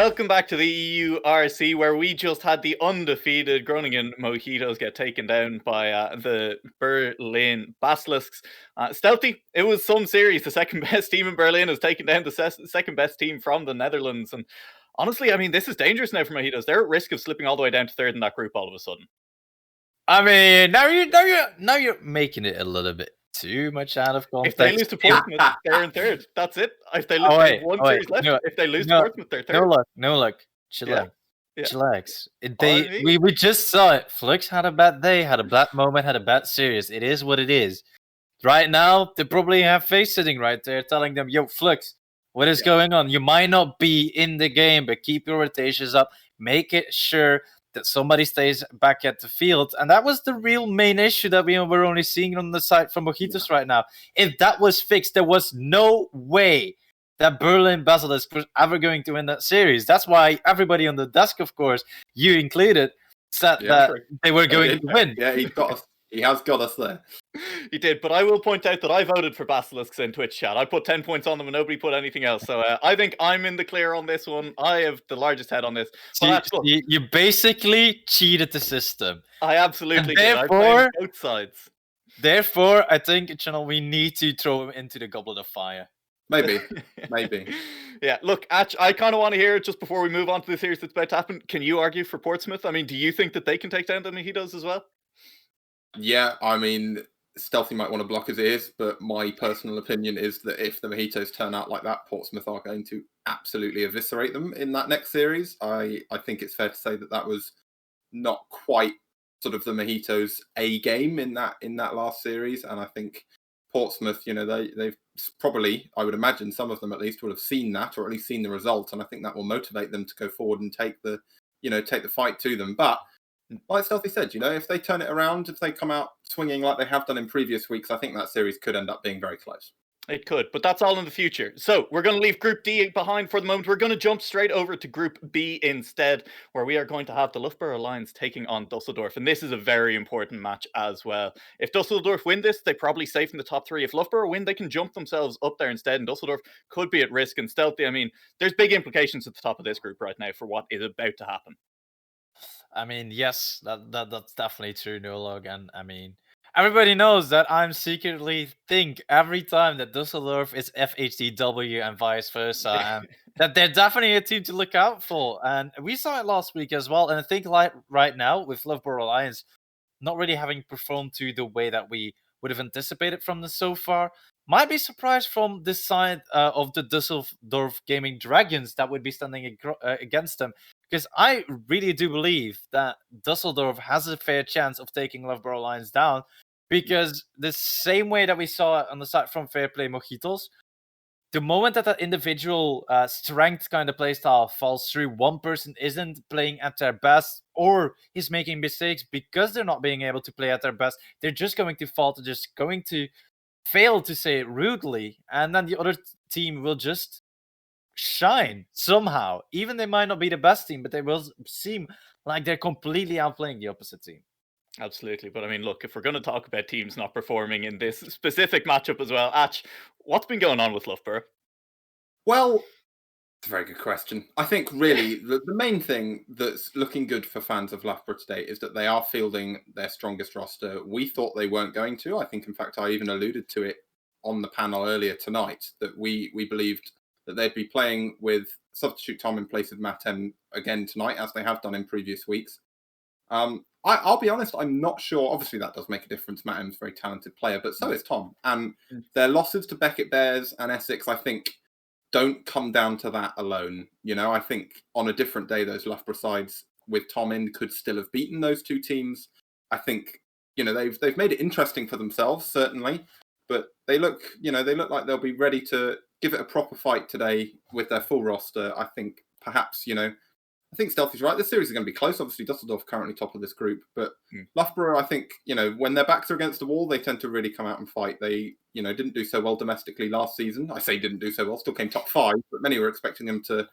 Welcome back to the EURC, where we just had the undefeated Groningen Mojitos get taken down by the Berlin Basilisks. Stealthy, it was some series. The second best team in Berlin has taken down the second best team from the Netherlands. And honestly, I mean, this is dangerous now for Mojitos. They're at risk of slipping all the way down to third in that group all of a sudden. I mean, now you're making it a little bit too much out of context. If they lose to Portsmouth, they're in third. That's it. If they lose, they have one series left. If they lose to Portsmouth, they're third. No luck. Chillax. We just saw it. Flux had a bad day, had a bad moment, had a bad series. It is what it is. Right now, they probably have Face sitting right there telling them, yo, Flux, what is going on? You might not be in the game, but keep your rotations up. Make it sure that somebody stays back at the field. And that was the real main issue that we were only seeing on the side from Mojitos right now. If that was fixed, there was no way that Berlin Basilisk was ever going to win that series. That's why everybody on the desk, of course, you included, said that they were going to win. Yeah, he has got us there. He did, but I will point out that I voted for Basilisks in Twitch chat. I put 10 points on them and nobody put anything else. So I think I'm in the clear on this one. I have the largest head on this. You basically cheated the system. I absolutely did. I played both sides. Therefore, I think, Channel, we need to throw him into the goblet of fire. Maybe. Yeah, look, Atch, I kind of want to hear it just before we move on to the series that's about to happen. Can you argue for Portsmouth? I mean, do you think that they can take down the Mojitos as well? Yeah, I mean, Stealthy might want to block his ears, but my personal opinion is that if the Mojitos turn out like that, Portsmouth are going to absolutely eviscerate them in that next series. I think it's fair to say that was not quite sort of the Mojitos' A game in that last series, and I think Portsmouth, they've probably, I would imagine, some of them at least will have seen that, or at least seen the result, and I think that will motivate them to go forward and take the fight to them. But like Stealthy said, if they turn it around, if they come out swinging like they have done in previous weeks, I think that series could end up being very close. It could, but that's all in the future. So we're going to leave Group D behind for the moment. We're going to jump straight over to Group B instead, where we are going to have the Loughborough Lions taking on Dusseldorf. And this is a very important match as well. If Dusseldorf win this, they probably safe in the top three. If Loughborough win, they can jump themselves up there instead. And Dusseldorf could be at risk. And Stealthy, I mean, there's big implications at the top of this group right now for what is about to happen. I mean, yes, that's definitely true, Nolog. And I mean, everybody knows that I'm secretly think every time that Dusseldorf is FHDW and vice versa, and that they're definitely a team to look out for. And we saw it last week as well. And I think like right now with Loughborough Lions not really having performed to the way that we would have anticipated from them so far, might be surprised from this side of the Dusseldorf Gaming Dragons that would be standing against them. Because I really do believe that Dusseldorf has a fair chance of taking Loughborough Lions down. Because the same way that we saw it on the side from Fair Play Mojitos, the moment that individual strength kind of playstyle falls through, one person isn't playing at their best or is making mistakes because they're not being able to play at their best, they're just going to fall to just going to fail, to say it rudely, and then the other team will just shine somehow. Even they might not be the best team, but they will seem like they're completely outplaying the opposite team. Absolutely. But I mean, look, if we're going to talk about teams not performing in this specific matchup as well, Atch, what's been going on with Loughborough? Well, it's a very good question. I think really the main thing that's looking good for fans of Loughborough today is that they are fielding their strongest roster. We thought they weren't going to. I think, in fact, I even alluded to it on the panel earlier tonight, that we believed that they'd be playing with substitute Tom in place of Matem again tonight, as they have done in previous weeks. I'll be honest, I'm not sure. Obviously, that does make a difference. Matem's a very talented player, but so is Tom. And their losses to Beckett Bears and Essex, I think, don't come down to that alone. I think on a different day, those Loughborough sides with Tom in could still have beaten those two teams. I think, they've made it interesting for themselves, certainly, but they look like they'll be ready to give it a proper fight today with their full roster. I think perhaps, I think Stealthy's right. This series is going to be close. Obviously, Dusseldorf currently top of this group, but Loughborough, I think, when their backs are against the wall, they tend to really come out and fight. They, didn't do so well domestically last season. I say didn't do so well, still came top 5, but many were expecting them to,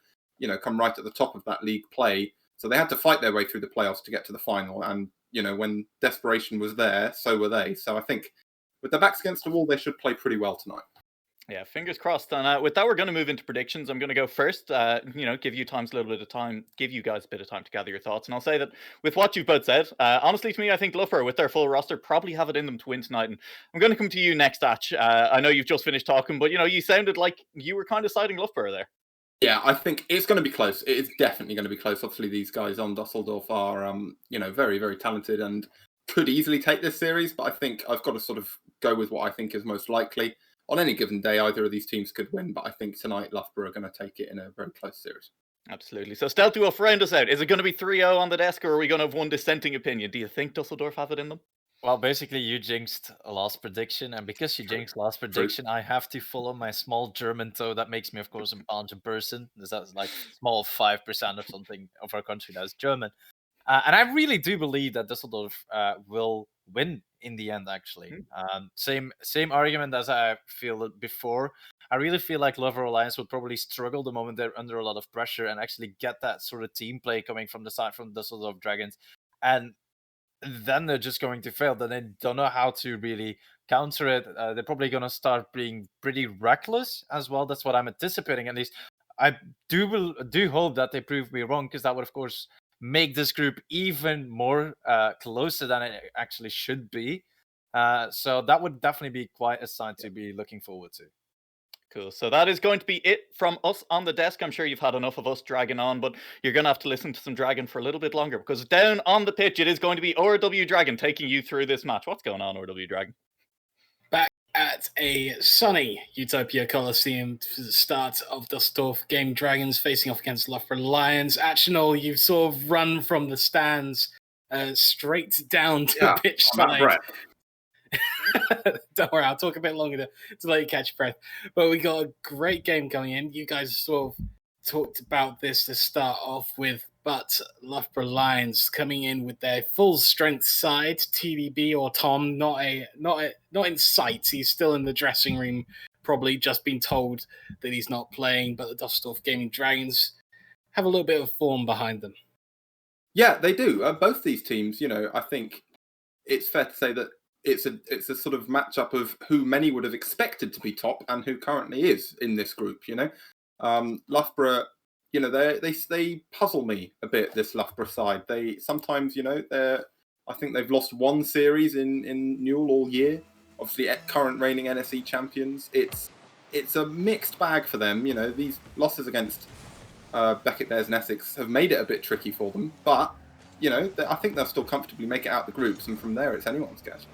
come right at the top of that league play. So they had to fight their way through the playoffs to get to the final. And, when desperation was there, so were they. So I think with their backs against the wall, they should play pretty well tonight. Yeah, fingers crossed. And with that, we're going to move into predictions. I'm going to go first. Give you guys a little bit of time to gather your thoughts. And I'll say that with what you've both said, honestly, to me, I think Luffer, with their full roster, probably have it in them to win tonight. And I'm going to come to you next, Atch. I know you've just finished talking, but you sounded like you were kind of siding Luffer there. Yeah, I think it's going to be close. It is definitely going to be close. Obviously, these guys on Dusseldorf are, very, very talented and could easily take this series. But I think I've got to sort of go with what I think is most likely. On any given day, either of these teams could win. But I think tonight, Loughborough are going to take it in a very close series. Absolutely. So, Stealthy Wolf, round us out. Is it going to be 3-0 on the desk, or are we going to have one dissenting opinion? Do you think Dusseldorf have it in them? Well, basically, you jinxed a last prediction, and because you jinxed last prediction, I have to follow my small German toe. That makes me, of course, a Belgian person. That's like small 5% of something of our country that's German. And I really do believe that Düsseldorf will win in the end, actually. Same argument as I feel before. I really feel like Lover Alliance will probably struggle the moment they're under a lot of pressure and actually get that sort of team play coming from the side from Düsseldorf Dragons. And then they're just going to fail. Then they don't know how to really counter it. They're probably going to start being pretty reckless as well. That's what I'm anticipating, at least. I do hope that they prove me wrong, because that would, of course, make this group even more closer than it actually should be. So that would definitely be quite a sign to be looking forward to. Cool. So that is going to be it from us on the desk. I'm sure you've had enough of us dragging on, but you're going to have to listen to some dragon for a little bit longer, because down on the pitch, it is going to be RW Dragon taking you through this match. What's going on, RW Dragon? Back at a sunny Utopia Coliseum for the start of Dusseldorf Gaming Dragons facing off against Loughborough Lions. Actional, you've sort of run from the stands straight down to the pitch side. Don't worry, I'll talk a bit longer to let you catch your breath. But we got a great game going in. You guys sort of talked about this to start off with, but Loughborough Lions coming in with their full strength side. TDB or Tom not in sight. He's still in the dressing room, probably just been told that he's not playing. But the Dusseldorf Gaming Dragons have a little bit of form behind them. Yeah, they do. Both these teams, I think it's fair to say that it's a sort of matchup of who many would have expected to be top and who currently is in this group. Loughborough, they puzzle me a bit. This Loughborough side, they sometimes, I think they've lost one series in Newell all year. Obviously, current reigning NSE champions. It's a mixed bag for them. These losses against Beckett Bears and Essex have made it a bit tricky for them, but I think they'll still comfortably make it out the groups, and from there, it's anyone's guess.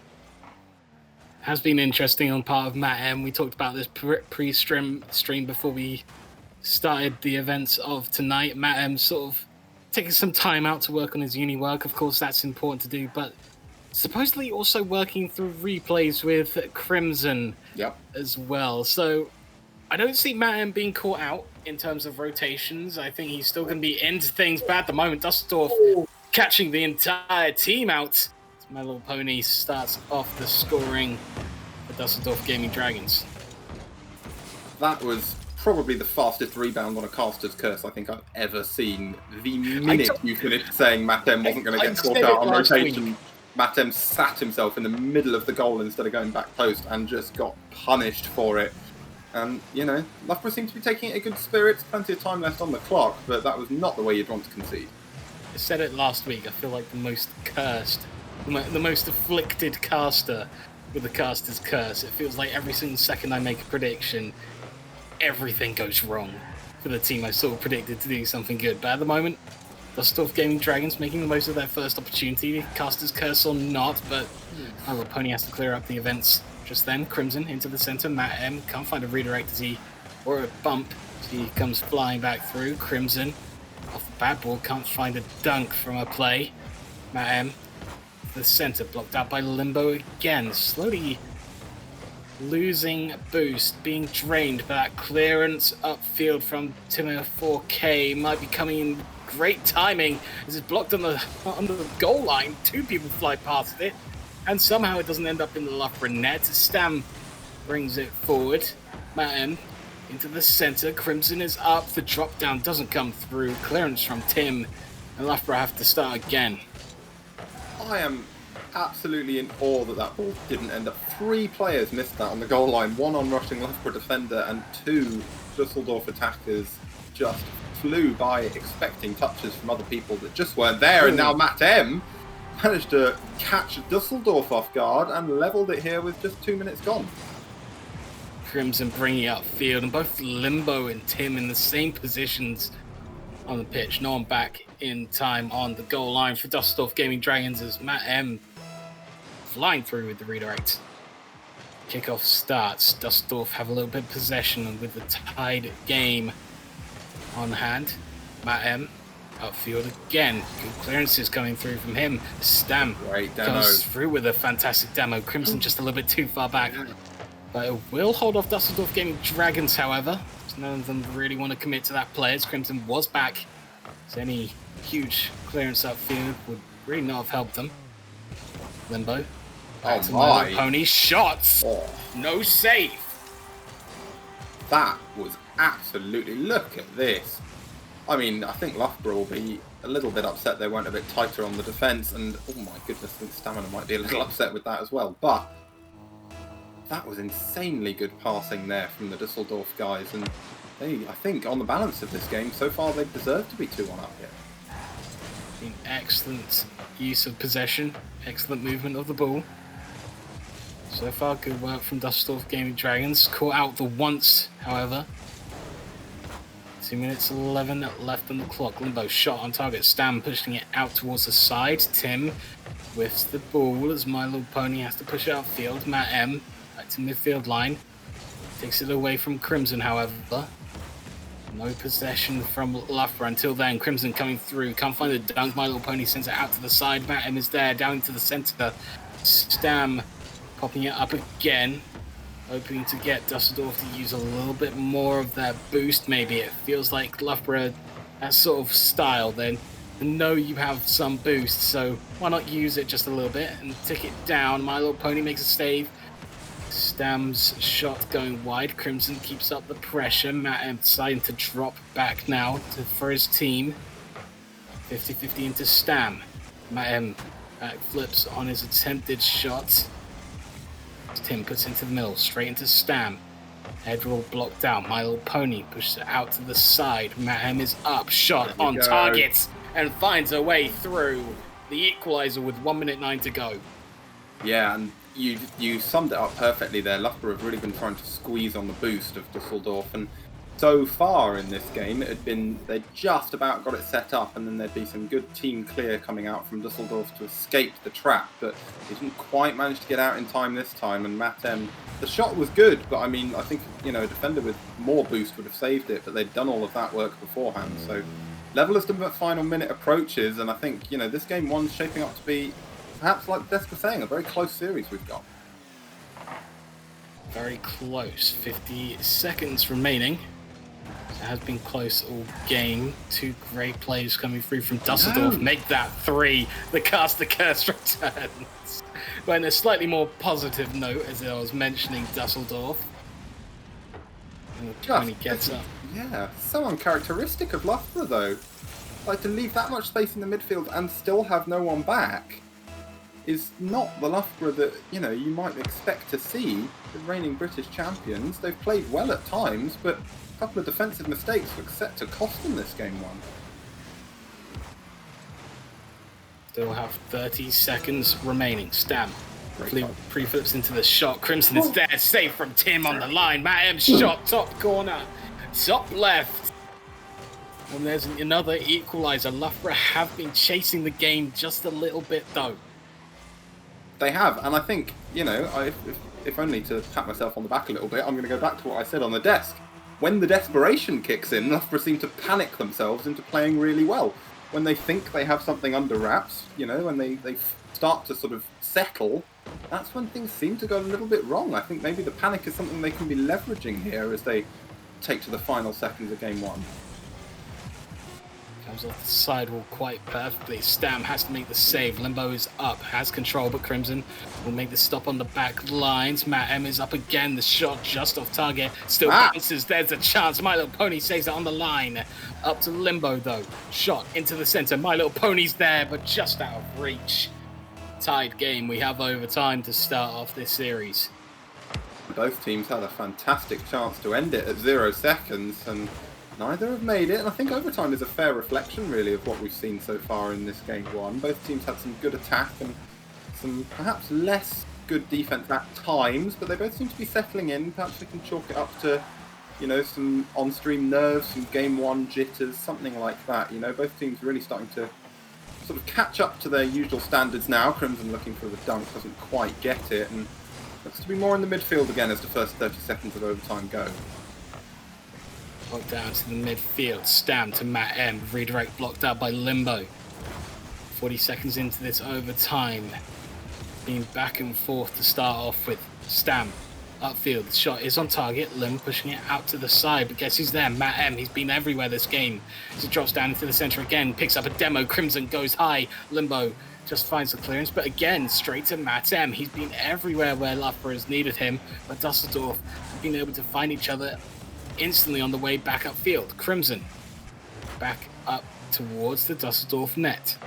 Has been interesting on part of Matt M. We talked about this pre-stream before we started the events of tonight. Matt M sort of taking some time out to work on his uni work. Of course, that's important to do, but supposedly also working through replays with Crimson as well. So I don't see Matt M being caught out in terms of rotations. I think he's still going to be into things, but at the moment, Dusseldorf catching the entire team out. My Little Pony starts off the scoring for Dusseldorf Gaming Dragons. That was probably the fastest rebound on a caster's curse I think I've ever seen. The minute you finished saying Matem wasn't going to get caught out on rotation, Matem sat himself in the middle of the goal instead of going back post and just got punished for it. And, Loughborough seemed to be taking it in good spirits, plenty of time left on the clock, but that was not the way you'd want to concede. I said it last week, I feel like the most cursed, the most afflicted caster with the caster's curse. It feels like every single second I make a prediction, everything goes wrong for the team I sort of predicted to do something good. But at the moment, Dusseldorf Gaming Dragons making the most of their first opportunity, caster's curse or not, but my Little Pony has to clear up the events just then. Crimson into the center, Matt M can't find a redirect or a bump as he comes flying back through. Crimson off the bad ball, can't find a dunk from a play. Matt M the center, blocked out by Limbo again, slowly losing boost, being drained by that clearance upfield from Timo 4K. Might be coming in great timing as it's blocked on the goal line. Two people fly past it, and somehow it doesn't end up in the Loughborough net. Stam brings it forward. Matt M into the center. Crimson is up. The drop down doesn't come through. Clearance from Tim, and Loughborough have to start again. I am absolutely in awe that that ball didn't end up. 3 players missed that on the goal line. 1 on rushing Loughborough defender, and 2 Dusseldorf attackers just flew by, expecting touches from other people that just weren't there. And now Matt M managed to catch Dusseldorf off guard and levelled it here with just 2 minutes gone. Crimson bringing up field, and both Limbo and Tim in the same positions on the pitch. No one back in time on the goal line for Dusseldorf Gaming Dragons as Matt M flying through with the redirect. Kickoff starts. Dusseldorf have a little bit of possession with the tied game on hand. Matt M upfield again. Good clearances coming through from him. Stam Great demo. goes through with a fantastic demo. Crimson just a little bit too far back. But it will hold off Dusseldorf Gaming Dragons, however. None of them really want to commit to that play as Crimson was back. So any huge clearance upfield would really not have helped them. Limbo. Back to my. Pony. Shots! Oh, No save! that was absolutely... Look at this. I mean, I think Loughborough will be a little bit upset they weren't a bit tighter on the defence, and oh my goodness, I think Stamina might be a little upset with that as well. But that was insanely good passing there from the Dusseldorf guys, and they, I think, on the balance of this game, so far they deserve to be 2-1 up here. An excellent use of possession, excellent movement of the ball. So far, good work from Dusseldorf Gaming Dragons. Caught out the once, however. 2 minutes 11 left on the clock. Limbo shot on target. Stam pushing it out towards the side. Tim whiffs the ball as My Little Pony has to push it outfield. Matt M back to midfield line. Takes it away from Crimson, however. No possession from Loughborough until then. Crimson coming through. Can't find the dunk. My Little Pony sends it out to the side. Matt M is there. Down into the centre. Stam popping it up again. Hoping to get Dusseldorf to use a little bit more of their boost, maybe. It feels like Loughborough, that sort of style, then know you have some boost, so why not use it just a little bit and tick it down. My Little Pony makes a save. Stam's shot going wide. Crimson keeps up the pressure. Matt M deciding to drop back now for his team. 50-50 into Stam. Matt M back flips on his attempted shot. Tim puts into the middle, straight into Stam. Head roll blocked out. My Little Pony pushes it out to the side. Matt M is up, shot on target, and finds a way through the equaliser with 1 minute 9 to go. Yeah, and you summed it up perfectly there. Loughborough have really been trying to squeeze on the boost of Dusseldorf, and so far in this game it had been, they just about got it set up, and then there'd be some good team clear coming out from Dusseldorf to escape the trap, but they didn't quite manage to get out in time this time. And Matt M, the shot was good, but I mean, I think, you know, a defender with more boost would have saved it, but they'd done all of that work beforehand. So level as the final minute approaches, and I think, you know, this game one's shaping up to be, perhaps like Desk was saying, a very close series we've got. Very close. 50 seconds remaining. It has been close all game. 2 great plays coming through from Dusseldorf. Make that 3. The caster curse returns. But on a slightly more positive note, as I was mentioning Dusseldorf. When he gets up. Yeah, so uncharacteristic of Loughborough though. Like, to leave that much space in the midfield and still have no one back is not the Loughborough that, you know, you might expect to see the reigning British champions. They've played well at times, but a couple of defensive mistakes were set to cost them this game one. Still have 30 seconds remaining. Stam Great pre-flips into the shot. Crimson is there. Save from Tim on the line. Matt M shot, top corner. Top left. And there's another equaliser. Loughborough have been chasing the game just a little bit, though. They have, and I think, you know, if only to pat myself on the back a little bit, I'm going to go back to what I said on the desk. When the desperation kicks in, Loughborough seem to panic themselves into playing really well. When they think they have something under wraps, you know, when they start to sort of settle, that's when things seem to go a little bit wrong. I think maybe the panic is something they can be leveraging here as they take to the final seconds of game one. Comes off the sidewall quite perfectly. Stam has to make the save. Limbo is up, has control, but Crimson will make the stop on the back lines. Matt M is up again. The shot just off target. Still bounces. There's a chance. My Little Pony saves it on the line. Up to Limbo, though. Shot into the centre. My Little Pony's there, but just out of reach. tight game. We have overtime to start off this series. Both teams had a fantastic chance to end it at 0 seconds, and neither have made it. And I think overtime is a fair reflection, really, of what we've seen so far in this game one. Both teams had some good attack and some perhaps less good defense at times, but they both seem to be settling in. Perhaps we can chalk it up to, you know, some on-stream nerves, some game one jitters, something like that. You know, both teams really starting to sort of catch up to their usual standards now. Crimson looking for the dunk, doesn't quite get it, and looks to be more in the midfield again as the first 30 seconds of overtime go. Blocked down to the midfield. Stam to Matt M. Redirect blocked out by Limbo. 40 seconds into this overtime. Being back and forth to start off with. Stam upfield. The shot is on target. Lim pushing it out to the side. But guess who's there? Matt M. He's been everywhere this game. As he drops down into the center again. Picks up a demo. Crimson goes high. Limbo just finds the clearance, but again, straight to Matt M. He's been everywhere where Loughborough has needed him, but Dusseldorf have been able to find each other instantly on the way back upfield. Crimson back up towards the Dusseldorf net.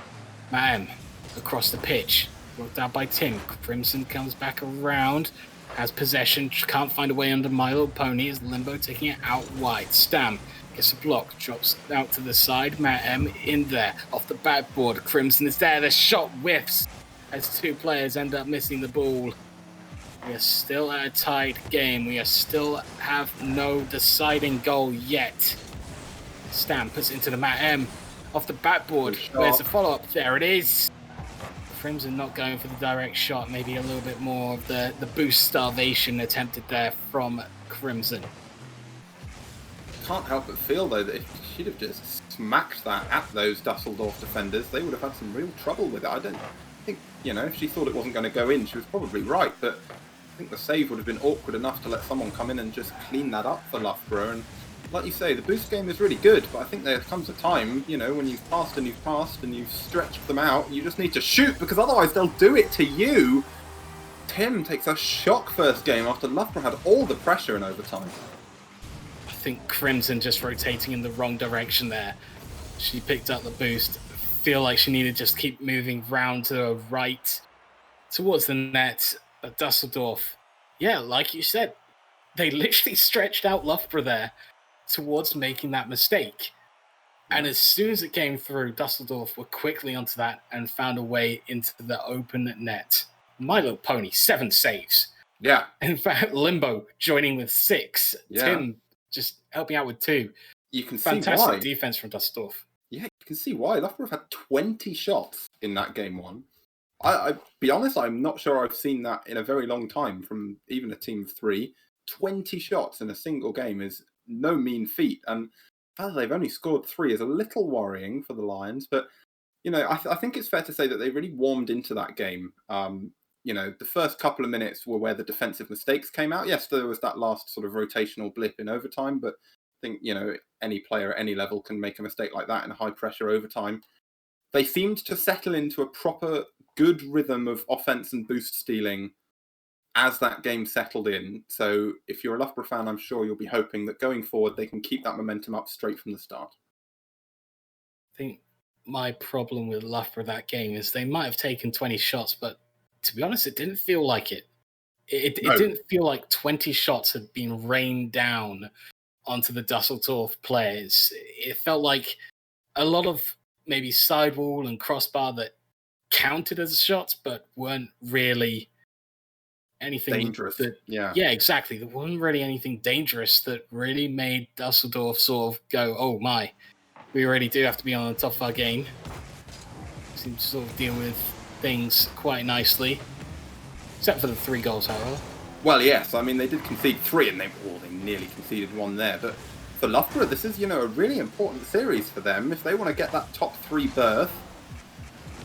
Matt M across the pitch, worked out by Tim. Crimson comes back around, has possession, can't find a way under My Little Pony as Limbo taking it out wide. Stam gets a block, drops out to the side. Matt M in there, off the backboard. Crimson is there, the shot whiffs as two players end up missing the ball. We are still at a tight game. We are still have no deciding goal yet. Stam puts it into the Matt M, off the backboard. Where's the follow-up? There it is. Crimson not going for the direct shot, maybe a little bit more of the boost starvation attempted there from Crimson. Can't help but feel, though, that if she'd have just smacked that at those Dusseldorf defenders, they would have had some real trouble with it. I don't think, you know, if she thought it wasn't going to go in, she was probably right, but I think the save would have been awkward enough to let someone come in and just clean that up for Loughborough. And like you say, the boost game is really good, but I think there comes a time, you know, when you've passed and you've stretched them out, you just need to shoot, because otherwise they'll do it to you. Tim takes a shock first game after Loughborough had all the pressure in overtime. I think Crimson just rotating in the wrong direction there. She picked up the boost. Feel like she needed to just keep moving round to the right towards the net. But Dusseldorf, yeah, like you said, they literally stretched out Loughborough there towards making that mistake. And as soon as it came through, Dusseldorf were quickly onto that and found a way into the open net. My Little Pony, 7 saves. Yeah. In fact, Limbo joining with 6. Yeah. Tim just helping out with 2. You can see Fantastic why. defense from Dusseldorf. Yeah, you can see why. Loughborough have had 20 shots in that game one. I'll be honest, I'm not sure I've seen that in a very long time from even a team of 3. 20 shots in a single game is no mean feat. And the fact that they've only scored 3 is a little worrying for the Lions. But, you know, I think it's fair to say that they really warmed into that game. You know, the first couple of minutes were where the defensive mistakes came out. Yes, there was that last sort of rotational blip in overtime, but I think, you know, any player at any level can make a mistake like that in a high-pressure overtime. They seemed to settle into a proper good rhythm of offense and boost stealing as that game settled in. So if you're a Loughborough fan, I'm sure you'll be hoping that going forward they can keep that momentum up straight from the start. I think my problem with Loughborough that game is they might have taken 20 shots, but to be honest, it didn't feel like it. It didn't feel like 20 shots had been rained down onto the Dusseldorf players. It felt like a lot of maybe sidewall and crossbar that counted as shots, but weren't really anything dangerous. Yeah, exactly. There wasn't really anything dangerous that really made Dusseldorf sort of go, oh my, we really do have to be on the top of our game. Seem to sort of deal with things quite nicely, except for the 3 goals, however. Well, yes, I mean, they did concede 3, and they nearly conceded 1 there, but for Loughborough, this is, you know, a really important series for them. If they want to get that top 3 berth,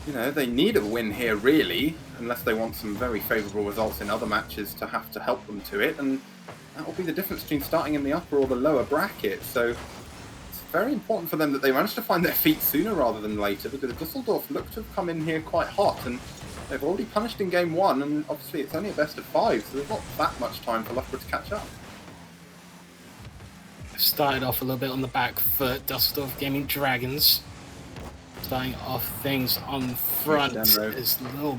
you know, they need a win here, really, unless they want some very favourable results in other matches to have to help them to it, and that will be the difference between starting in the upper or the lower bracket. So it's very important for them that they managed to find their feet sooner rather than later, because Dusseldorf looked to have come in here quite hot, and they've already punished in game 1, and obviously it's only a best of 5, so there's not that much time for Loughborough to catch up. Started off a little bit on the back foot. Dusseldorf Gaming Dragons starting off things on front. As little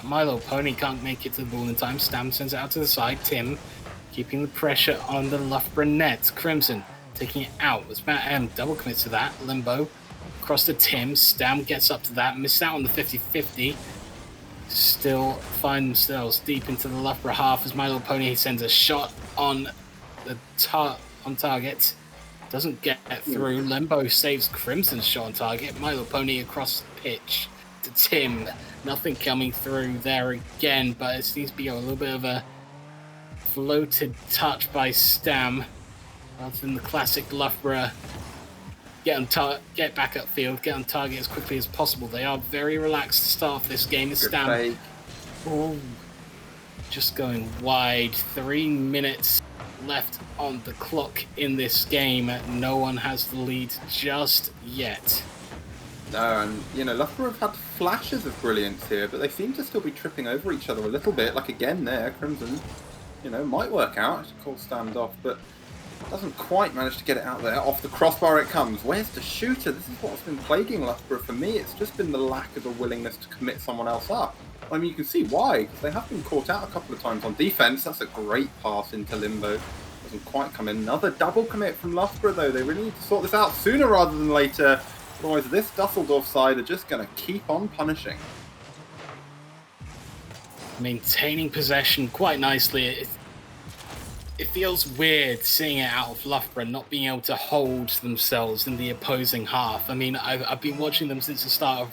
Milo Pony can't make it to the ball in time. Stam sends it out to the side. Tim keeping the pressure on the Loughborough net. Crimson taking it out as Matt M double commits to that. Limbo across to Tim. Stam gets up to that. Missed out on the 50-50. Still find themselves deep into the Loughborough half as Milo Pony sends a shot on the on target. Doesn't get through. Limbo saves Crimson's shot on target. Milo Pony across the pitch to Tim. Nothing coming through there again, but it seems to be a little bit of a floated touch by Stam rather than the classic Loughborough get back upfield, get on target as quickly as possible. They are very relaxed to start off this game. Stam just going wide. 3 minutes left on the clock in this game. No one has the lead just yet. No, and Loughborough have had flashes of brilliance here, but they seem to still be tripping over each other a little bit. Like again there, Crimson, might work out. Call stand off, but doesn't quite manage to get it out there. Off the crossbar it comes. Where's the shooter? This is what's been plaguing Loughborough for me. It's just been the lack of a willingness to commit someone else up. I mean, you can see why, because they have been caught out a couple of times on defense. That's a great pass into Limbo. Doesn't quite come in. Another double commit from Loughborough, though. They really need to sort this out sooner rather than later. Otherwise, this Dusseldorf side are just going to keep on punishing. Maintaining possession quite nicely. It feels weird seeing it out of Loughborough not being able to hold themselves in the opposing half. I mean, I've been watching them since the start of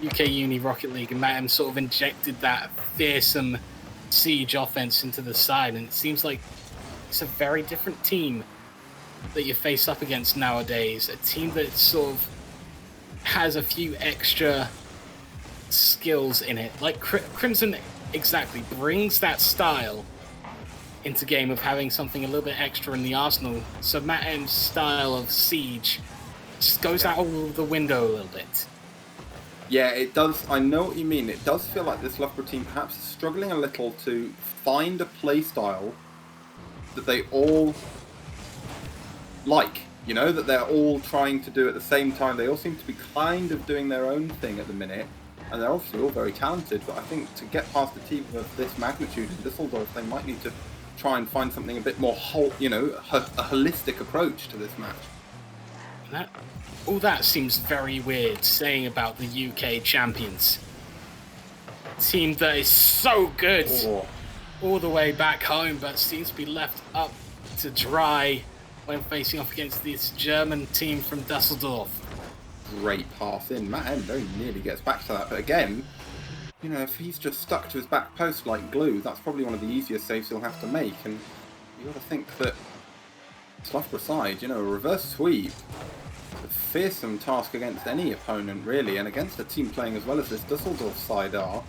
UK Uni Rocket League, and Matt sort of injected that fearsome siege offense into the side, and it seems like it's a very different team that you face up against nowadays. A team that sort of has a few extra skills in it. Like Crimson exactly brings that style into game of having something a little bit extra in the arsenal. So Matt M's style of siege just goes out of the window a little bit. Yeah, it does. I know what you mean. It does feel like this Loughborough team perhaps is struggling a little to find a play style that they all like. That they're all trying to do at the same time. They all seem to be kind of doing their own thing at the minute. And they're obviously all very talented. But I think to get past a team of this magnitude in Düsseldorf, they might need to try and find something a bit more a holistic approach to this match. All that seems very weird saying about the UK champions. A team that is so good all the way back home, but seems to be left up to dry when facing off against this German team from Dusseldorf. Great pass in. Matt M very nearly gets back to that, but again, if he's just stuck to his back post like glue, that's probably one of the easiest saves he'll have to make. And you got to think that Loughborough side, a reverse sweep, a fearsome task against any opponent really, and against a team playing as well as this Dusseldorf side are,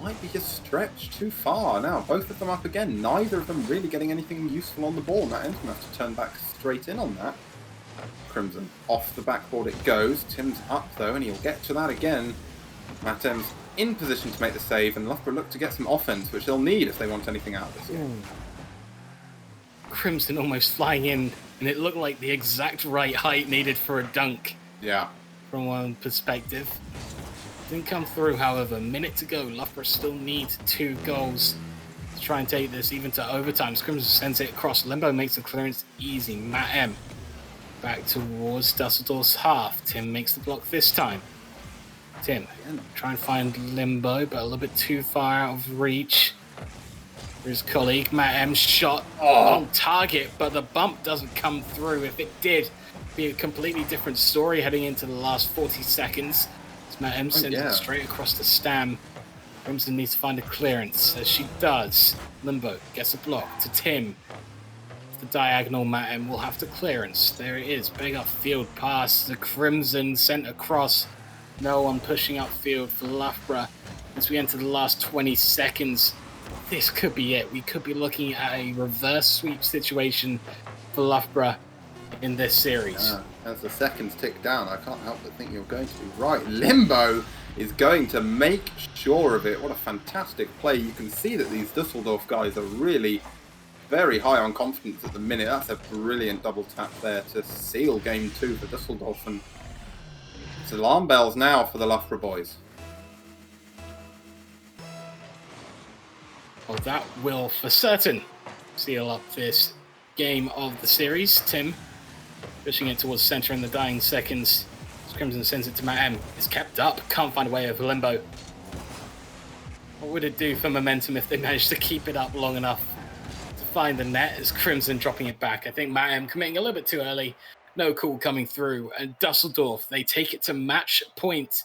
might be just stretched too far. Now both of them up again, neither of them really getting anything useful on the ball. Matt M's going to have to turn back straight in on that. Crimson off the backboard it goes. Tim's up though, and he'll get to that again. Matt M's in position to make the save, and Loughborough look to get some offense, which they'll need if they want anything out of this game. Crimson almost flying in, and it looked like the exact right height needed for a dunk. Yeah. From one perspective. Didn't come through, however. Minute to go. Loughborough still need 2 goals to try and take this even to overtime. Crimson sends it across. Limbo makes the clearance easy. Matt M back towards Dusseldorf's half. Tim makes the block this time. Tim try and find Limbo, but a little bit too far out of reach for his colleague. Matt M's shot on target, but the bump doesn't come through. If it did, it'd be a completely different story heading into the last 40 seconds. As Matt M sends it straight across to Stam. Crimson needs to find a clearance, as she does. Limbo gets a block to Tim. The diagonal. Matt M will have to clearance. There it is. Big upfield pass. The Crimson sent across. No one pushing upfield for Loughborough as we enter the last 20 seconds. This could be it. We could be looking at a reverse sweep situation for Loughborough in this series. As the seconds tick down, I can't help but think you're going to be right. Limbo is going to make sure of it. What a fantastic play. You can see that these Dusseldorf guys are really very high on confidence at the minute. That's a brilliant double tap there to seal game 2 for Dusseldorf. And it's alarm bells now for the Loughborough boys. Well, that will for certain seal up this game of the series. Tim pushing it towards center in the dying seconds. Crimson sends it to Matt M. It's kept up. Can't find a way over Limbo. What would it do for momentum if they managed to keep it up long enough to find the net as Crimson dropping it back? I think Matt M committing a little bit too early. No call coming through. And Dusseldorf, they take it to match point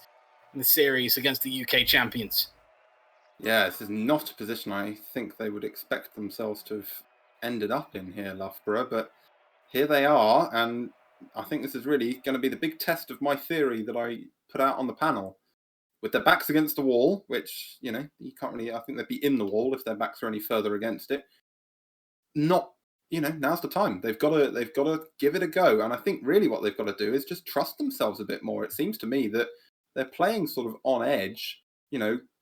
in the series against the UK champions. Yeah, this is not a position I think they would expect themselves to have ended up in here, Loughborough, but here they are, and I think this is really going to be the big test of my theory that I put out on the panel. With their backs against the wall, which, you can't really, I think they'd be in the wall if their backs are any further against it. Now's the time. They've got to give it a go, and I think really what they've got to do is just trust themselves a bit more. It seems to me that they're playing sort of on edge,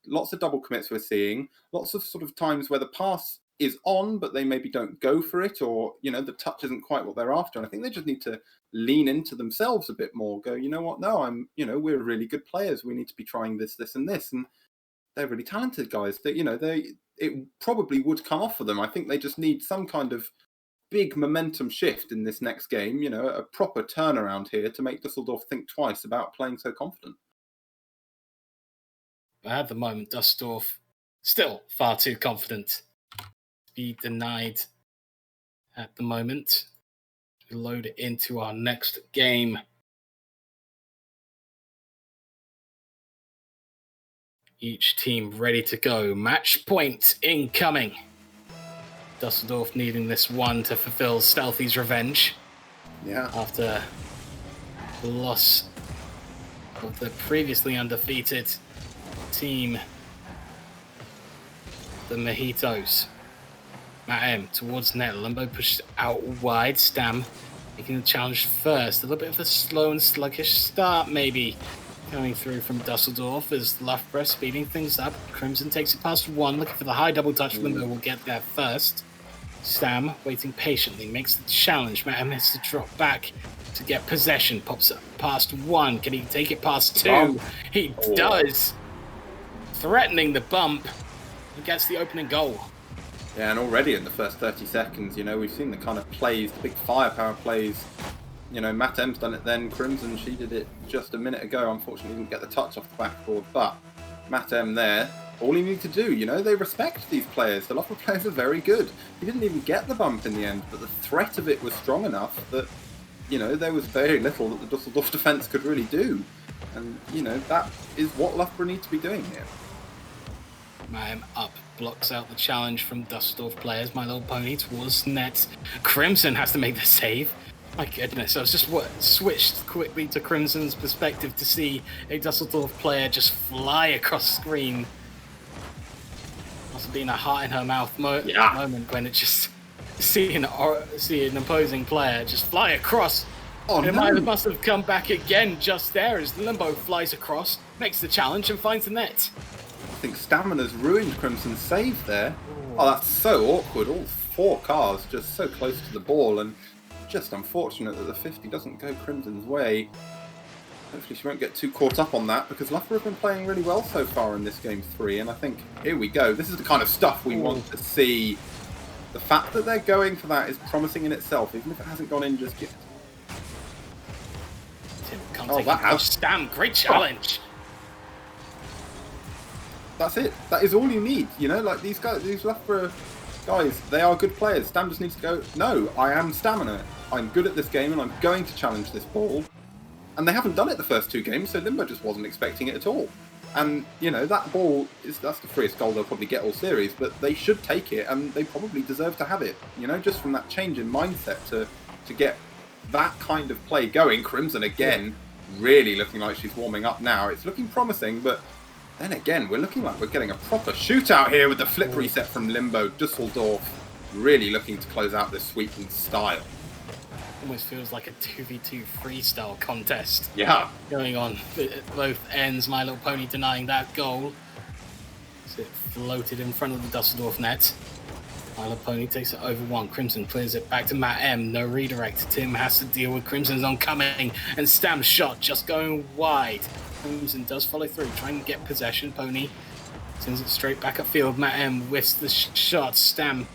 lots of double commits we're seeing, lots of sort of times where the pass is on, but they maybe don't go for it, or, the touch isn't quite what they're after. And I think they just need to lean into themselves a bit more, go, you know what, no, we're really good players. We need to be trying this, and this. And they're really talented guys. It probably would come off for them. I think they just need some kind of big momentum shift in this next game, a proper turnaround here to make Dusseldorf think twice about playing so confident. But at the moment, Dusseldorf still far too confident to be denied at the moment. We load it into our next game. Each team ready to go. Match point incoming. Dusseldorf needing this one to fulfill Stealthy's revenge. Yeah. After the loss of the previously undefeated team, the Mojitos. Matt M towards net. Limbo pushed out wide. Stam making the challenge first. A little bit of a slow and sluggish start, maybe, coming through from Dusseldorf as Loughborough speeding things up. Crimson takes it past one, looking for the high double touch. Limbo will get there first. Stam waiting patiently, makes the challenge. Matt M has to drop back to get possession. Pops up past one. Can he take it past two? He does. Threatening the bump. He gets the opening goal. Yeah, and already in the first 30 seconds, we've seen the kind of plays, the big firepower plays. Matt M's done it then. Crimson, she did it just a minute ago. Unfortunately, didn't get the touch off the backboard. But Matt M there, all he needs to do, they respect these players. The Loughborough players are very good. He didn't even get the bump in the end, but the threat of it was strong enough that, there was very little that the Dusseldorf defence could really do. And, that is what Loughborough need to be doing here. Matt up, blocks out the challenge from Dusseldorf players. My Little Pony towards net. Crimson has to make the save. My goodness, I was just switched quickly to Crimson's perspective to see a Dusseldorf player just fly across screen. Must have been a heart in her mouth moment when it just see an opposing player just fly across. Oh, and no. it must have come back again just there as Limbo flies across, makes the challenge and finds the net. I think Stamina's ruined Crimson's save there. Oh, that's so awkward. All four cars just so close to the ball, and just unfortunate that the 50 doesn't go Crimson's way. Hopefully she won't get too caught up on that, because Loughborough have been playing really well so far in this game 3, and I think, here we go. This is the kind of stuff we want to see. The fact that they're going for that is promising in itself, even if it hasn't gone in just yet. Tim can't take it. Stam, great challenge. That's it. That is all you need. These guys, these Loughborough guys, they are good players. Stam just needs to go, no, I am Stamina. I'm good at this game and I'm going to challenge this ball. And they haven't done it the first two games, so Limbo just wasn't expecting it at all. And, that ball, that's the freest goal they'll probably get all series, but they should take it and they probably deserve to have it. Just from that change in mindset to get that kind of play going. Crimson again, really looking like she's warming up now. It's looking promising, but then again, we're looking like we're getting a proper shootout here with the flip reset from Limbo. Dusseldorf really looking to close out this sweep in style. Almost feels like a 2v2 freestyle contest. Yeah. Going on at both ends. My Little Pony denying that goal. So it floated in front of the Dusseldorf net. My Little Pony takes it over one. Crimson clears it back to Matt M. No redirect. Tim has to deal with Crimson's oncoming. And Stam's shot just going wide. Crimson does follow through, trying to get possession. Pony Sends it straight back upfield. Matt M whiffs the shot. Stam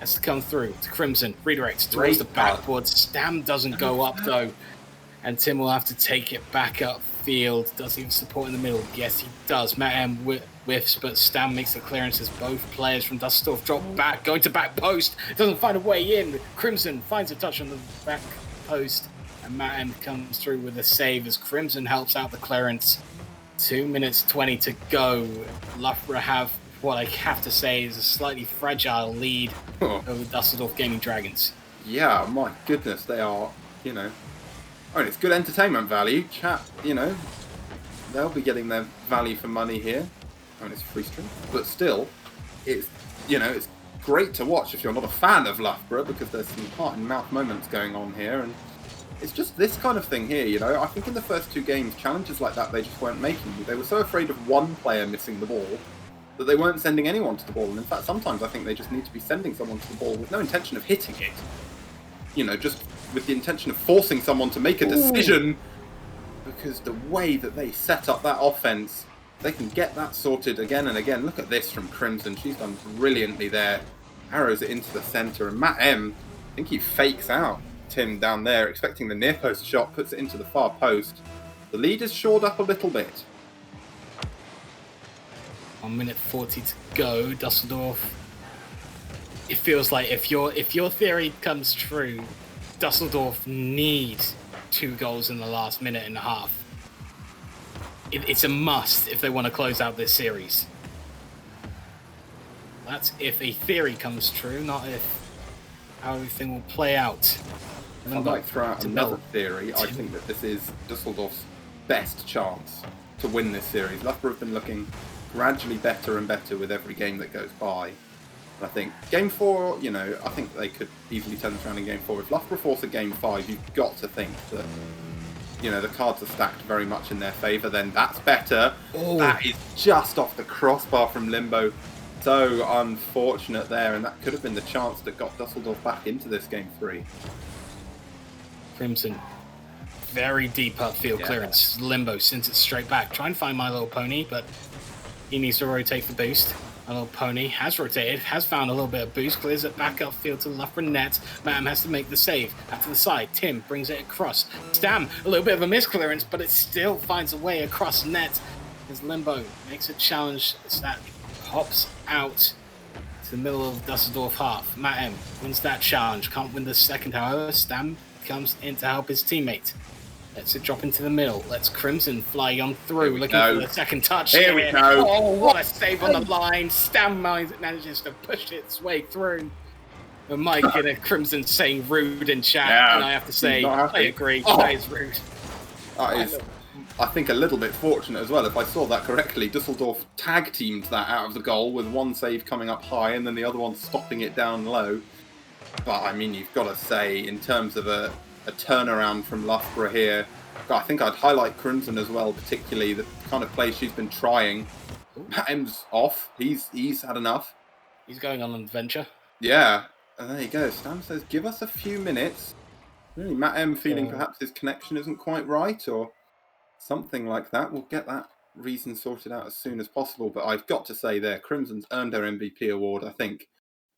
has to come through to Crimson. Redirects towards the backboard. Stam doesn't go up though. And Tim will have to take it back upfield. Does he even support in the middle? Yes, he does. Matt M whiffs, but Stam makes the clearance as both players from Dusseldorf drop back. Going to back post. Doesn't find a way in. Crimson finds a touch on the back post. And Matt M comes through with a save as Crimson helps out the clearance. 2 minutes 20 to go. Loughborough have what I have to say is a slightly fragile lead over Dusseldorf Gaming Dragons. Yeah, my goodness, they are, I mean, it's good entertainment value. Chat, they'll be getting their value for money here. I mean, it's free stream, but still, it's great to watch if you're not a fan of Loughborough, because there's some heart-and-mouth moments going on here, and it's just this kind of thing here, I think in the first 2 games, challenges like that they just weren't making. They were so afraid of one player missing the ball that they weren't sending anyone to the ball, and in fact, sometimes I think they just need to be sending someone to the ball with no intention of hitting it. Just with the intention of forcing someone to make a decision, because the way that they set up that offense, they can get that sorted again and again. Look at this from Crimson. She's done brilliantly there. Arrows it into the center, and Matt M, I think he fakes out Tim down there, expecting the near post shot, puts it into the far post. The lead is shored up a little bit. 1 minute 40 to go. Dusseldorf. It feels like if your theory comes true, Dusseldorf need 2 goals in the last minute and a half. It's a must if they want to close out this series. That's if a theory comes true, not if how everything will play out. I'd like to throw out another theory. I think that this is Dusseldorf's best chance to win this series. Loughborough have been looking gradually better and better with every game that goes by. I think Game 4, I think they could easily turn this around in Game 4. If Loughborough force a Game 5, you've got to think that, the cards are stacked very much in their favour. Then that's better. Oh. That is just off the crossbar from Limbo. So unfortunate there, and that could have been the chance that got Dusseldorf back into this Game 3. Crimson. Very deep upfield clearance. Limbo sends it straight back. Try and find My Little Pony, but he needs to rotate for boost. My Little Pony has rotated, has found a little bit of boost, clears it back upfield to the Loughborough net. Mam has to make the save. Out to the side, Tim brings it across. Stam, a little bit of a misclearance, but it still finds a way across net. As Limbo makes a challenge as that pops out to the middle of Dusseldorf half. Matt M wins that challenge, can't win the second, however. Stam comes in to help his teammate. Lets it drop into the middle. Lets Crimson fly on through, looking for the second touch. Here we go. Oh, what a save on the line. Stam manages to push its way through. And Mike in a Crimson saying rude in chat, and I have to say, I agree, that is rude. That is, I think, a little bit fortunate as well. If I saw that correctly, Dusseldorf tag teamed that out of the goal with one save coming up high and then the other one stopping it down low. But, I mean, you've got to say, in terms of a turnaround from Loughborough here, I think I'd highlight Crimson as well, particularly the kind of play she's been trying. Matt M's off. He's had enough. He's going on an adventure. Yeah. And there you go. Stam says, give us a few minutes. Really, Matt M feeling perhaps his connection isn't quite right or something like that. We'll get that reason sorted out as soon as possible. But I've got to say there, Crimson's earned her MVP award, I think.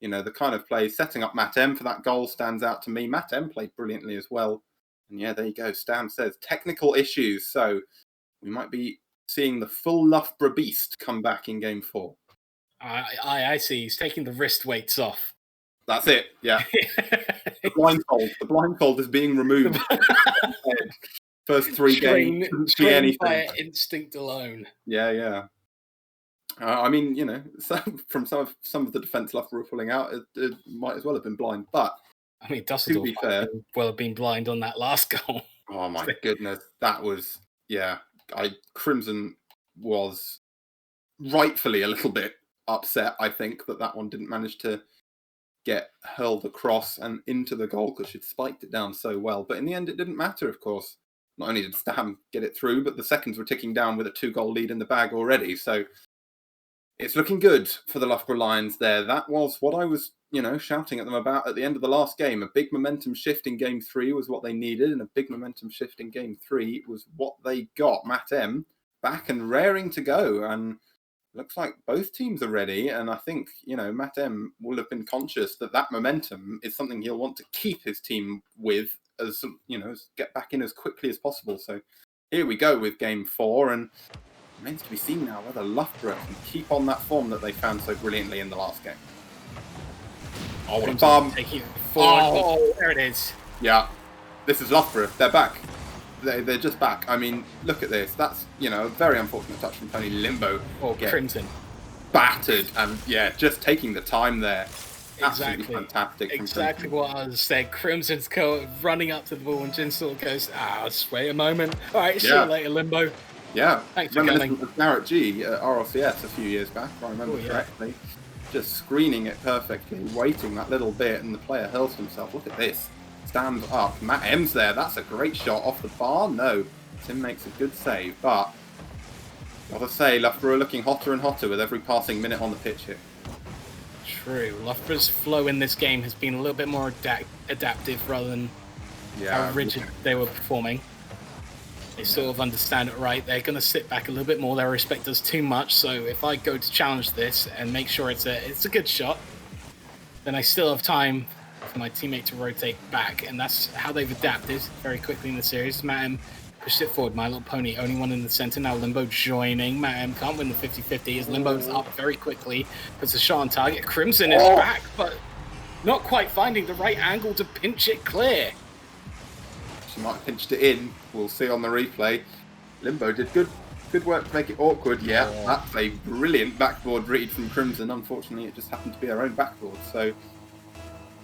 The kind of play setting up Matt M for that goal stands out to me. Matt M played brilliantly as well. And yeah, there you go. Stam says technical issues. So we might be seeing the full Loughborough beast come back in Game 4. I see. He's taking the wrist weights off. That's it. Yeah. The blindfold is being removed. First 3 games. Trained by instinct alone. Yeah. I mean, from some of the defence Loughborough pulling out, it might as well have been blind. But I mean, Dusseldorf to be fair, well have been blind on that last goal. Oh my goodness, that was Crimson was rightfully a little bit upset. I think that one didn't manage to get hurled across and into the goal because she'd spiked it down so well. But in the end, it didn't matter. Of course, not only did Stam get it through, but the seconds were ticking down with a 2-goal lead in the bag already. So it's looking good for the Loughborough Lions there. That was what I was, shouting at them about at the end of the last game. A big momentum shift in Game 3 was what they needed, and a big momentum shift in Game 3 was what they got. Matt M back and raring to go. And looks like both teams are ready, and I think, Matt M will have been conscious that momentum is something he'll want to keep his team with, as get back in as quickly as possible. So here we go with game 4, and it remains to be seen now whether Loughborough can keep on that form that they found so brilliantly in the last game. Oh, what a bomb! Taking it forward. Oh, there it is. Yeah, this is Loughborough. They're back. They're just back. I mean, look at this. That's, a very unfortunate touch from Tony. Limbo. Oh, Crimson. Battered, and just taking the time there. Absolutely Exactly. Fantastic. Exactly what I was saying. Crimson's running up to the ball, and Jin sort of goes, just wait a moment. All right, see you later, Limbo. Yeah. Thanks for coming. With Garrett G at RLCS a few years back, if I remember correctly. Just screening it perfectly, waiting that little bit, and the player hurls himself. Look at this. Stands up. Matt M's there. That's a great shot off the bar. No. Tim makes a good save, but gotta say, Loughborough are looking hotter and hotter with every passing minute on the pitch here. True. Loughborough's flow in this game has been a little bit more adaptive rather than how rigid they were performing. They sort of understand it right. They're going to sit back a little bit more. They respect us too much. So if I go to challenge this and make sure it's a good shot, then I still have time for my teammate to rotate back. And that's how they've adapted very quickly in the series. Matt M pushed it forward. My Little Pony, only one in the center. Now Limbo joining. Matt M can't win the 50-50 as Limbo's up very quickly. Puts a shot on target. Crimson is back, but not quite finding the right angle to pinch it clear. She might have pinched it in. We'll see on the replay. Limbo did good work to make it awkward. Yeah, that's a brilliant backboard read from Crimson. Unfortunately, it just happened to be our own backboard. So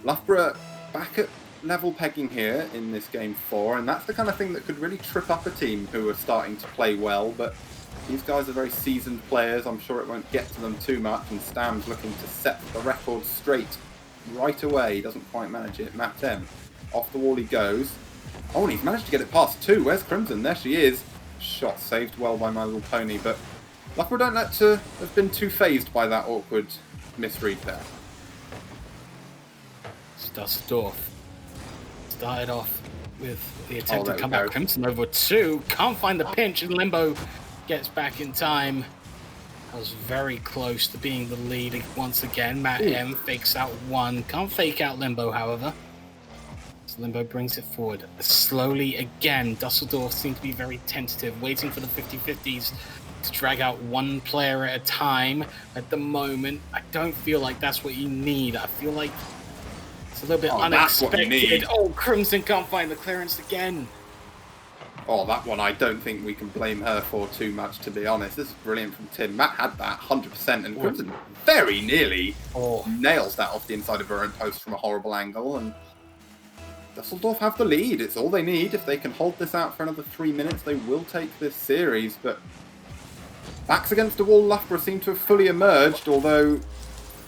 Loughborough back at level pegging here in this game 4, and that's the kind of thing that could really trip up a team who are starting to play well. But these guys are very seasoned players. I'm sure it won't get to them too much. And Stam's looking to set the record straight right away. He doesn't quite manage it. Matt M off the wall he goes. Oh, and he's managed to get it past 2. Where's Crimson? There she is. Shot saved well by My Little Pony, but Loughborough don't like to have been too phased by that awkward misread there. Dusseldorf started off with the attempt to there come we back. go. Crimson over 2. Can't find the pinch, and Limbo gets back in time. I was very close to being the lead once again. Matt M fakes out 1. Can't fake out Limbo, however. Limbo brings it forward slowly again. Dusseldorf seems to be very tentative, waiting for the 50-50s to drag out one player at a time. At the moment, I don't feel like that's what you need. I feel like it's a little bit unexpected. Oh, Crimson can't find the clearance again. Oh, that one I don't think we can blame her for too much, to be honest. This is brilliant from Tim. Matt had that 100%, and Crimson very nearly nails that off the inside of her own post from a horrible angle, and Dusseldorf have the lead. It's all they need. If they can hold this out for another 3 minutes, they will take this series. But backs against the wall, Loughborough seem to have fully emerged, although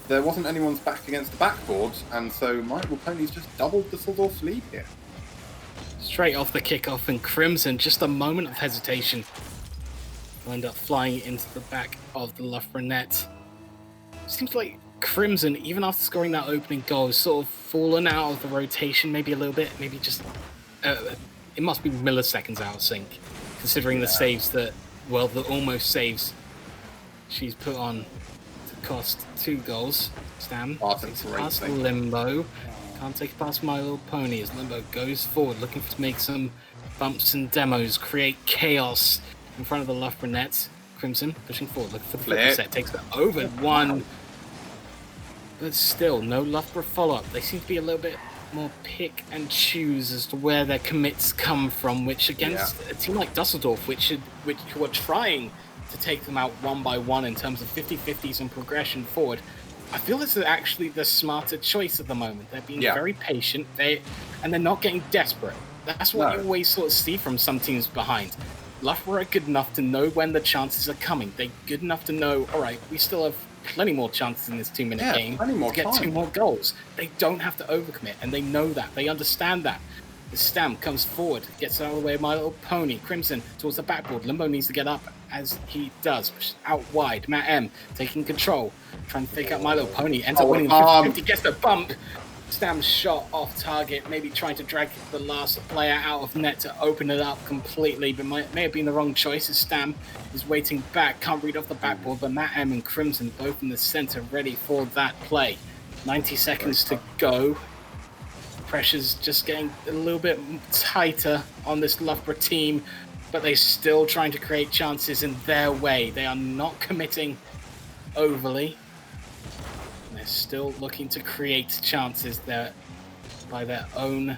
there wasn't anyone's back against the backboard, and so My Little Pony's just doubled Dusseldorf's lead here. Straight off the kickoff, and Crimson, just a moment of hesitation, will end up flying into the back of the Loughborough net. Seems like Crimson, even after scoring that opening goal, has sort of fallen out of the rotation maybe a little bit. Maybe just it must be milliseconds out of sync, considering the saves that, well, the almost saves she's put on to cost 2 goals. Stam takes it past Limbo. Can't take it past My Little Pony as Limbo goes forward, looking to make some bumps and demos, create chaos in front of the Loughborough net. Crimson pushing forward, looking for the flip set, takes it over 1. But still, no Loughborough follow-up. They seem to be a little bit more pick and choose as to where their commits come from, which against a team like Dusseldorf, which were trying to take them out one by one in terms of 50-50s and progression forward, I feel it's actually the smarter choice at the moment. They're being very patient, and they're not getting desperate. That's what you always sort of see from some teams behind. Loughborough are good enough to know when the chances are coming. They're good enough to know, all right, we still have plenty more chances in this 2-minute game to get 2 more goals. They don't have to overcommit, and they know that. They understand that. The Stamp comes forward, gets out of the way of My Little Pony. Crimson towards the backboard. Limbo needs to get up, as he does. Pushed out wide. Matt M taking control. Trying to fake out My Little Pony. Ends up winning the 50-50. Gets the bump. Stam's shot off target, maybe trying to drag the last player out of net to open it up completely, but may have been the wrong choice as Stam is waiting back, can't read off the backboard, but Matt M and Crimson both in the center ready for that play. 90 seconds to go. Pressure's just getting a little bit tighter on this Loughborough team, but they're still trying to create chances in their way. They are not committing overly. They're still looking to create chances there by their own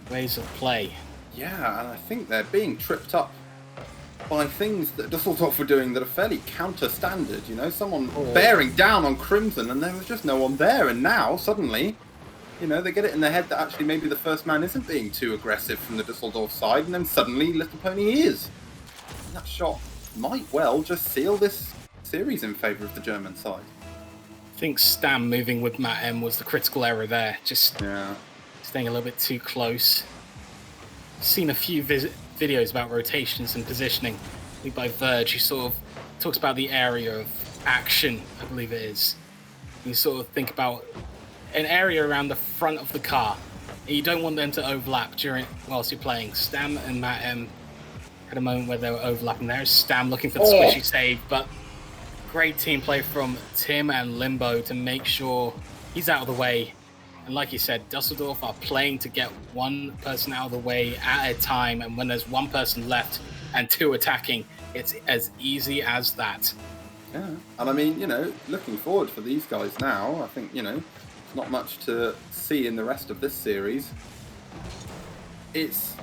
ways of play. Yeah, and I think they're being tripped up by things that Dusseldorf were doing that are fairly counter-standard. You know, someone bearing down on Crimson, and there was just no one there. And now, suddenly, you know, they get it in their head that actually maybe the first man isn't being too aggressive from the Dusseldorf side, and then suddenly Little Pony is. And that shot might well just seal this series in favour of the German side. I think Stam moving with Matt M was the critical error there. Just staying a little bit too close. Seen a few videos about rotations and positioning. I think by Verge, he sort of talks about the area of action, I believe it is. You sort of think about an area around the front of the car. And you don't want them to overlap whilst you're playing. Stam and Matt M had a moment where they were overlapping there. Stam looking for the squishy save, but great team play from Tim and Limbo to make sure he's out of the way. And like you said, Dusseldorf are playing to get one person out of the way at a time, and when there's one person left and two attacking, it's as easy as that. Yeah, and I mean, you know, looking forward for these guys now, I think, you know, not much to see in the rest of this series. It's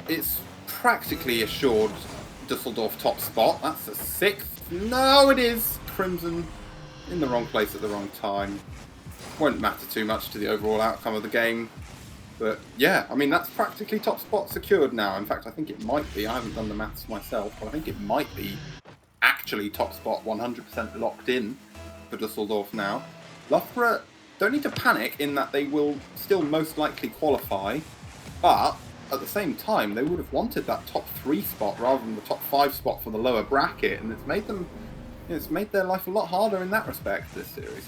practically assured Dusseldorf top spot. That's a 6th. No, it is Crimson in the wrong place at the wrong time. Won't matter too much to the overall outcome of the game. But yeah, I mean, that's practically top spot secured now. In fact, I think it might be. I haven't done the maths myself, but I think it might be actually top spot 100% locked in for Dusseldorf now. Loughborough don't need to panic in that they will still most likely qualify, but at the same time, they would have wanted that top 3 spot rather than the top 5 spot for the lower bracket, and it's made them, it's made their life a lot harder in that respect, this series.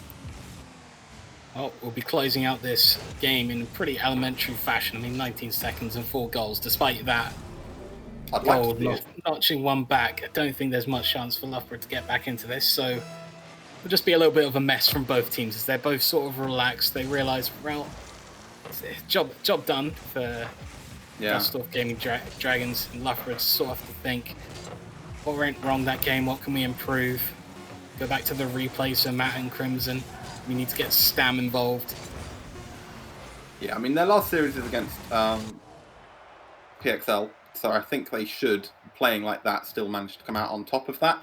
Oh, we'll be closing out this game in a pretty elementary fashion. I mean, 19 seconds and 4 goals. Despite that, I'd like to see it. notching one back, I don't think there's much chance for Loughborough to get back into this, so it'll just be a little bit of a mess from both teams as they're both sort of relaxed. They realise, well, job done for Dusseldorf Gaming Dragons, and Loughborough sort of have to think, what went wrong that game? What can we improve? Go back to the replay, so Matt and Crimson. We need to get Stam involved. Yeah, I mean, their last series is against PXL, so I think they should, playing like that, still manage to come out on top of that.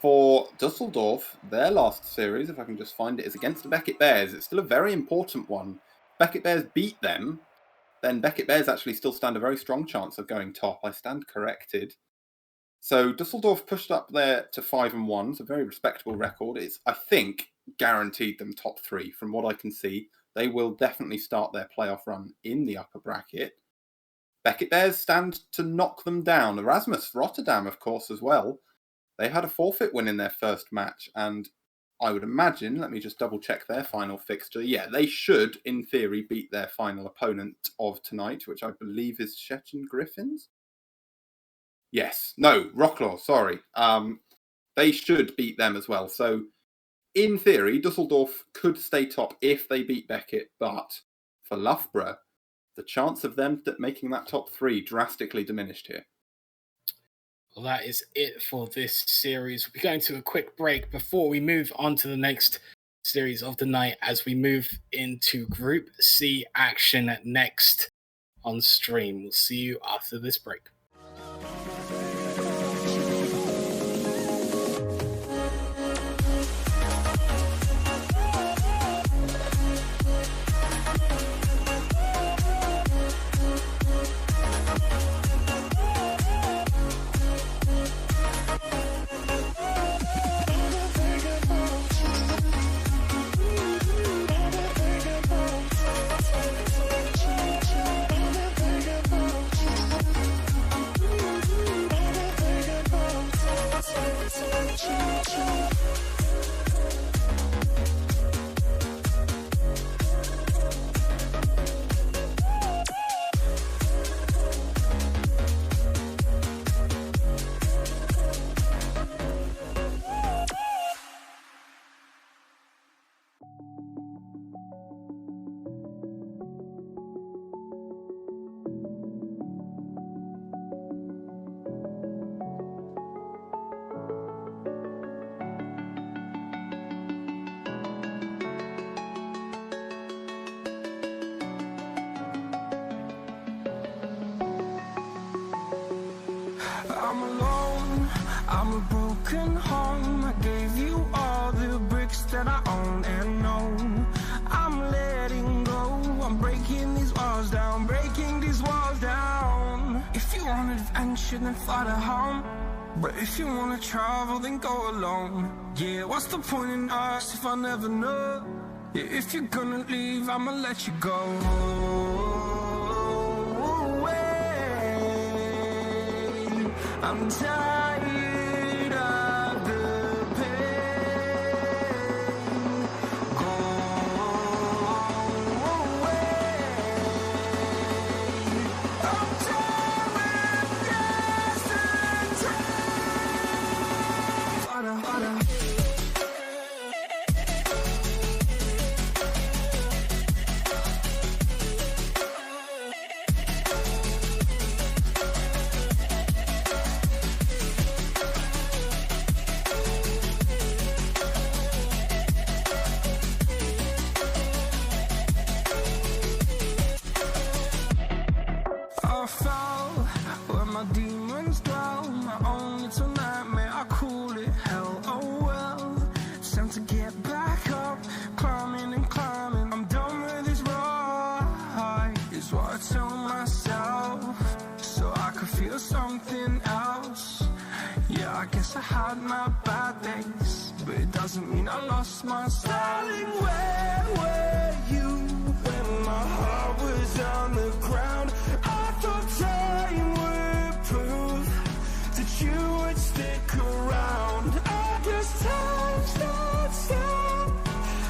For Dusseldorf, their last series, if I can just find it, is against the Beckett Bears. It's still a very important one. Beckett Bears beat them, then Beckett Bears actually still stand a very strong chance of going top. I stand corrected. So Dusseldorf pushed up there to 5-1. It's a very respectable record. It's, I think, guaranteed them top 3 from what I can see. They will definitely start their playoff run in the upper bracket. Beckett Bears stand to knock them down. Erasmus Rotterdam, of course, as well. They had a forfeit win in their first match, and I would imagine, let me just double check their final fixture. Yeah, they should, in theory, beat their final opponent of tonight, which I believe is Szczecin Griffins. Yes, no, Wroclaw, sorry. They should beat them as well. So, in theory, Dusseldorf could stay top if they beat Beckett, but for Loughborough, the chance of them making that top 3 drastically diminished here. Well, that is it for this series. We'll be going to a quick break before we move on to the next series of the night as we move into Group C action next on stream. We'll see you after this break. I'm alone, I'm a broken home. I gave you all the bricks that I own and know. I'm letting go, I'm breaking these walls down, breaking these walls down. If you want adventure, then fly to home. But if you wanna travel, then go alone. Yeah, what's the point in us if I never know? Yeah, if you're gonna leave, I'ma let you go. I'm tired of the pain. Go away. I'm done with yesterday. Harder, harder. I fell where my demons dwell. My own little nightmare, I call it hell. Oh well, it's time to get back up, climbing and climbing. I'm done with this ride, is what I tell myself, so I could feel something else. Yeah, I guess I had my bad days, but it doesn't mean I lost my style. Darling, where were you when my heart was on the ground? I thought time would prove that you would stick around. I guess time stood still,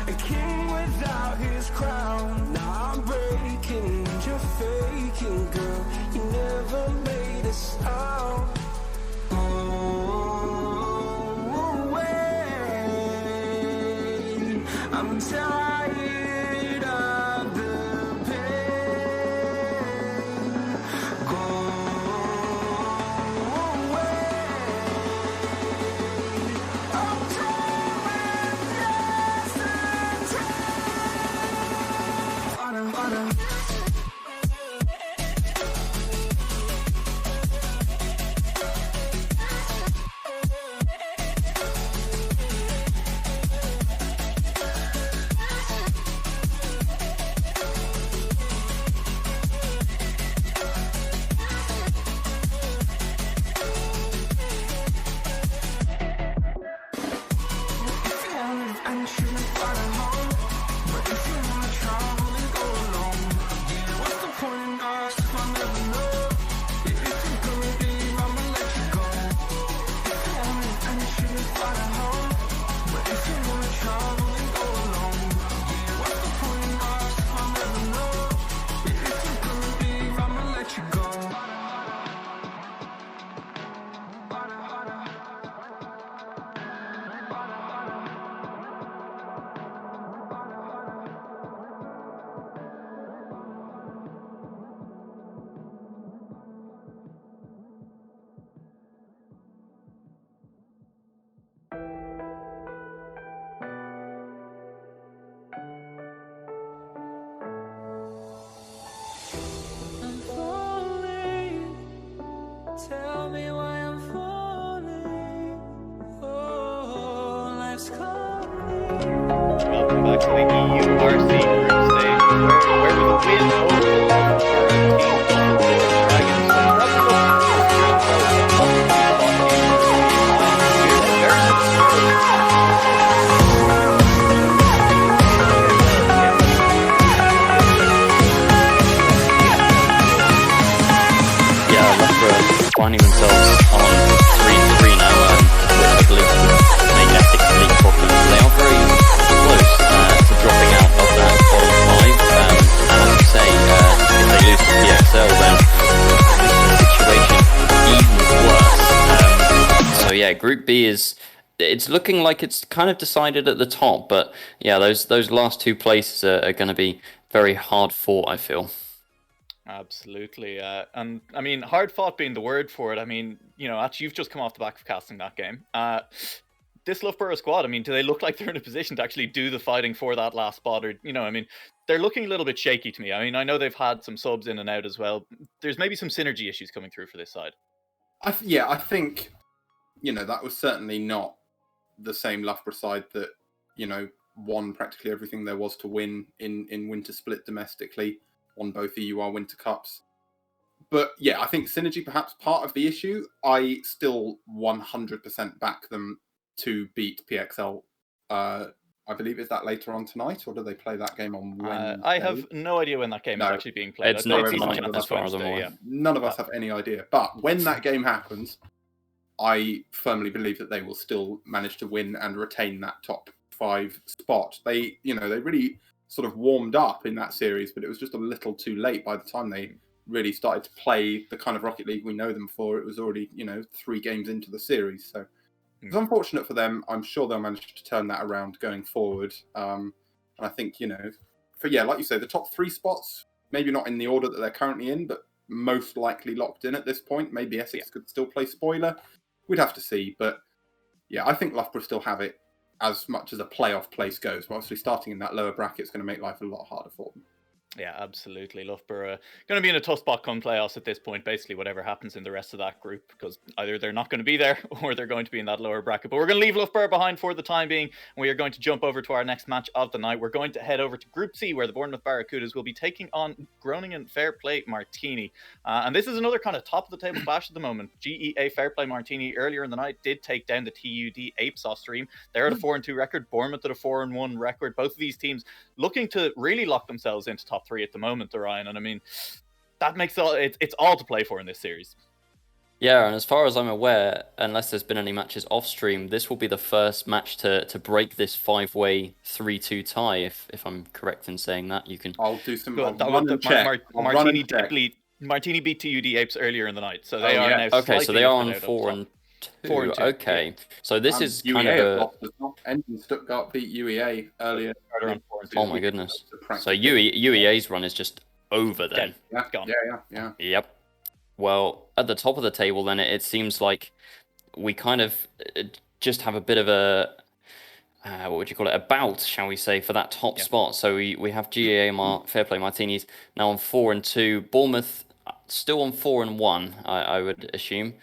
a king without his crown. Now I'm breaking and you're faking, girl. You never made a sound. I'm tired of the pain. Go away. I'm done with yesterday. Harder, harder. I'm falling. Tell me why I'm falling. Oh, life's calling. Welcome back to the EURC group stage, where with a win over the Dragons. Finding themselves on 3-3 now, which I believe would make Essex league problems. They are very close to dropping out of that bottom five, and as you say, if they lose to PXL, then the situation even worse. So yeah, Group B it's looking like it's kind of decided at the top, but yeah, those last two places are going to be very hard fought, I feel. Absolutely, and I mean, hard fought being the word for it. I mean, actually, you've just come off the back of casting that game. This Loughborough squad, I mean, do they look like they're in a position to actually do the fighting for that last spot? Or, I mean, they're looking a little bit shaky to me. I mean, I know they've had some subs in and out as well. There's maybe some synergy issues coming through for this side. I think, that was certainly not the same Loughborough side that, won practically everything there was to win in Winter Split domestically, won both EUR Winter Cups. But yeah, I think synergy perhaps part of the issue. I still 100% back them to beat PXL. I believe, is that later on tonight, or do they play that game on Wednesday? I have no idea when that game is No. actually being played. It's I not think tonight, Champions as far as I'm Wednesday, aware. None of us have any idea. But when that game happens, I firmly believe that they will still manage to win and retain that top 5 spot. They really sort of warmed up in that series, but it was just a little too late. By the time they really started to play the kind of Rocket League we know them for, it was already 3 games into the series. So it's unfortunate for them. I'm sure they'll manage to turn that around going forward. And I think like you say, the top 3 spots, maybe not in the order that they're currently in, but most likely locked in at this point. Maybe Essex could still play spoiler. We'd have to see. But yeah, I think Loughborough still have it as much as a playoff place goes. But obviously starting in that lower bracket is going to make life a lot harder for them. Yeah, absolutely. Loughborough going to be in a tough spot come playoffs at this point, basically whatever happens in the rest of that group, because either they're not going to be there or they're going to be in that lower bracket. But we're going to leave Loughborough behind for the time being. We are going to jump over to our next match of the night. We're going to head over to Group C, where the Bournemouth Barracudas will be taking on Groningen Fair Play Martini. And this is another kind of top of the table clash at the moment. GEA Fair Play Martini earlier in the night did take down the TUD Apes off stream. They're at a 4-2 record. Bournemouth at a 4-1 record. Both of these teams looking to really lock themselves into top 3 at the moment, Ryan. And I mean, that makes it's all to play for in this series. Yeah, and as far as I'm aware, unless there's been any matches off stream, this will be the first match to break this 5-way 3-2 tie. If I'm correct in saying that, you can. I'll do some. Martini beat TUD Apes earlier in the night, so they are now. Okay, so they are on 4-2. 4-2. Okay, yeah. So this is kind of and Stuttgart beat UEA earlier. Oh my goodness! So UEA's run is just over then. Yeah, gone. Yeah. Yep. Well, at the top of the table, then it seems like we kind of just have a bit of a what would you call it? A bout, shall we say, for that top spot. So we have GEA Fair Play Martinis now on 4-2. Bournemouth still on 4-1. I would assume.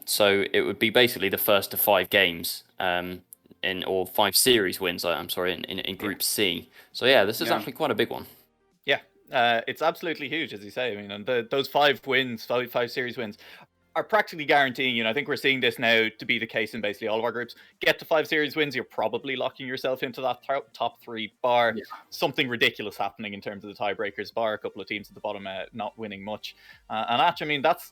So it would be basically the first of 5 games, or 5 series wins. I'm sorry, in Group C. So yeah, this is actually quite a big one. Yeah, it's absolutely huge, as you say. I mean, and those 5 wins, 5 series wins, are practically guaranteeing. I think we're seeing this now to be the case in basically all of our groups. Get to 5 series wins, you're probably locking yourself into that top 3 bar. Yeah. Something ridiculous happening in terms of the tiebreakers, bar a couple of teams at the bottom not winning much. And actually, I mean, that's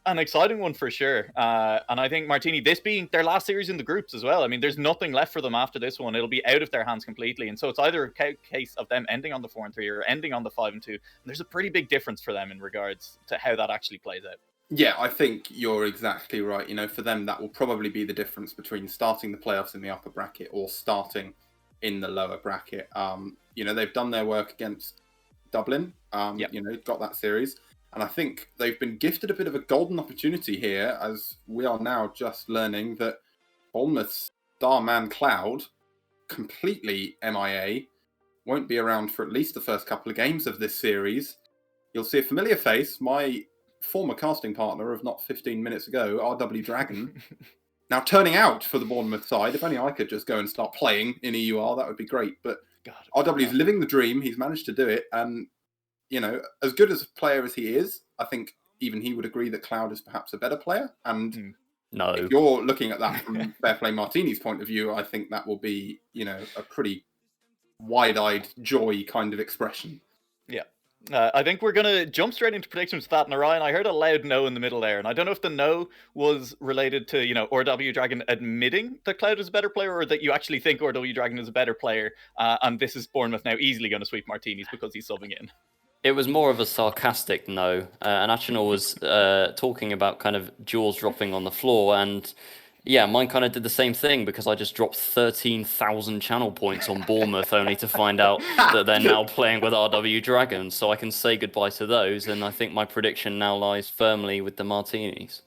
an exciting one for sure. And I think Martini, this being their last series in the groups as well, I mean, there's nothing left for them after this one. It'll be out of their hands completely. And so it's either a case of them ending on the 4-3 or ending on the 5-2. And there's a pretty big difference for them in regards to how that actually plays out. Yeah, I think you're exactly right. For them, that will probably be the difference between starting the playoffs in the upper bracket or starting in the lower bracket. They've done their work against Dublin, got that series. And I think they've been gifted a bit of a golden opportunity here, as we are now just learning that Bournemouth's star man Cloud, completely MIA, won't be around for at least the first couple of games of this series. You'll see a familiar face, my former casting partner of not 15 minutes ago, RW Dragon, now turning out for the Bournemouth side. If only I could just go and start playing in EUR, that would be great. But RW's living the dream. He's managed to do it. And, as good as a player as he is, I think even he would agree that Cloud is perhaps a better player. And no, if you're looking at that from Fair Play Martini's point of view, I think that will be, a pretty wide-eyed joy kind of expression. Yeah. I think we're going to jump straight into predictions with that. And Ryan, I heard a loud no in the middle there. And I don't know if the no was related to, RW Dragon admitting that Cloud is a better player, or that you actually think RW Dragon is a better player. And this is Bournemouth now easily going to sweep Martinis because he's subbing in. It was more of a sarcastic no. And Achinor was talking about kind of jaws dropping on the floor. And yeah, mine kind of did the same thing, because I just dropped 13,000 channel points on Bournemouth only to find out that they're now playing with RW Dragons. So I can say goodbye to those. And I think my prediction now lies firmly with the Martinis.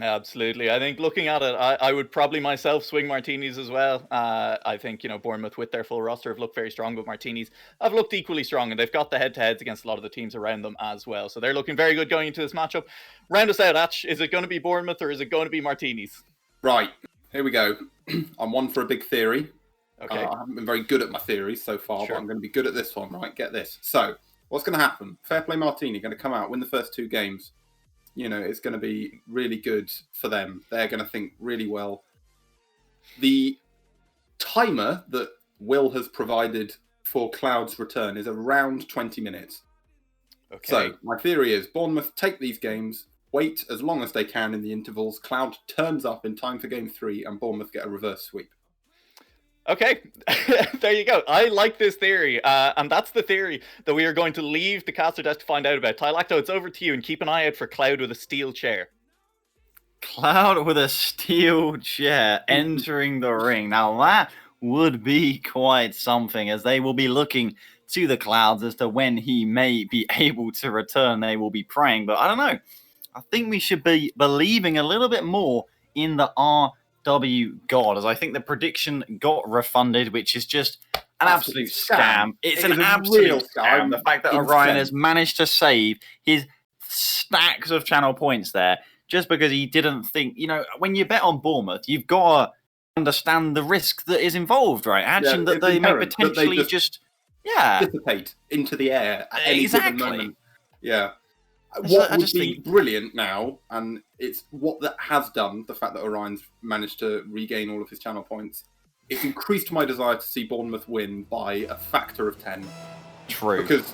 Absolutely. I think looking at it, I would probably myself swing Martinis as well. I think, Bournemouth with their full roster have looked very strong, but Martinis have looked equally strong, and they've got the head-to-heads against a lot of the teams around them as well. So they're looking very good going into this matchup. Round us out, Atch. Is it going to be Bournemouth or is it going to be Martinis? Right, here we go. I'm one for a big theory. Okay. I haven't been very good at my theories so far, Sure. but I'm going to be good at this one, right? Get this. So, what's going to happen? Fair Play Martini going to come out, win the first 2 games. It's going to be really good for them. They're going to think really well. The timer that Will has provided for Cloud's return is around 20 minutes. Okay. So, my theory is Bournemouth take these games, wait as long as they can in the intervals. Cloud turns up in time for game 3, and Bournemouth get a reverse sweep. Okay, there you go. I like this theory, and that's the theory that we are going to leave the caster desk to find out about. Tylacto, it's over to you, and keep an eye out for Cloud with a steel chair. Cloud with a steel chair entering the ring. Now that would be quite something, as they will be looking to the Clouds as to when he may be able to return. They will be praying, but I don't know. I think we should be believing a little bit more in the RW God, as I think the prediction got refunded, which is just an absolute scam. It's an absolute scam. The fact that Orion has managed to save his stacks of channel points there just because he didn't think, when you bet on Bournemouth, you've got to understand the risk that is involved, right? Action that they may potentially just dissipate into the air at any given moment. Yeah. What would be brilliant now, and it's what that has done, the fact that Orion's managed to regain all of his channel points, it's increased my desire to see Bournemouth win by a factor of 10. True. Because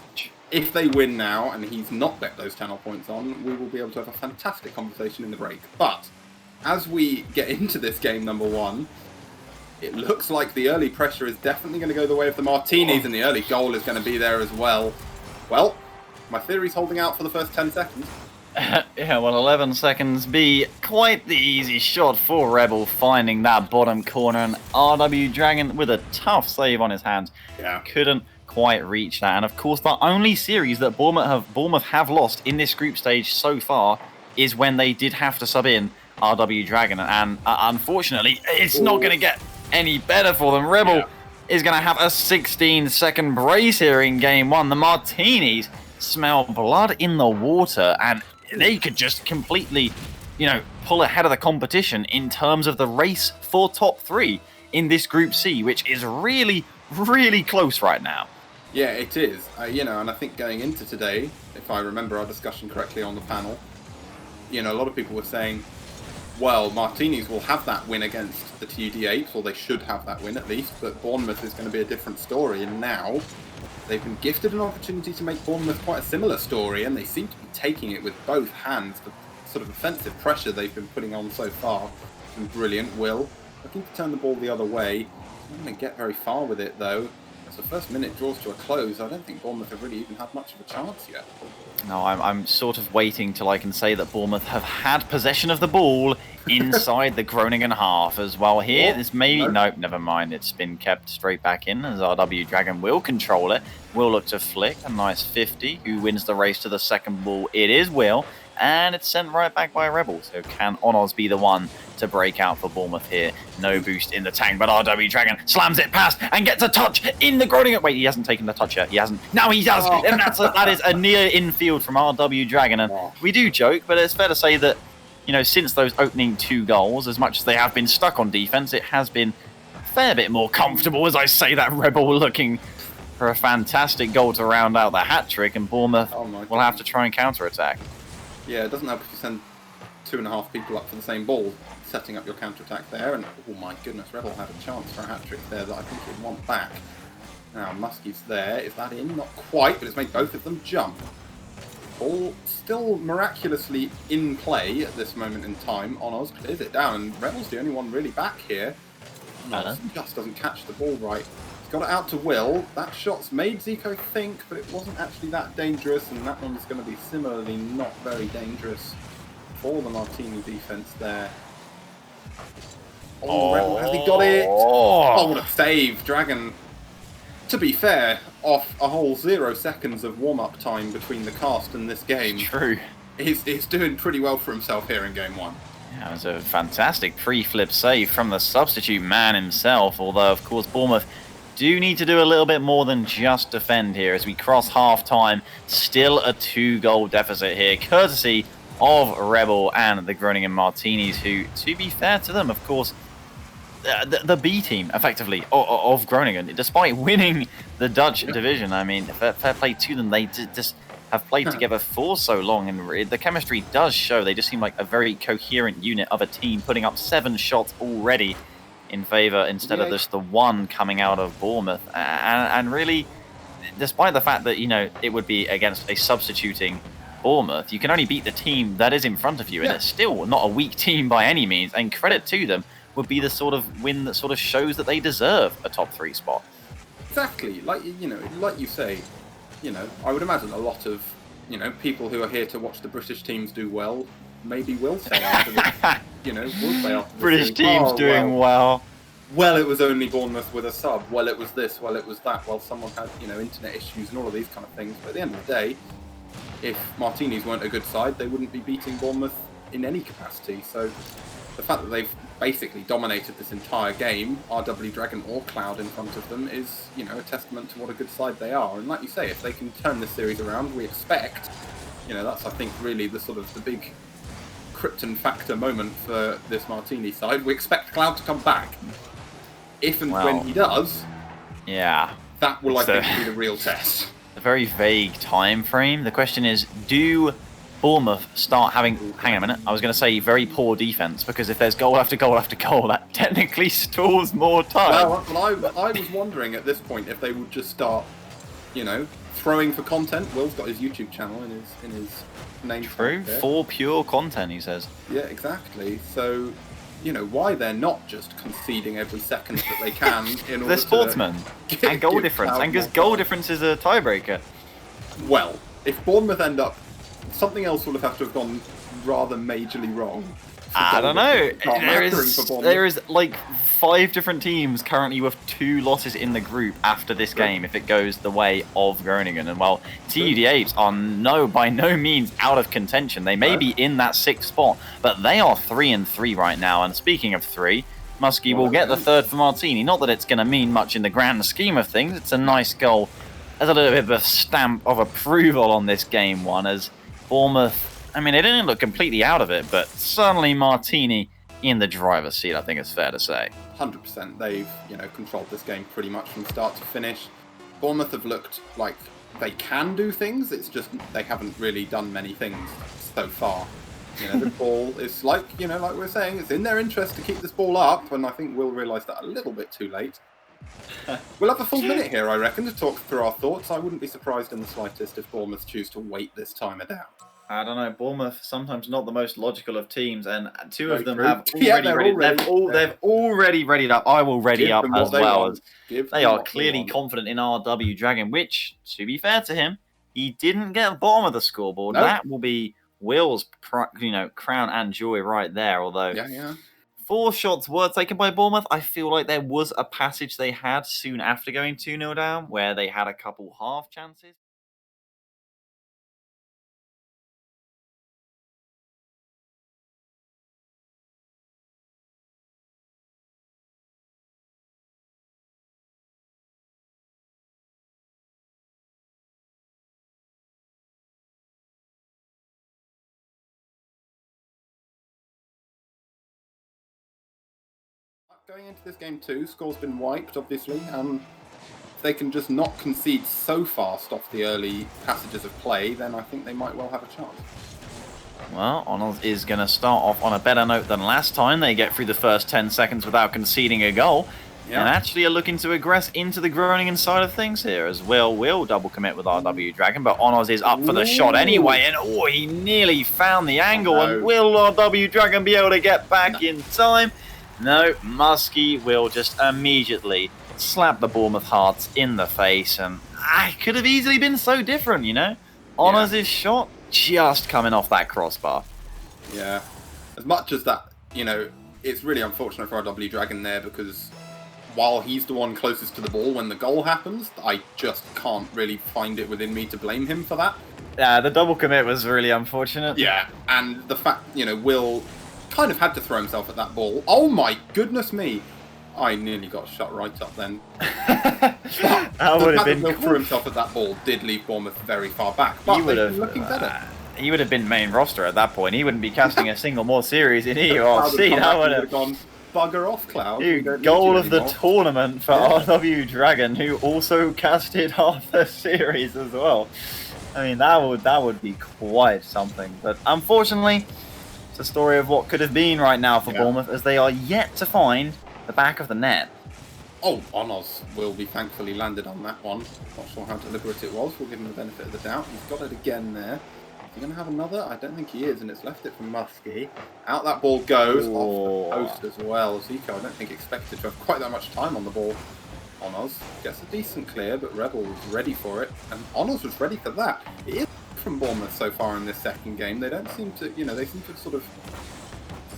if they win now, and he's not bet those channel points on, we will be able to have a fantastic conversation in the break. But as we get into this game number 1, it looks like the early pressure is definitely going to go the way of the Martinis, and the early goal is going to be there as well. Well, my theory's holding out for the first 10 seconds. 11 seconds be quite the easy shot for Rebel, finding that bottom corner, and RW Dragon with a tough save on his hands. Couldn't quite reach that. And of course, the only series that Bournemouth have lost in this group stage so far is when they did have to sub in RW Dragon. And unfortunately, it's not going to get any better for them. Rebel is going to have a 16-second brace here in game 1. The Martinis smell blood in the water, and they could just completely, pull ahead of the competition in terms of the race for top 3 in this Group C, which is really, really close right now. Yeah, it is. And I think going into today, if I remember our discussion correctly on the panel, a lot of people were saying, well, Martinis will have that win against the TD8s, or they should have that win at least, but Bournemouth is going to be a different story, and now they've been gifted an opportunity to make Bournemouth quite a similar story, and they seem to be taking it with both hands. The sort of offensive pressure they've been putting on so far has been brilliant. Will looking to turn the ball the other way. Not going to get very far with it, though. As the first minute draws to a close, I don't think Bournemouth have really even had much of a chance yet. No, I'm sort of waiting till I can say that Bournemouth have had possession of the ball inside the Groningen half as well. Here, this maybe... Nope, never mind. It's been kept straight back in as RW Dragon will control it. Will look to flick a nice 50. Who wins the race to the second ball? It is Will. And it's sent right back by Rebel. So can Onos be the one to break out for Bournemouth here? No boost in the tank, but RW Dragon slams it past and gets a touch in the Groningen. Wait, he hasn't taken the touch yet. He hasn't. Now he does. And that is a near infield from RW Dragon. And we do joke, but it's fair to say that, since those opening 2 goals, as much as they have been stuck on defense, it has been a fair bit more comfortable, as I say that. Rebel looking for a fantastic goal to round out the hat-trick, and Bournemouth will have to try and counter-attack. Yeah, it doesn't help if you send 2.5 people up for the same ball, setting up your counter-attack there, and oh my goodness, Rebel had a chance for a hat-trick there that I think he'd want back. Now, Muskie's there. Is that in? Not quite, but it's made both of them jump. Ball still miraculously in play at this moment in time. Onos clears it down, and Rebel's the only one really back here. Onos just doesn't catch the ball right. He's got it out to Will. That shot's made Zico think, but it wasn't actually that dangerous, and that one's going to be similarly not very dangerous for the Martini defense there. Rebel, has he got it? Oh, what a save. Dragon, to be fair, off a whole 0 seconds of warm-up time between the cast and this game. True. He's doing pretty well for himself here in game 1. Yeah, it was a fantastic pre-flip save from the substitute man himself, although, of course, Bournemouth do need to do a little bit more than just defend here as we cross half-time. Still a 2-goal deficit here, courtesy of Rebel and the Groningen Martinis, who, to be fair to them, of course, the B team, effectively, of Groningen, despite winning the Dutch division. I mean, fair play to them. They just have played together for so long, and the chemistry does show. They just seem like a very coherent unit of a team, putting up 7 shots already in favour instead of just the 1 coming out of Bournemouth. And really, despite the fact that, you know, it would be against a substituting Bournemouth, you can only beat the team that is in front of you, and it's still not a weak team by any means, and credit to them would be the sort of win that sort of shows that they deserve a top 3 spot. Exactly, like you say, I would imagine a lot of people who are here to watch the British teams do well maybe will say after this, will say after British teams doing well. Well, it was only Bournemouth with a sub. Well, it was this. Well, it was that. Well, someone had internet issues and all of these kind of things. But at the end of the day, if Martinis weren't a good side, they wouldn't be beating Bournemouth in any capacity. So the fact that they've basically dominated this entire game, RW Dragon or Cloud in front of them, is a testament to what a good side they are. And like you say, if they can turn this series around, we expect, that's I think really the sort of the big Krypton factor moment for this Martini side. We expect Cloud to come back. If and when he does, that will I think be the real test. A very vague time frame. The question is, do Bournemouth start having, hang on a minute, I was going to say very poor defence, because if there's goal after goal after goal, that technically stalls more time. Well, I was wondering at this point if they would just start, throwing for content. Will's got his YouTube channel in his name. True, for pure content, he says. Yeah, exactly. So, why they're not just conceding every second that they can in order they're sportsmen. And goal difference, and because goal difference is a tiebreaker. Well, if Bournemouth end up, something else will have to have gone rather majorly wrong. I don't know. There is like 5 different teams currently with 2 losses in the group after this game if it goes the way of Groningen. And while TUD8s are by no means out of contention, they may be in that 6th spot, but they are 3-3 right now. And speaking of 3, Muskie will get the 3rd for Martini. Not that it's going to mean much in the grand scheme of things. It's a nice goal. There's a little bit of a stamp of approval on this game one, as Bournemouth, I mean, they didn't look completely out of it, but certainly Martini in the driver's seat, I think it's fair to say. 100%. They've, controlled this game pretty much from start to finish. Bournemouth have looked like they can do things, it's just they haven't really done many things so far. The ball is like we're saying, it's in their interest to keep this ball up, and I think we'll realise that a little bit too late. We'll have a full minute here, I reckon, to talk through our thoughts. I wouldn't be surprised in the slightest if Bournemouth choose to wait this time down. I don't know. Bournemouth sometimes not the most logical of teams, and 2 Very of them true. have they've already readied up. I will ready up as well. As they are clearly confident in RW Dragon, which, to be fair to him, he didn't get bottom of the scoreboard. Nope. That will be Will's, crown and joy right there. Although 4 shots were taken by Bournemouth, I feel like there was a passage they had soon after going 2-0 down, where they had a couple half chances. Going into this game too, score's been wiped, obviously. If they can just not concede so fast off the early passages of play, then I think they might well have a chance. Well, Honors is going to start off on a better note than last time. They get through the first 10 seconds without conceding a goal. And actually are looking to aggress into the Groningen side of things here, as will double commit with RW Dragon, but Honors is up for the shot anyway, and he nearly found the angle, and will RW Dragon be able to get back in time? No, Muskie will just immediately slap the Bournemouth Hearts in the face, and it could have easily been so different, Honors' shot just coming off that crossbar. Yeah, as much as that, it's really unfortunate for RW Dragon there, because while he's the one closest to the ball when the goal happens, I just can't really find it within me to blame him for that. Yeah, the double commit was really unfortunate. Yeah, and the fact, Will kind of had to throw himself at that ball. Oh my goodness me! I nearly got shut right up then. That would have been Will threw himself at that ball did leave Bournemouth very far back, but He would they've have been looking better. He would have been main roster at that point. He wouldn't be casting a single more series in Cloud would EURC. come back That and would would have have gone, bugger off, Cloud. We Dude, don't need goal you of the anymore." tournament for Yeah. RW Dragon, who also casted half the series as well. I mean, that would be quite something. But unfortunately, it's a story of what could have been right now for Yeah. Bournemouth, as they are yet to find the back of the net. Oh, Onos will be thankfully landed on that one. Not sure how deliberate it was. We'll give him the benefit of the doubt. He's got it again there. Is he going to have another? I don't think he is, and it's left it for Muskie. Out that ball goes, off the post as well. Zico, I don't think expected to have quite that much time on the ball. Onos gets a decent clear, but Rebel was ready for it, and Onos was ready for that. It is from Bournemouth so far in this second game. They don't seem to, they seem to sort of...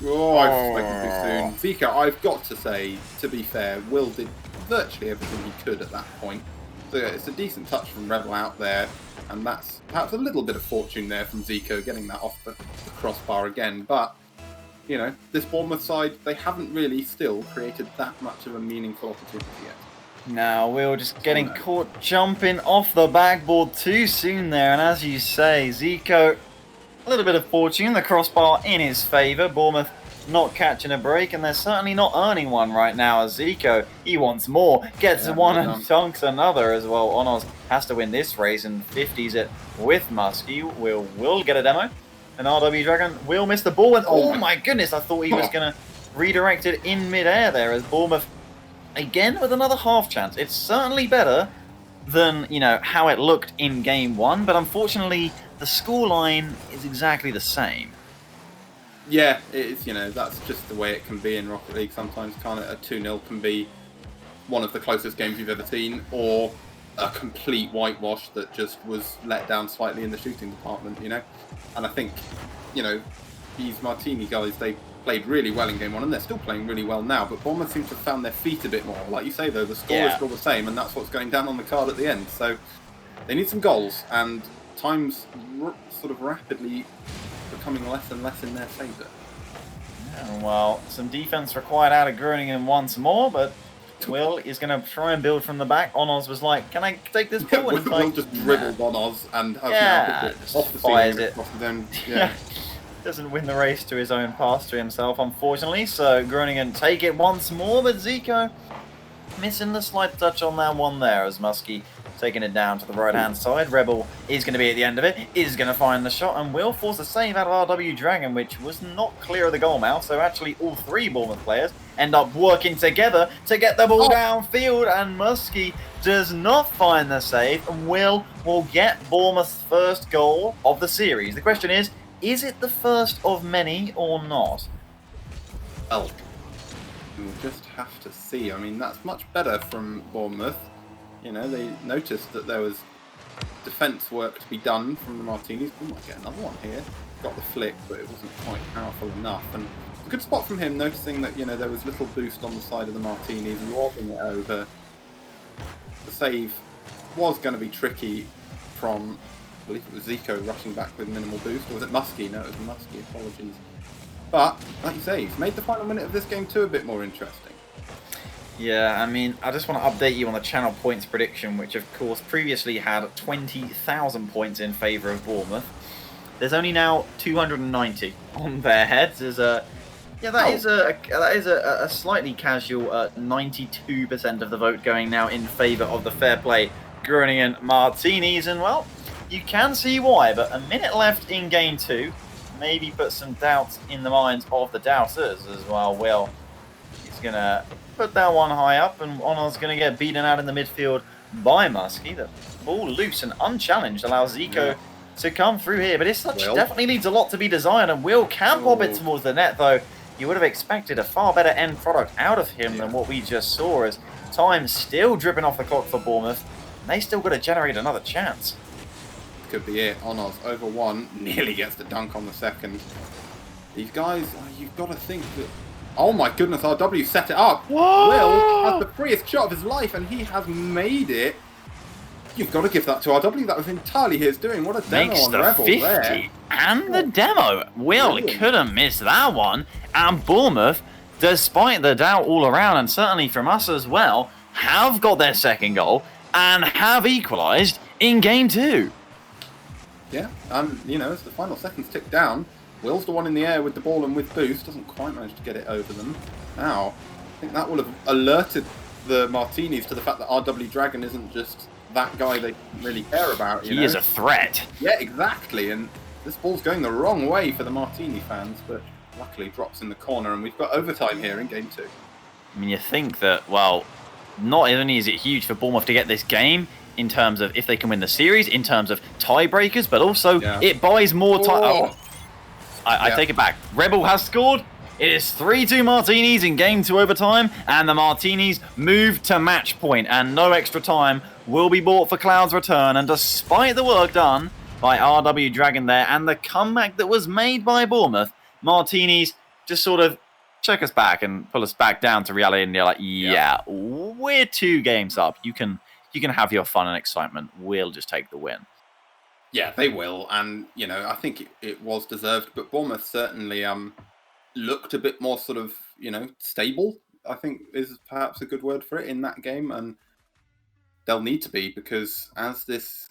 Oh, I've spoken too soon. Zico, I've got to say, to be fair, Will did virtually everything he could at that point. So yeah, it's a decent touch from Rebel out there, and that's perhaps a little bit of fortune there from Zico getting that off the crossbar again. But, this Bournemouth side, they haven't really still created that much of a meaningful opportunity yet. Now, Will just getting caught jumping off the backboard too soon there, and as you say, Zico, a little bit of fortune, the crossbar in his favour. Bournemouth not catching a break, and they're certainly not earning one right now as Zico, he wants more, gets one and dunks another as well. Onos has to win this race and 50s it with Muskie. Will get a demo, and RW Dragon will miss the ball, and oh my goodness, I thought he was going to redirect it in mid-air there as Bournemouth again with another half chance. It's certainly better than, how it looked in game one, but unfortunately the scoreline is exactly the same. Yeah, it's that's just the way it can be in Rocket League. Sometimes, can't it? A 2-0 can be one of the closest games you've ever seen, or a complete whitewash that just was let down slightly in the shooting department. And I think these Martini guys, they played really well in game one, and they're still playing really well now. But Bournemouth seem to have found their feet a bit more. Like you say, though, the score is still the same, and that's what's going down on the card at the end. So they need some goals, and time's sort of rapidly becoming less and less in their favour. Yeah, well, some defense required out of Groningen once more, but Will is going to try and build from the back. Onos was like, "Can I take this ball?" And Will just dribbled on Oz and has now put it off the fires ceiling. it. Off the zone. Yeah. Doesn't win the race to his own pass to himself, unfortunately. So Groningen take it once more, but Zico missing the slight touch on that one there as Muskie taking it down to the right-hand side. Rebel is going to be at the end of it, is going to find the shot, and will force a save out of RW Dragon, which was not clear of the goal mouth. So actually all three Bournemouth players end up working together to get the ball downfield, and Muskie does not find the save, and will get Bournemouth's first goal of the series. The question is it the first of many or not? Well, we'll just have to see. I mean, that's much better from Bournemouth. They noticed that there was defence work to be done from the Martinis. We might get another one here. Got the flick, but it wasn't quite powerful enough. And a good spot from him, noticing that, there was little boost on the side of the Martinis, lobbing it over. The save was going to be tricky from, I believe it was Zico rushing back with minimal boost. Or was it Muskie? No, it was Muskie. Apologies. But, like you say, he's made the final minute of this game too a bit more interesting. Yeah, I mean, I just want to update you on the channel points prediction, which of course previously had 20,000 points in favour of Bournemouth. There's only now 290 on their heads. There's that is a slightly casual 92% of the vote going now in favour of the fair play Groningen Martinis, and well, you can see why. But a minute left in game two, maybe put some doubts in the minds of the doubters as well. Will, he's gonna put that one high up, and Ono's going to get beaten out in the midfield by Muskie. The ball loose and unchallenged allows Zico to come through here, but definitely leaves a lot to be desired, and Will can pop it towards the net, though you would have expected a far better end product out of him than what we just saw, as time still dripping off the clock for Bournemouth, and they still got to generate another chance. Could be it. Onos over one, nearly gets the dunk on the second. These guys, you've got to think that... Oh my goodness, RW set it up. Whoa! Will has the freest shot of his life, and he has made it. You've got to give that to RW. That was entirely his doing. What a demo Makes on the Rebel 50 there. and the demo. Will Brilliant. could have missed that one. And Bournemouth, despite the doubt all around, and certainly from us as well, have got their second goal and have equalised in game 2. Yeah, and as the final seconds tick down, Will's the one in the air with the ball and with boost, doesn't quite manage to get it over them. Now, I think that will have alerted the Martinis to the fact that RW Dragon isn't just that guy they really care about. He is a threat. Yeah, exactly, and this ball's going the wrong way for the Martini fans, but luckily drops in the corner, and we've got overtime here in game 2. I mean, you think that, well, not only is it huge for Bournemouth to get this game, in terms of if they can win the series, in terms of tiebreakers, but also it buys more time. I take it back. Rebel has scored. It is 3-2 Martinis in game 2 overtime, and the Martinis move to match point, and no extra time will be bought for Cloud's return. And despite the work done by RW Dragon there and the comeback that was made by Bournemouth, Martinis just sort of check us back and pull us back down to reality, and they're like, yeah, we're 2 games up. You can have your fun and excitement. We'll just take the win. Yeah, they will, and I think it was deserved, but Bournemouth certainly looked a bit more sort of stable, I think is perhaps a good word for it in that game, and they'll need to be, because as this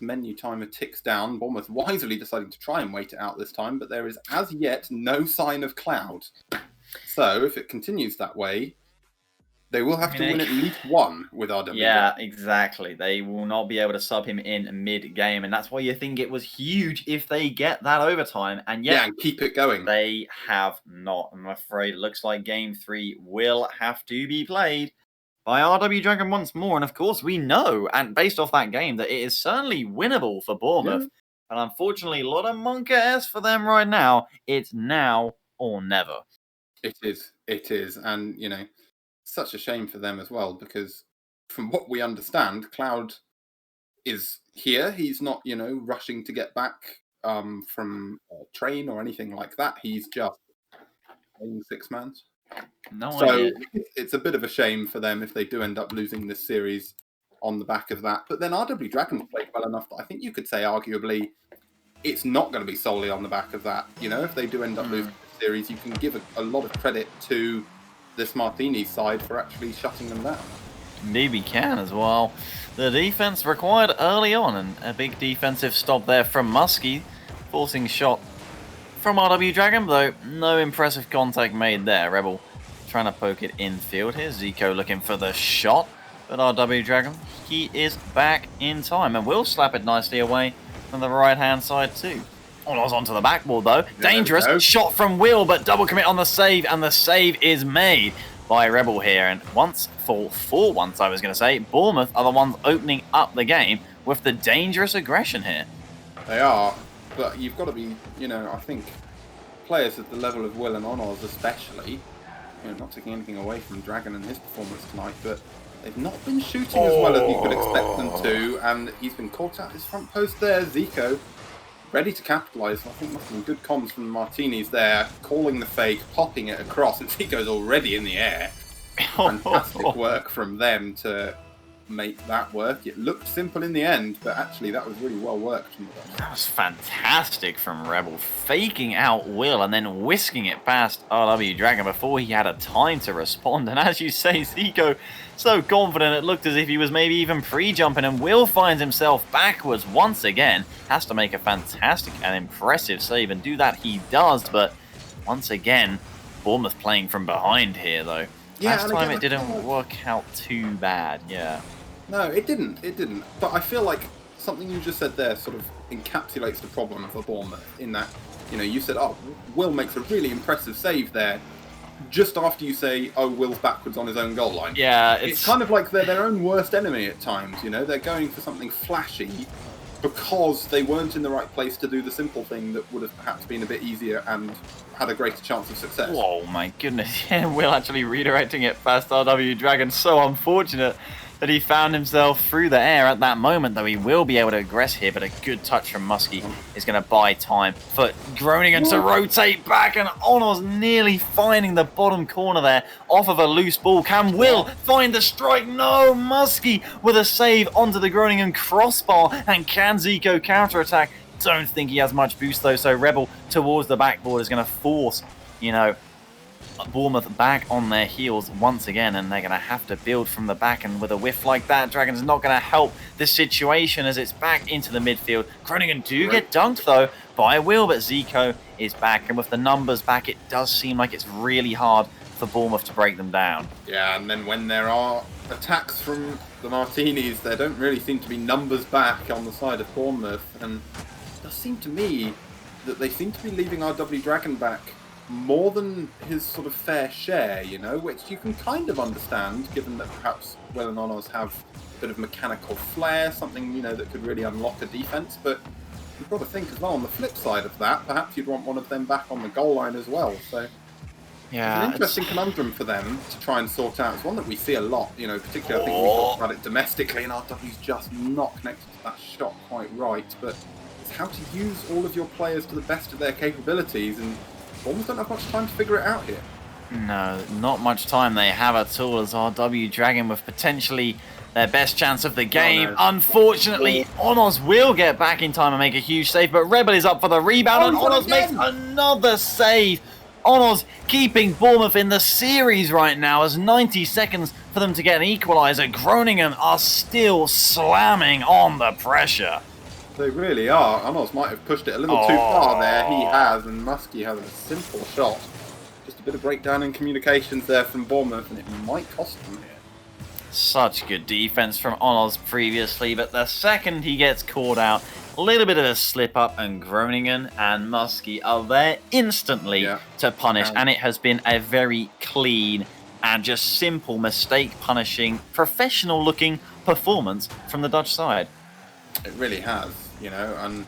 menu timer ticks down, Bournemouth wisely deciding to try and wait it out this time, but there is as yet no sign of Cloud. So if it continues that way, they will have to win at least one with RW. Yeah, exactly. They will not be able to sub him in mid-game, and that's why you think it was huge if they get that overtime. And and keep it going. They have not. I'm afraid it looks like game 3 will have to be played by RW Dragon once more. And of course, we know, and based off that game, that it is certainly winnable for Bournemouth. Yeah. And unfortunately, a lot of Monka-esque for them right now. It's now or never. It is. And, such a shame for them as well, because from what we understand, Cloud is here. He's not, rushing to get back from a train or anything like that. He's just playing 6-man. No so idea. It's a bit of a shame for them if they do end up losing this series on the back of that. But then RW Dragon's played well enough that I think you could say arguably it's not going to be solely on the back of that. If they do end up losing the series, you can give a lot of credit to this Martini side for actually shutting them down. Indeed we can as well. The defense required early on, and a big defensive stop there from Muskie, forcing shot from RW Dragon, though no impressive contact made there. Rebel trying to poke it infield here. Zico looking for the shot, but RW Dragon, he is back in time and will slap it nicely away from the right-hand side too. Almost onto the backboard though. Dangerous shot from Will, but double commit on the save, and the save is made by Rebel here. And once I was going to say, Bournemouth are the ones opening up the game with the dangerous aggression here. They are, but you've got to be, I think players at the level of Will and Honors especially, not taking anything away from Dragon and his performance tonight, but they've not been shooting as well as you could expect them to, and he's been caught out his front post there. Zico ready to capitalise. I think must have been good comms from the Martinis there, calling the fake, popping it across, and Zico's already in the air. Fantastic work from them to make that work. It looked simple in the end, but actually that was really well worked from them. That was fantastic from Rebel, faking out Will and then whisking it past RW Dragon before he had a time to respond. And as you say, Zico, so confident it looked as if he was maybe even pre-jumping, and Will finds himself backwards once again. Has to make a fantastic and impressive save, and do that he does, but once again, Bournemouth playing from behind here though. Yeah, last time it didn't work out too bad, yeah. No, it didn't. But I feel like something you just said there sort of encapsulates the problem for Bournemouth, in that, you said, Will makes a really impressive save there, just after you say, Will's backwards on his own goal line. Yeah, it's kind of like they're their own worst enemy at times, They're going for something flashy because they weren't in the right place to do the simple thing that would have perhaps been a bit easier and had a greater chance of success. Whoa, my goodness. Yeah, Will actually redirecting it past RW Dragon. So unfortunate that he found himself through the air at that moment, though he will be able to aggress here, but a good touch from Muskie is going to buy time for Groningen to rotate back, and Honors nearly finding the bottom corner there off of a loose ball. Can Will find the strike? No, Muskie with a save onto the Groningen crossbar, and can Zico counterattack? Don't think he has much boost though, so Rebel towards the backboard is going to force, Bournemouth back on their heels once again, and they're going to have to build from the back, and with a whiff like that, Dragon's not going to help the situation as it's back into the midfield. Groningen do get dunked, though, by Will, but Zico is back, and with the numbers back, it does seem like it's really hard for Bournemouth to break them down. Yeah, and then when there are attacks from the Martinis, there don't really seem to be numbers back on the side of Bournemouth, and it does seem to me that they seem to be leaving RW Dragon back more than his sort of fair share, you know, which you can kind of understand, given that perhaps Will and Onos have a bit of mechanical flair, something, you know, that could really unlock a defence, but you've got to think as well, on the flip side of that, perhaps you'd want one of them back on the goal line as well, so... Yeah, it's an interesting conundrum for them to try and sort out. It's one that we see a lot, you know, particularly I think we talked about it domestically, and RW's just not connected to that shot quite right, but it's how to use all of your players to the best of their capabilities, and almost don't have much time to figure it out here. No, not much time they have at all, as RW Dragon with potentially their best chance of the game. no. Unfortunately, Onos will get back in time and make a huge save, but Rebel is up for the rebound, and Onos makes another save. Onos keeping Bournemouth in the series right now, as 90 seconds for them to get an equaliser. Groningen are still slamming on the pressure. They really are. Onos might have pushed it a little too far there. He has, and Muskie has a simple shot. Just a bit of breakdown in communications there from Bournemouth, and it might cost them here. Such good defense from Onos previously, but the second he gets caught out, a little bit of a slip up, and Groningen and Muskie are there instantly to punish, and it has been a very clean and just simple mistake punishing, professional looking performance from the Dutch side. It really has, you know, and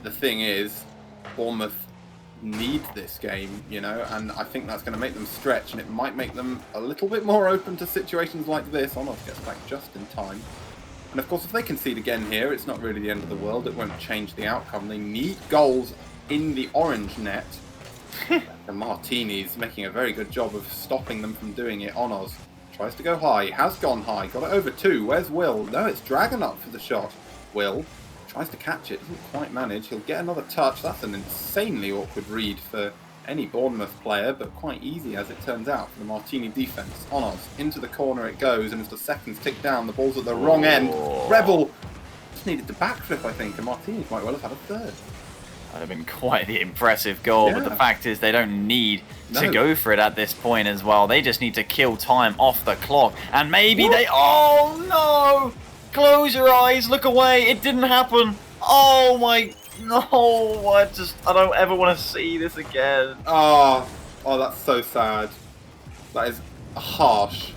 the thing is, Bournemouth need this game, you know, and I think that's going to make them stretch, and it might make them a little bit more open to situations like this. Onos gets back just in time. And of course, if they concede again here, it's not really the end of the world. It won't change the outcome. They need goals in the orange net. The Martinis making a very good job of stopping them from doing it. Onos tries to go high, has gone high, got it over two. Where's Will? No, it's Dragon up for the shot. Will tries to catch it, doesn't quite manage. He'll get another touch. That's an insanely awkward read for any Bournemouth player, but quite easy as it turns out for the Martini defence. Onos, into the corner it goes, and as the seconds tick down, the ball's at the wrong end. Rebel just needed to backflip, I think, and Martini might well have had a third. That would have been quite the impressive goal, but the fact is they don't need to go for it at this point as well. They just need to kill time off the clock, and maybe they... Oh, no! Close your eyes, look away, it didn't happen. Oh, my... No, I don't ever want to see this again. Oh, that's so sad. That is harsh,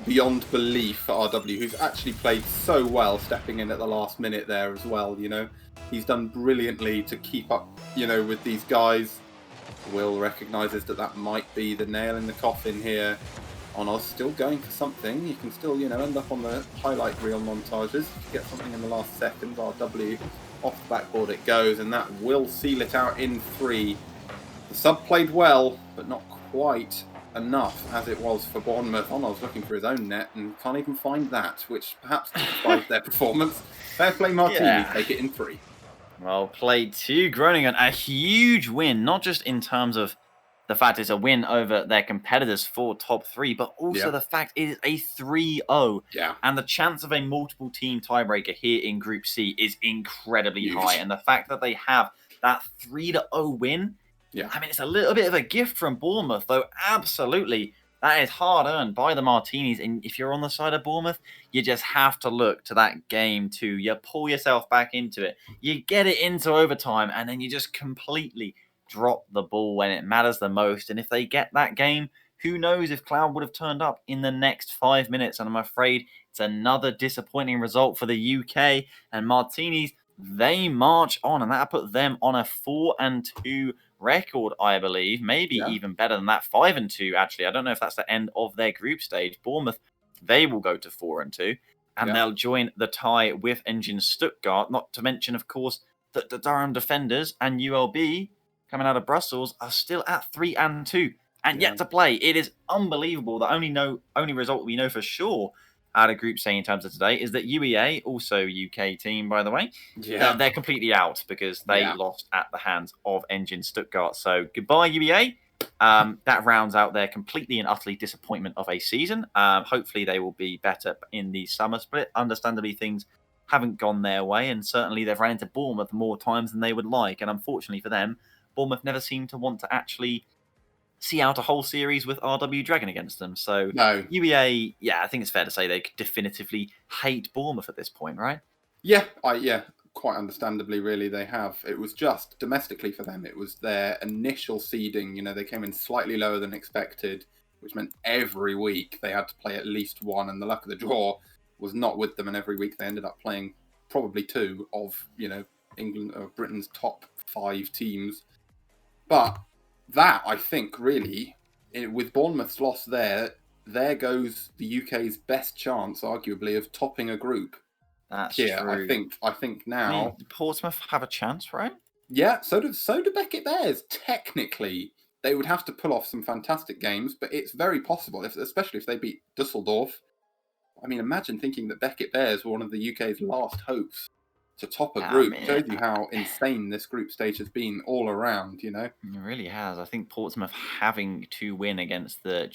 beyond belief for RW, who's actually played so well, stepping in at the last minute there as well, you know. He's done brilliantly to keep up, you know, with these guys. Will recognises that that might be the nail in the coffin here. Onos still going for something. You can still, you know, end up on the highlight reel montages. If you get something in the last second, RW off the backboard it goes, and that will seal it out in 3. The sub played well, but not quite enough as it was for Bournemouth. Onos looking for his own net and can't even find that, which perhaps justifies their performance. Fair play Martini, take it in 3. Well played to Groningen. A huge win, not just in terms of the fact it's a win over their competitors for top 3, but also the fact it is a 3-0. Yeah. And the chance of a multiple team tiebreaker here in Group C is incredibly high. And the fact that they have that 3-0 win, I mean, it's a little bit of a gift from Bournemouth, though. Absolutely. That is hard earned by the Martinis. And if you're on the side of Bournemouth, you just have to look to that game too. You pull yourself back into it. You get it into overtime, and then you just completely drop the ball when it matters the most. And if they get that game, who knows if Cloud would have turned up in the next 5 minutes. And I'm afraid it's another disappointing result for the UK. And Martinis, they march on, and that put them on a 4-2 record, I believe. Maybe even better than that, 5-2 actually. I don't know if that's the end of their group stage. Bournemouth, they will go to 4-2, and they'll join the tie with Engine Stuttgart. Not to mention, of course, that the Durham Defenders and ULB coming out of Brussels are still at 3-2 and yet to play. It is unbelievable. The only result we know for sure out of Group C in terms of today is that UEA, also UK team by the way, they're completely out because they lost at the hands of Engine Stuttgart. So goodbye UEA, that rounds out their completely and utterly disappointment of a season. Hopefully they will be better in the summer split. Understandably, things haven't gone their way, and certainly they've ran into Bournemouth more times than they would like. And unfortunately for them, Bournemouth never seem to want to actually see out a whole series with RW Dragon against them. So No. UEA, I think it's fair to say they could definitively hate Bournemouth at this point, right? Yeah, quite understandably, really, they have. It was just domestically for them. It was their initial seeding. You know, they came in slightly lower than expected, which meant every week they had to play at least one, and the luck of the draw was not with them. And every week they ended up playing probably two of, England or Britain's top 5 teams. But that, I think, really, with Bournemouth's loss there goes the UK's best chance, arguably, of topping a group. That's true. I think now Portsmouth have a chance, right? Yeah, so do Beckett Bears. Technically, they would have to pull off some fantastic games, but it's very possible, especially if they beat Dusseldorf. I mean, imagine thinking that Beckett Bears were one of the UK's last hopes to top a group. It shows you how insane this group stage has been all around, It really has. I think Portsmouth having to win against the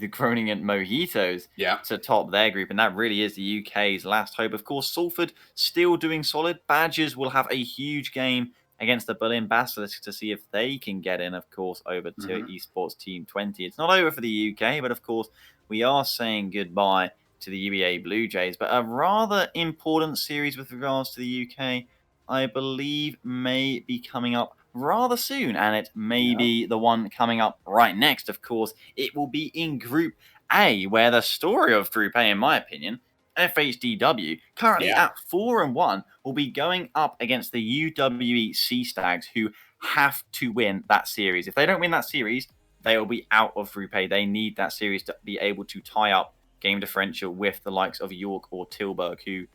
Groningen Mojitos to top their group, and that really is the UK's last hope. Of course, Salford still doing solid. Badgers will have a huge game against the Berlin Basilisks to see if they can get in, of course, over to Esports Team 20. It's not over for the UK, but of course, we are saying goodbye to the UEA Blue Jays, but a rather important series with regards to the UK, I believe, may be coming up rather soon, and it may be the one coming up right next. Of course, it will be in Group A, where the story of Group A, in my opinion, FHDW, currently at 4-1, will be going up against the UWE Sea Stags, who have to win that series. If they don't win that series, they will be out of Group A. They need that series to be able to tie up game differential with the likes of York or Tilburg, who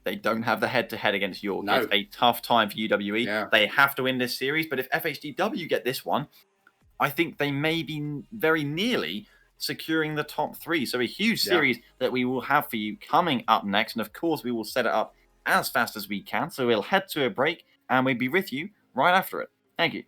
they don't have the head-to-head against York. No. It's a tough time for UWE. Yeah. They have to win this series, but if FHDW get this one, I think they may be very nearly securing the top 3. So a huge series that we will have for you coming up next, and of course we will set it up as fast as we can. So we'll head to a break, and we'll be with you right after it. Thank you.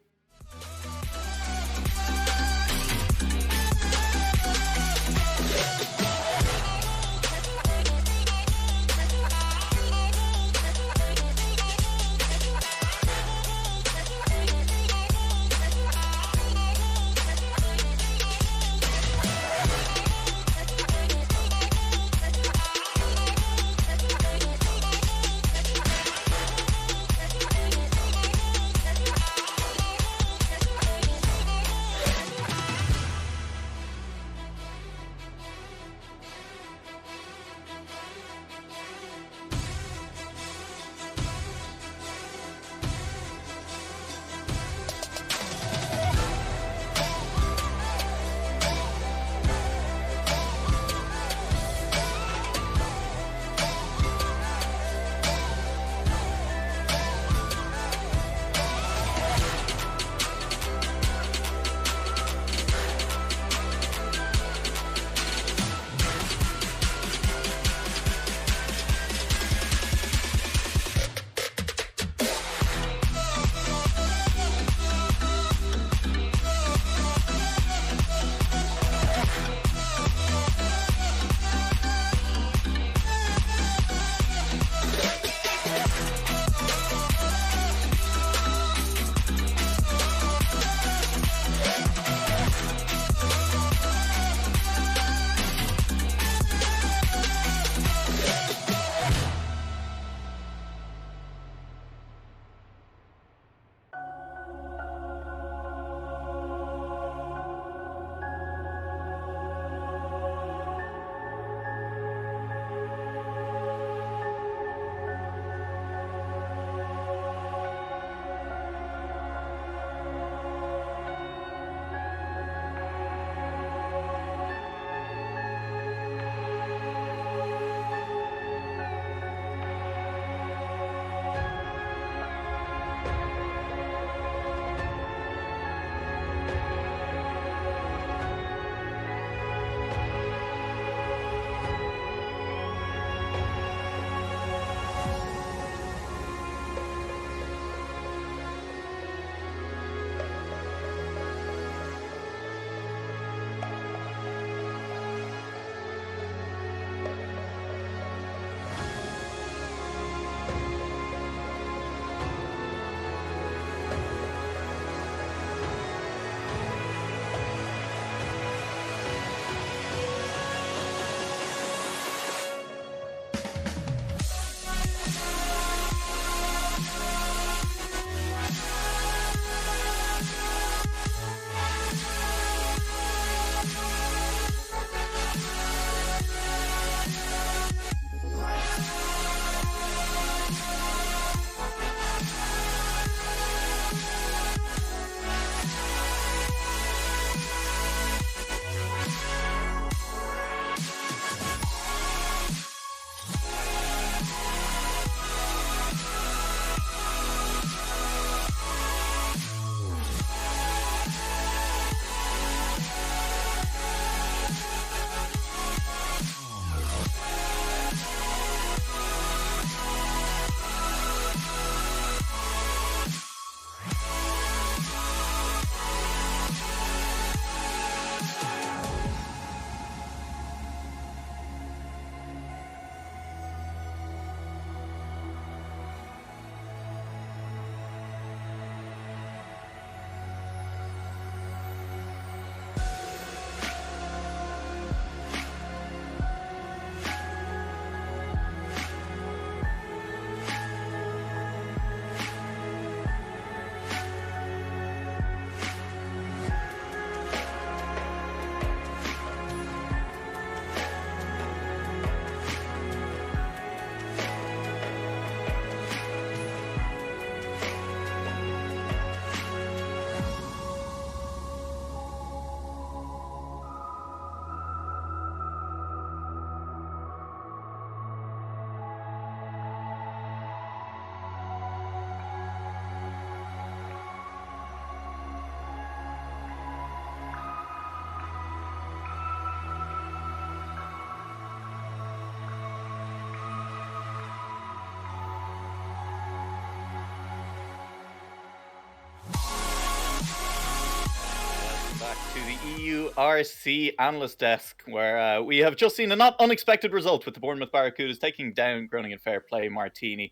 EURC analyst desk, where we have just seen a not unexpected result with the Bournemouth Barracudas taking down Groningen Fair Play Martini.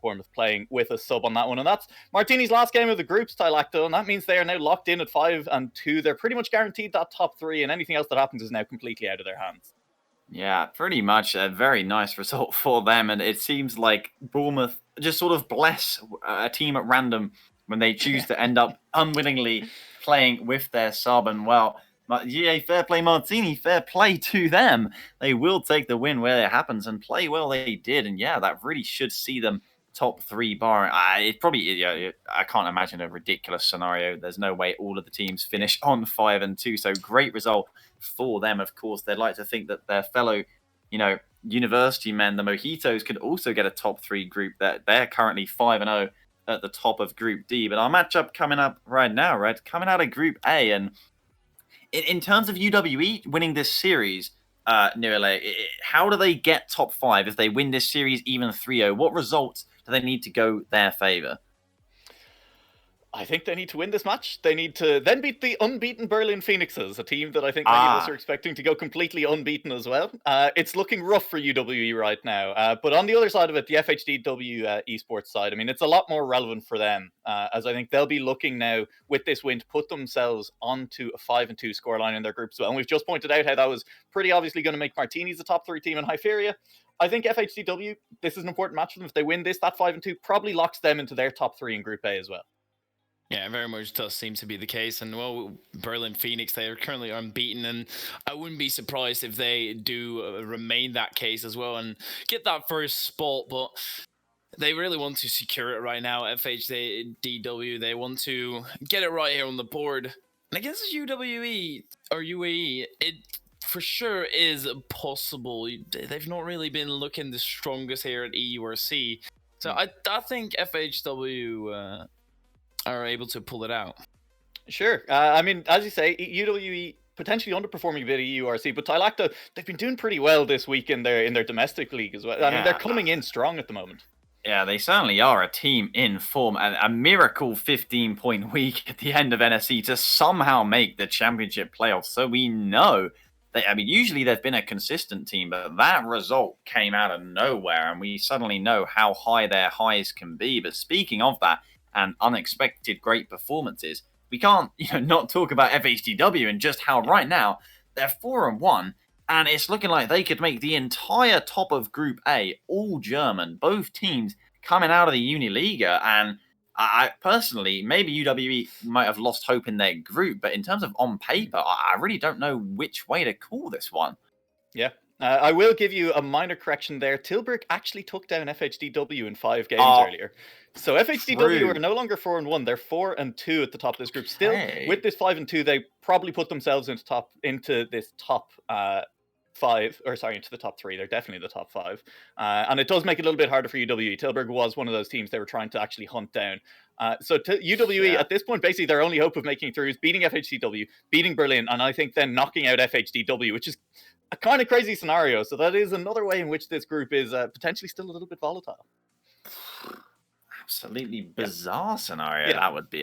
Bournemouth playing with a sub on that one, and that's Martini's last game of the group, Stylacto, and that means they are now locked in at 5-2. They're pretty much guaranteed that top 3, and anything else that happens is now completely out of their hands. Yeah, pretty much a very nice result for them, and it seems like Bournemouth just sort of bless a team at random when they choose to end up unwillingly playing with their sub. And well, yeah, fair play Martini, fair play to them. They will take the win where it happens, and play well they did. And yeah, that really should see them top 3 bar. It probably, yeah, I can't imagine a ridiculous scenario. There's no way all of the teams finish on 5-2. So great result for them. Of course, they'd like to think that their fellow, university men, the Mojitos, could also get a top 3 group. That they're currently 5-0 at the top of Group D. But our matchup coming up right now, right, coming out of Group A, and in terms of UWE winning this series, Nirele, how do they get top 5 if they win this series even 3-0? What results do they need to go their favour? I think they need to win this match. They need to then beat the unbeaten Berlin Phoenixes, a team that I think many of us are expecting to go completely unbeaten as well. It's looking rough for UWE right now. But on the other side of it, the FHDW esports side, I mean, it's a lot more relevant for them, as I think they'll be looking now with this win to put themselves onto a 5-2 scoreline in their group as well. And we've just pointed out how that was pretty obviously going to make Martini's a top 3 team in Hyperia. I think FHDW, this is an important match for them. If they win this, that 5-2 probably locks them into their top 3 in Group A as well. Yeah, very much does seem to be the case. And, well, Berlin Phoenix, they are currently unbeaten. And I wouldn't be surprised if they do remain that case as well and get that first spot. But they really want to secure it right now. FHDW, they want to get it right here on the board. And against UWE or UAE, it for sure is possible. They've not really been looking the strongest here at EURC. So I think FHW... are able to pull it out. Sure. I mean, as you say, UWE potentially underperforming a bit of EURC, but Tylacta, they've been doing pretty well this week in their domestic league as well. I mean, they're coming in strong at the moment. Yeah, they certainly are a team in form. A miracle 15-point week at the end of NSC to somehow make the championship playoffs. So we know that, I mean, usually they've been a consistent team, but that result came out of nowhere, and we suddenly know how high their highs can be. But speaking of that, and unexpected great performances, we can't not talk about FHDW and just how right now they're 4-1, and it's looking like they could make the entire top of Group A all German, both teams coming out of the Uniliga. And I personally, maybe UWE might have lost hope in their group, but in terms of on paper, I really don't know which way to call this one. Yeah. I will give you a minor correction there. Tilburg actually took down FHDW in 5 games earlier. So FHDW are no longer 4-1. They're 4-2 at the top of this group. Still, with this 5-2, they probably put themselves into this top 5, or sorry, into the top 3. They're definitely the top 5. And it does make it a little bit harder for UWE. Tilburg was one of those teams they were trying to actually hunt down. So UWE, at this point, basically their only hope of making it through is beating FHDW, beating Berlin, and I think then knocking out FHDW, which is a kind of crazy scenario. So that is another way in which this group is potentially still a little bit volatile. Absolutely bizarre scenario that would be.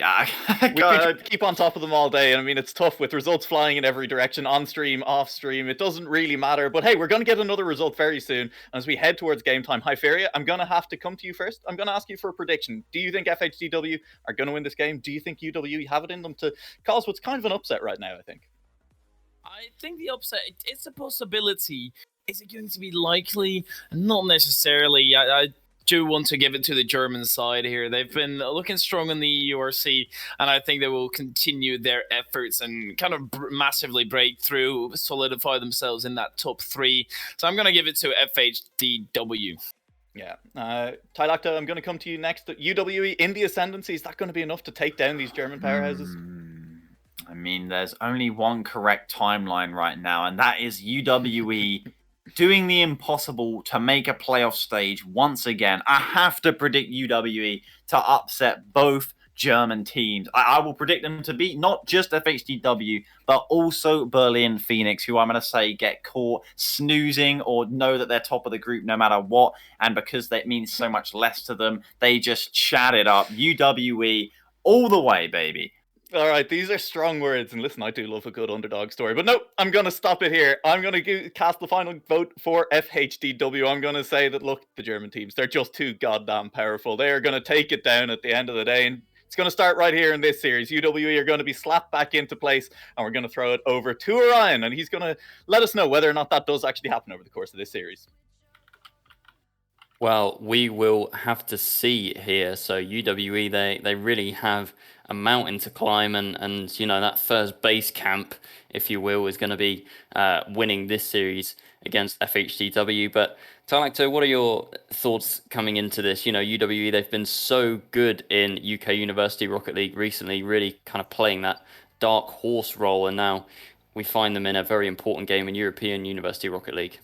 We could keep on top of them all day, and I mean, it's tough with results flying in every direction, on stream, off stream. It doesn't really matter. But hey, we're going to get another result very soon as we head towards game time. Hyperia, I'm going to have to come to you first. I'm going to ask you for a prediction. Do you think FHDW are going to win this game? Do you think UWE have it in them to cause what's kind of an upset right now, I think? I think the upset, it's a possibility. Is it going to be likely? Not necessarily. I do want to give it to the German side here. They've been looking strong in the EURC, and I think they will continue their efforts and kind of massively break through, solidify themselves in that top 3. So I'm going to give it to FHDW. Yeah. Tylacta, I'm going to come to you next. UWE in the ascendancy, is that going to be enough to take down these German powerhouses? I mean, there's only one correct timeline right now, and that is UWE doing the impossible to make a playoff stage once again. I have to predict UWE to upset both German teams. I will predict them to beat not just FHDW, but also Berlin Phoenix, who I'm going to say get caught snoozing or know that they're top of the group no matter what. And because that means so much less to them, they just chat it up. UWE all the way, baby. All right, these are strong words, and listen, I do love a good underdog story, but no, I'm going to stop it here. I'm going to cast the final vote for FHDW. I'm going to say that, look, the German teams, they're just too goddamn powerful. They are going to take it down at the end of the day, and it's going to start right here in this series. UWE are going to be slapped back into place, and we're going to throw it over to Orion, and he's going to let us know whether or not that does actually happen over the course of this series. Well, we will have to see here. So UWE, they really have a mountain to climb, and you know, that first base camp, if you will, is going to be winning this series against FHDW. But Talacto, what are your thoughts coming into this? You know, UWE, they've been so good in UK University Rocket League recently, really kind of playing that dark horse role, and now we find them in a very important game in European University Rocket League.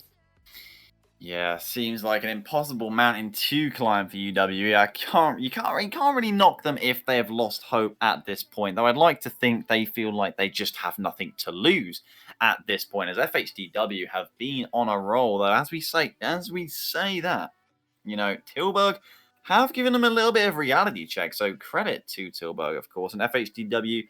Yeah, seems like an impossible mountain to climb for UWE. You can't really knock them if they have lost hope at this point. Though I'd like to think they feel like they just have nothing to lose at this point, as FHDW have been on a roll. Though, as we say that, you know, Tilburg have given them a little bit of reality check. So credit to Tilburg, of course, and FHDW, you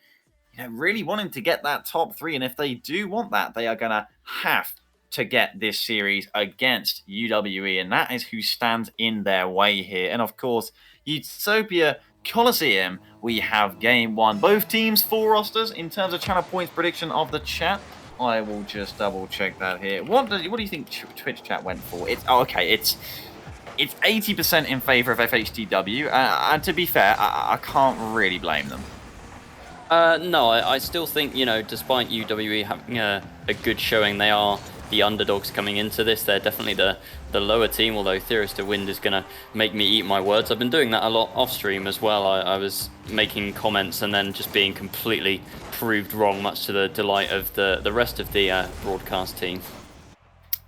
know, really wanting to get that top 3. And if they do want that, they are gonna have to get this series against UWE, and that is who stands in their way here. And of course, Utopia Coliseum, we have game 1. Both teams full rosters in terms of channel points prediction of the chat. I will just double check that here. What do you think Twitch chat went for? It's 80% in favor of FHDW, and to be fair, I can't really blame them. No, I still think, you know, despite UWE having a good showing, they are the underdogs coming into this. They're definitely the lower team, although Theorist of Wind is going to make me eat my words. I've been doing that a lot off stream as well. I was making comments and then just being completely proved wrong, much to the delight of the rest of the broadcast team.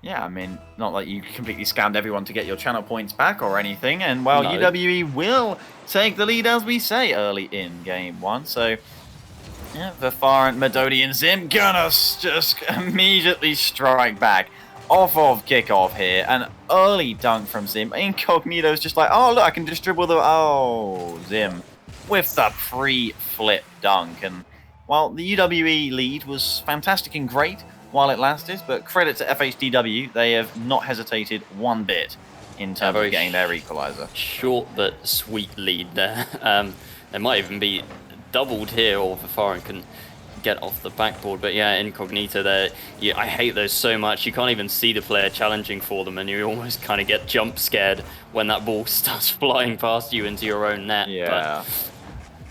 Yeah, I mean, not like you completely scammed everyone to get your channel points back or anything. And, well, No. UWE will take the lead, as we say, early in game 1. So, yeah, Vafarant, Medodi, and Zim gonna just immediately strike back off of kickoff here. An early dunk from Zim. Incognito's just like, oh, look, I can just dribble the... Oh, Zim with the pre-flip dunk. And, well, the UWE lead was fantastic and great while it lasted, but credit to FHDW, they have not hesitated one bit in terms of getting their equalizer. Short but sweet lead there. There might even be doubled here, or Vafaran can get off the backboard. But yeah, Incognito there, I hate those so much. You can't even see the player challenging for them, and you almost kind of get jump scared when that ball starts flying past you into your own net. Yeah. But,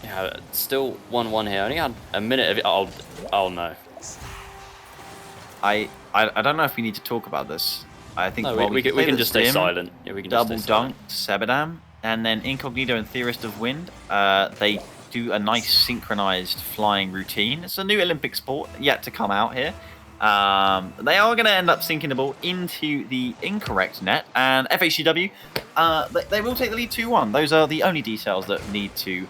yeah, still 1-1 here. Only had a minute of it. Oh no. I don't know if we need to talk about this. I think No, we can just stay silent. Yeah, we can double just stay silent. dunk Sebadam, and then Incognito and Theorist of Wind. They do a nice synchronized flying routine. It's a new Olympic sport yet to come out here. They are going to end up sinking the ball into the incorrect net, and FHCW, they will take the lead 2-1. Those are the only details that need to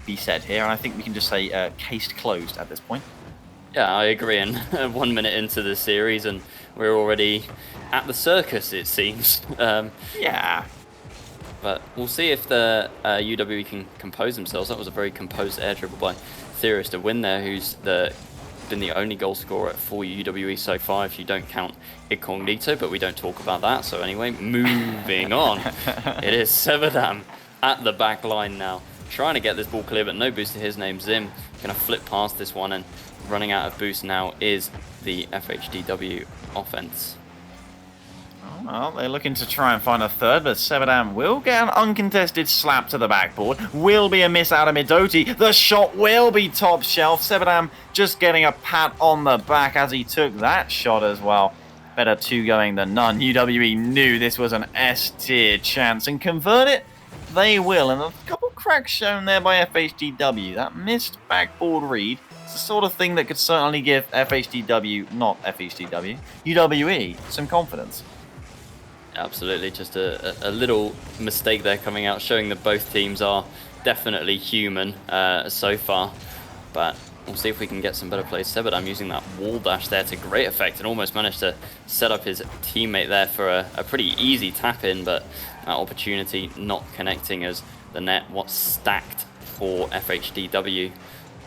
be said here, and I think we can just say case closed at this point. Yeah, I agree. And 1 minute into the series, and we're already at the circus, it seems. Yeah. But we'll see if the UWE can compose themselves. That was a very composed air dribble by Theorist of Wind there, who's been the only goal scorer for UWE so far, if you don't count Incognito, but we don't talk about that. So anyway, moving on. It is Severdam at the back line now, trying to get this ball clear, but no boost to his name. Zim going to flip past this one, and running out of boost now is the FHDW offense. Well, they're looking to try and find a third, but Severdam will get an uncontested slap to the backboard. Will be a miss out of Midoti. The shot will be top shelf. Severdam just getting a pat on the back as he took that shot as well. Better two going than none. UWE knew this was an S-tier chance, and convert it, they will. And a couple cracks shown there by FHDW. That missed backboard read. It's the sort of thing that could certainly give FHDW, not FHDW, UWE some confidence. Absolutely, just a little mistake there coming out, showing that both teams are definitely human so far. But we'll see if we can get some better plays. Sebadam using that wall dash there to great effect, and almost managed to set up his teammate there for a pretty easy tap in, but that opportunity not connecting as the net was stacked for FHDW.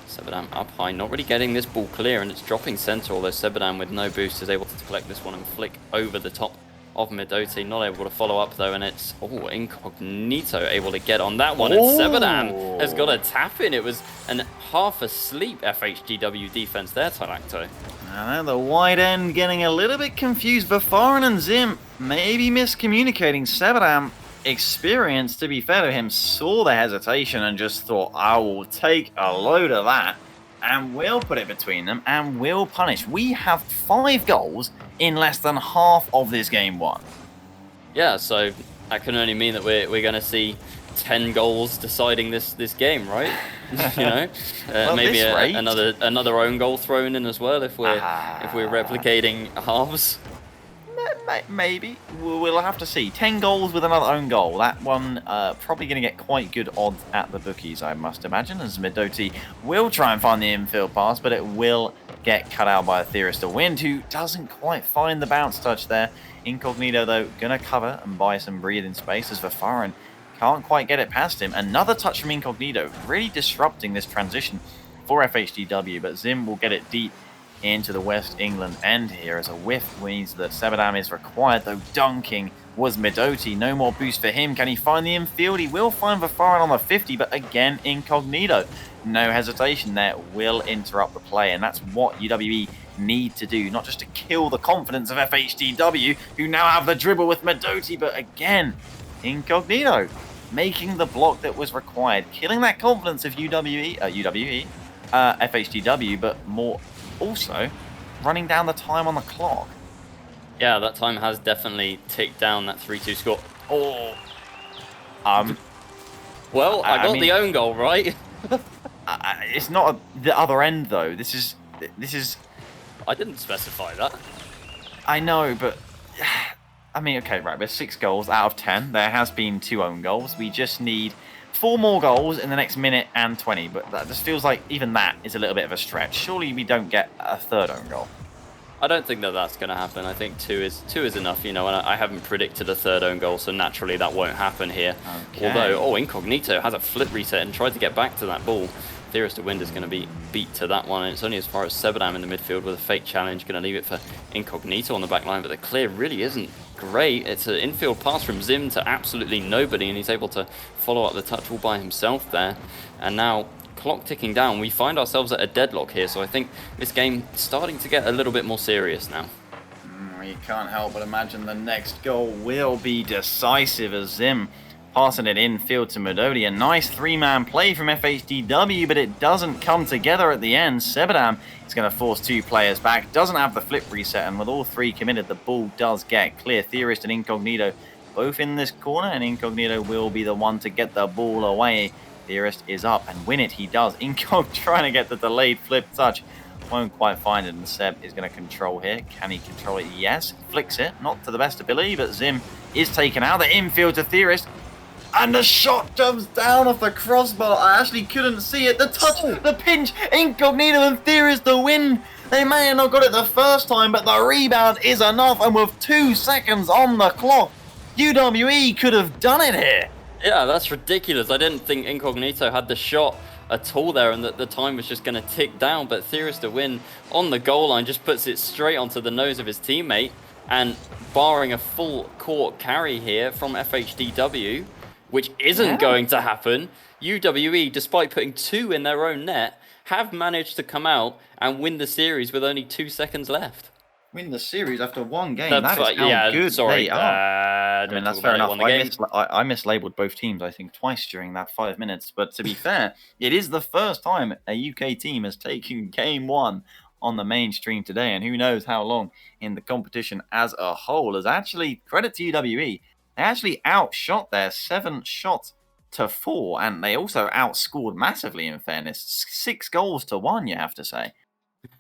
Sebadam up high, not really getting this ball clear, and it's dropping center, although Sebadam with no boost is able to collect this one and flick over the top of Midoti. Not able to follow up though, and it's Incognito able to get on that one, and Sebadam has got a tap in. It was an half asleep FHDW defense there, Tylacto. Now the wide end getting a little bit confused. Vafarin and Zim maybe miscommunicating. Sebadam, experience, to be fair to him, saw the hesitation and just thought, I will take a load of that and we'll put it between them and we'll punish. We have 5 goals in less than half of this game 1. Yeah, so that can only mean that we're going to see 10 goals deciding this game, right? You know, Well, maybe this rate- another own goal thrown in as well if we're replicating halves. Maybe. We'll have to see. 10 goals with another own goal. That one probably going to get quite good odds at the bookies, I must imagine, as Midoti will try and find the infield pass, but it will get cut out by a Theorist of Wind, who doesn't quite find the bounce touch there. Incognito, though, going to cover and buy some breathing space as Vafarin can't quite get it past him. Another touch from Incognito, really disrupting this transition for FHDW, but Zim will get it deep into the West England end here as a whiff means that Sebadam is required, though dunking was Midoti. No more boost for him. Can he find the infield? He will find Vafarin on the 50, but again, Incognito. No hesitation there, will interrupt the play, and that's what UWE need to do, not just to kill the confidence of FHDW, who now have the dribble with Midoti, but again, Incognito making the block that was required, killing that confidence of FHDW, but more also running down the time on the clock. Yeah, that time has definitely ticked down that 3-2 score. Well, I got the own goal, right? It's not the other end though. This is. I didn't specify that. I know, but I mean, okay, right. There's 6 goals out of 10. There has been 2 own goals. We just need 4 more goals in the next minute and 20, but that just feels like even that is a little bit of a stretch. Surely we don't get a 3rd own goal. I don't think that that's going to happen. I think 2 is enough, you know, and I haven't predicted a 3rd own goal, so naturally that won't happen here. Okay. Although, Incognito has a flip reset and tried to get back to that ball. Theorist of Wind is going to be beat to that one, and it's only as far as Sebadam in the midfield with a fake challenge. Going to leave it for Incognito on the back line, but the clear really isn't great. It's an infield pass from Zim to absolutely nobody, and he's able to follow up the touch all by himself there. And now, clock ticking down, we find ourselves at a deadlock here, so I think this game starting to get a little bit more serious now. You can't help but imagine the next goal will be decisive as Zim passing it infield to Midoti. A nice 3-man play from FHDW, but it doesn't come together at the end. Sebadam is going to force 2 players back, doesn't have the flip reset, and with all 3 committed, the ball does get clear. Theorist and Incognito both in this corner, and Incognito will be the one to get the ball away. Theorist is up, and win it he does. Incog trying to get the delayed flip touch. Won't quite find it, and Seb is going to control here. Can he control it? Yes. Flicks it, not to the best ability, but Zim is taken out. The infield to Theorist. And the shot jumps down off the crossbar. I actually couldn't see it. The touch, the pinch, Incognito and Theorist the win. They may have not got it the first time, but the rebound is enough. And with 2 seconds on the clock, UWE could have done it here. Yeah, that's ridiculous. I didn't think Incognito had the shot at all there, and that the time was just going to tick down. But Theorist to win on the goal line just puts it straight onto the nose of his teammate. And barring a full court carry here from FHDW, which isn't going to happen, UWE, despite putting 2 in their own net, have managed to come out and win the series with only 2 seconds left. Win the series after 1 game. That's That is how good they are. I mean, that's fair enough. I mislabeled both teams, I think, twice during that 5 minutes. But to be fair, it is the first time a UK team has taken game 1 on the mainstream today. And who knows how long in the competition as a whole. As actually, credit to UWE, they actually outshot their 7 shots to 4. And they also outscored massively, in fairness. 6 goals to 1, you have to say.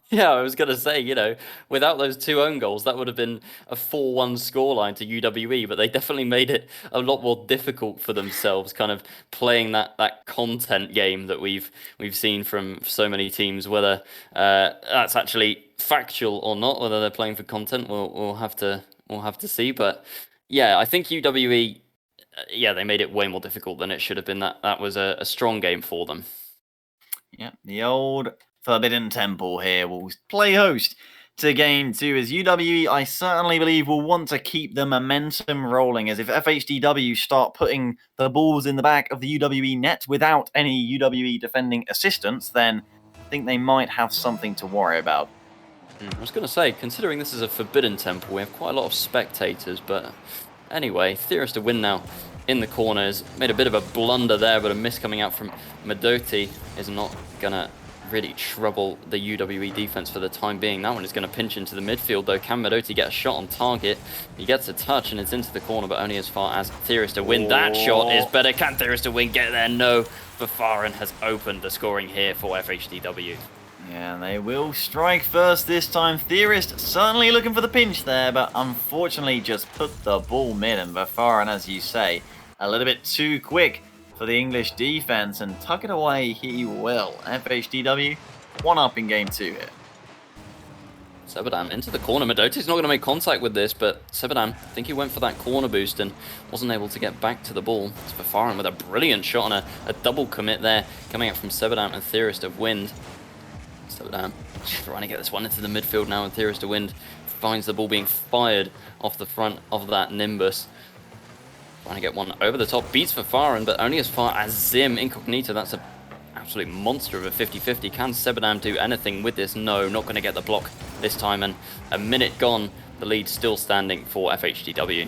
Yeah, I was going to say, you know, without those 2 own goals, that would have been a 4-1 scoreline to UWE, but they definitely made it a lot more difficult for themselves, kind of playing that content game that we've seen from so many teams. Whether that's actually factual or not, whether they're playing for content, we'll have to see. But yeah, I think UWE, they made it way more difficult than it should have been. That was a strong game for them. Yeah, the old Forbidden Temple here will play host to game 2 as UWE, I certainly believe, will want to keep the momentum rolling, as if FHDW start putting the balls in the back of the UWE net without any UWE defending assistance, then I think they might have something to worry about. I was going to say, considering this is a Forbidden Temple, we have quite a lot of spectators, but anyway, Theorist to win now in the corners. Made a bit of a blunder there, but a miss coming out from Medoti is not going to really trouble the UWE defense for the time being. That one is going to pinch into the midfield, though. Can Medoti get a shot on target? He gets a touch, and it's into the corner, but only as far as Theorist to win. That shot is better. Can Theorist to win get there? No. Vafarin has opened the scoring here for FHDW. Yeah, they will strike first this time. Theorist certainly looking for the pinch there, but unfortunately just put the ball mid, and Vafarin, as you say, a little bit too quick for the English defense, and tuck it away he will. FHDW, 1 up in game 2 here. Sebadam into the corner. Medoti's not going to make contact with this, but Sebadam, I think he went for that corner boost and wasn't able to get back to the ball. It's Vafarin with a brilliant shot and a double commit there, coming out from Sebadam and Theorist of Wind. Sebadam trying to get this one into the midfield now, and Theorist of Wind finds the ball being fired off the front of that Nimbus. Trying to get one over the top, beats Vafarin, but only as far as Zim. Incognito, that's an absolute monster of a 50-50. Can Sebadam do anything with this? No, not going to get the block this time, and a minute gone. The lead still standing for FHDW.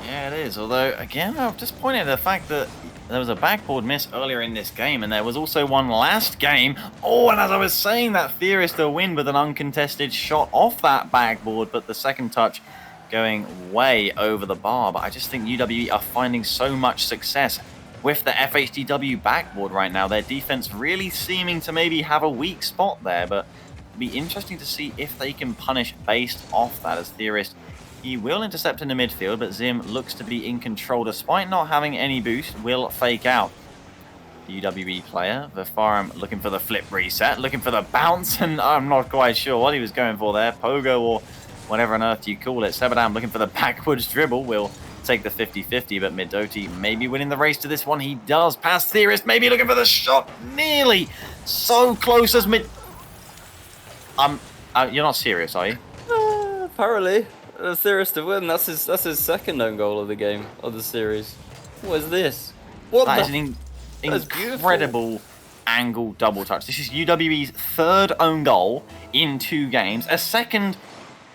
Yeah, it is. Although, again, I'll just point out the fact that there was a backboard miss earlier in this game, and there was also one last game. Oh, and as I was saying, that Theorist to win with an uncontested shot off that backboard, but the second touch going way over the bar. But I just think UWE are finding so much success with the FHDW backboard right now. Their defense really seeming to maybe have a weak spot there, but it'll be interesting to see if they can punish based off that, as Theorist, he will intercept in the midfield, but Zim looks to be in control despite not having any boost, will fake out. The UWE player, Vafarin, looking for the flip reset, looking for the bounce, and I'm not quite sure what he was going for there, pogo or whatever on earth you call it. Sebadam looking for the backwards dribble, will take the 50-50, but Medoti maybe winning the race to this one. He does pass Theorist, maybe looking for the shot, nearly so close as You're not serious, are you? Apparently. Theorist to win. That's his second own goal of the game, of the series. What is this? That is an incredible angle double touch. This is UWE's third own goal in 2 games. A second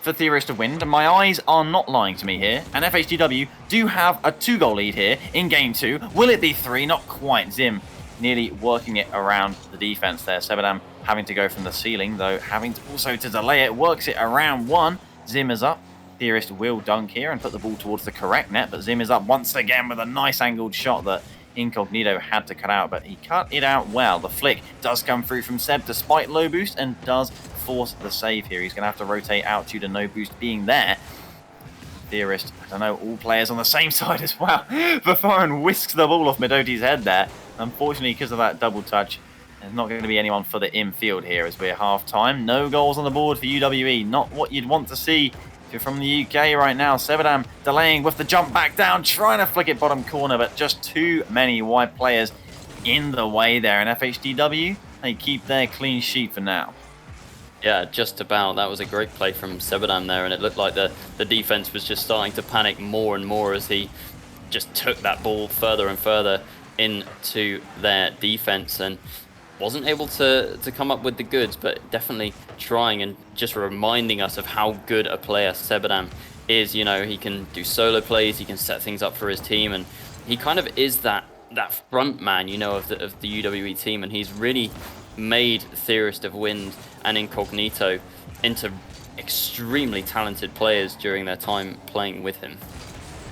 for Theorist to win. My eyes are not lying to me here. And FHDW do have a 2-goal lead here in game 2. Will it be 3? Not quite. Zim nearly working it around the defense there. Sebadam having to go from the ceiling, though having to also to delay it. Works it around 1. Zim is up. Theorist will dunk here and put the ball towards the correct net, but Zim is up once again with a nice angled shot that Incognito had to cut out, but he cut it out well. The flick does come through from Seb despite low boost and does force the save here. He's going to have to rotate out due to no boost being there. Theorist, I don't know, all players on the same side as well. Vafarin whisks the ball off Medoti's head there. Unfortunately, because of that double touch, there's not going to be anyone for the infield here as we're half-time. No goals on the board for UWE. Not what you'd want to see if you're from the UK right now. Sebadam delaying with the jump back down, trying to flick it bottom corner, but just too many wide players in the way there. And FHDW, they keep their clean sheet for now. Yeah, just about. That was a great play from Sebadam there, and it looked like the defense was just starting to panic more and more as he just took that ball further and further into their defense and wasn't able to come up with the goods, but definitely trying and just reminding us of how good a player Sebadam is. You know, he can do solo plays, he can set things up for his team, and he kind of is that front man, you know, of the UWE team, and he's really made Theorist of Wind and Incognito into extremely talented players during their time playing with him.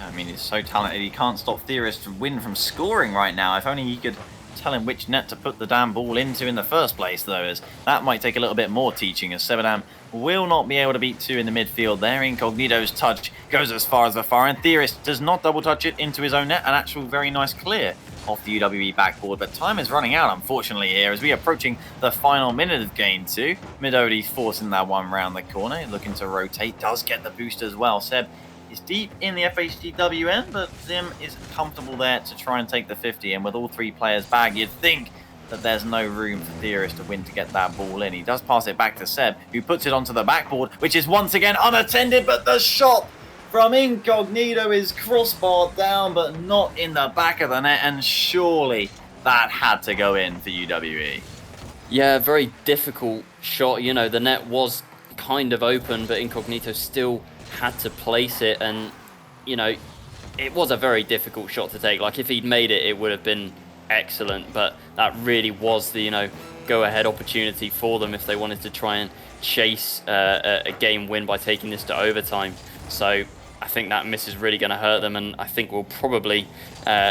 I mean, he's so talented, he can't stop Theorist of Wind from scoring right now. If only he could tell him which net to put the damn ball into in the first place, though, as that might take a little bit more teaching, as Sebadam will not be able to beat 2 in the midfield there. Incognito's touch goes as far as Vafarin. Theorist does not double touch it into his own net, an actual very nice clear off the UWE backboard, but time is running out, unfortunately, here as we are approaching the final minute of game 2. Midodi forcing that one round the corner, looking to rotate, does get the boost as well. Seb is deep in the FHDW end, but Zim is comfortable there to try and take the 50, and with all 3 players back, you'd think that there's no room for Theorist of Wind to get that ball in. He does pass it back to Seb, who puts it onto the backboard, which is once again unattended, but the shot from Incognito is crossbar down, but not in the back of the net, and surely that had to go in for UWE. Yeah, very difficult shot. You know, the net was kind of open, but Incognito still had to place it, and, you know, it was a very difficult shot to take. Like, if he'd made it, it would have been excellent, but that really was the, you know, go-ahead opportunity for them if they wanted to try and chase a game win by taking this to overtime. So I think that miss is really going to hurt them, and I think we'll probably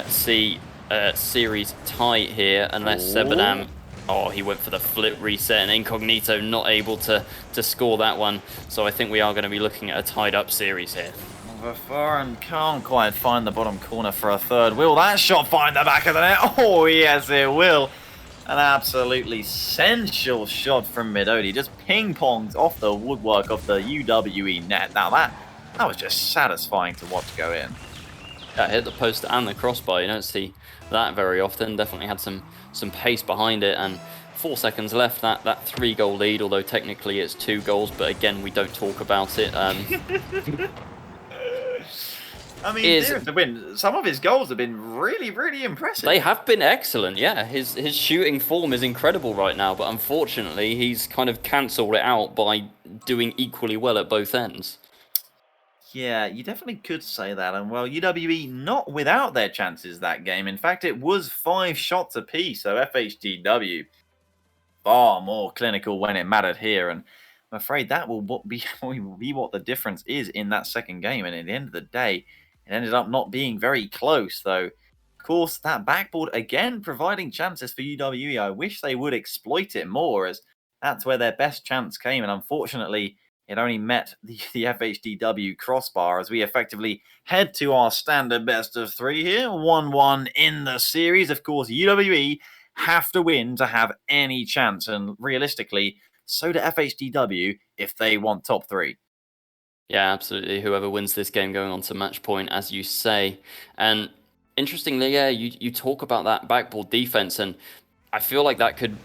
see a series tight here unless Sebadam... Oh, he went for the flip reset, and Incognito not able to score that one. So I think we are going to be looking at a tied-up series here. Vafaran can't quite find the bottom corner for a third. Will that shot find the back of the net? Oh, yes, it will. An absolutely sensual shot from Midodi. Just ping-ponged off the woodwork of the UWE net. Now, that was just satisfying to watch go in. Yeah, hit the post and the crossbar. You don't see that very often. Definitely had some pace behind it, and 4 seconds left. That 3-goal lead, although technically it's 2 goals, but again, we don't talk about it. I mean, to win, some of his goals have been really, really impressive. They have been excellent, yeah. His shooting form is incredible right now, but unfortunately, he's kind of cancelled it out by doing equally well at both ends. Yeah, you definitely could say that. And, well, UWE not without their chances that game. In fact, it was 5 shots apiece, so FHDW far more clinical when it mattered here. And I'm afraid that will be what the difference is in that second game. And at the end of the day, it ended up not being very close, though. Of course, that backboard, again, providing chances for UWE. I wish they would exploit it more, as that's where their best chance came. And unfortunately, it only met the FHDW crossbar as we effectively head to our standard best of 3 here. 1-1 in the series. Of course, UWE have to win to have any chance. And realistically, so do FHDW if they want top 3. Yeah, absolutely. Whoever wins this game going on to match point, as you say. And interestingly, yeah, you talk about that backboard defense, and I feel like that could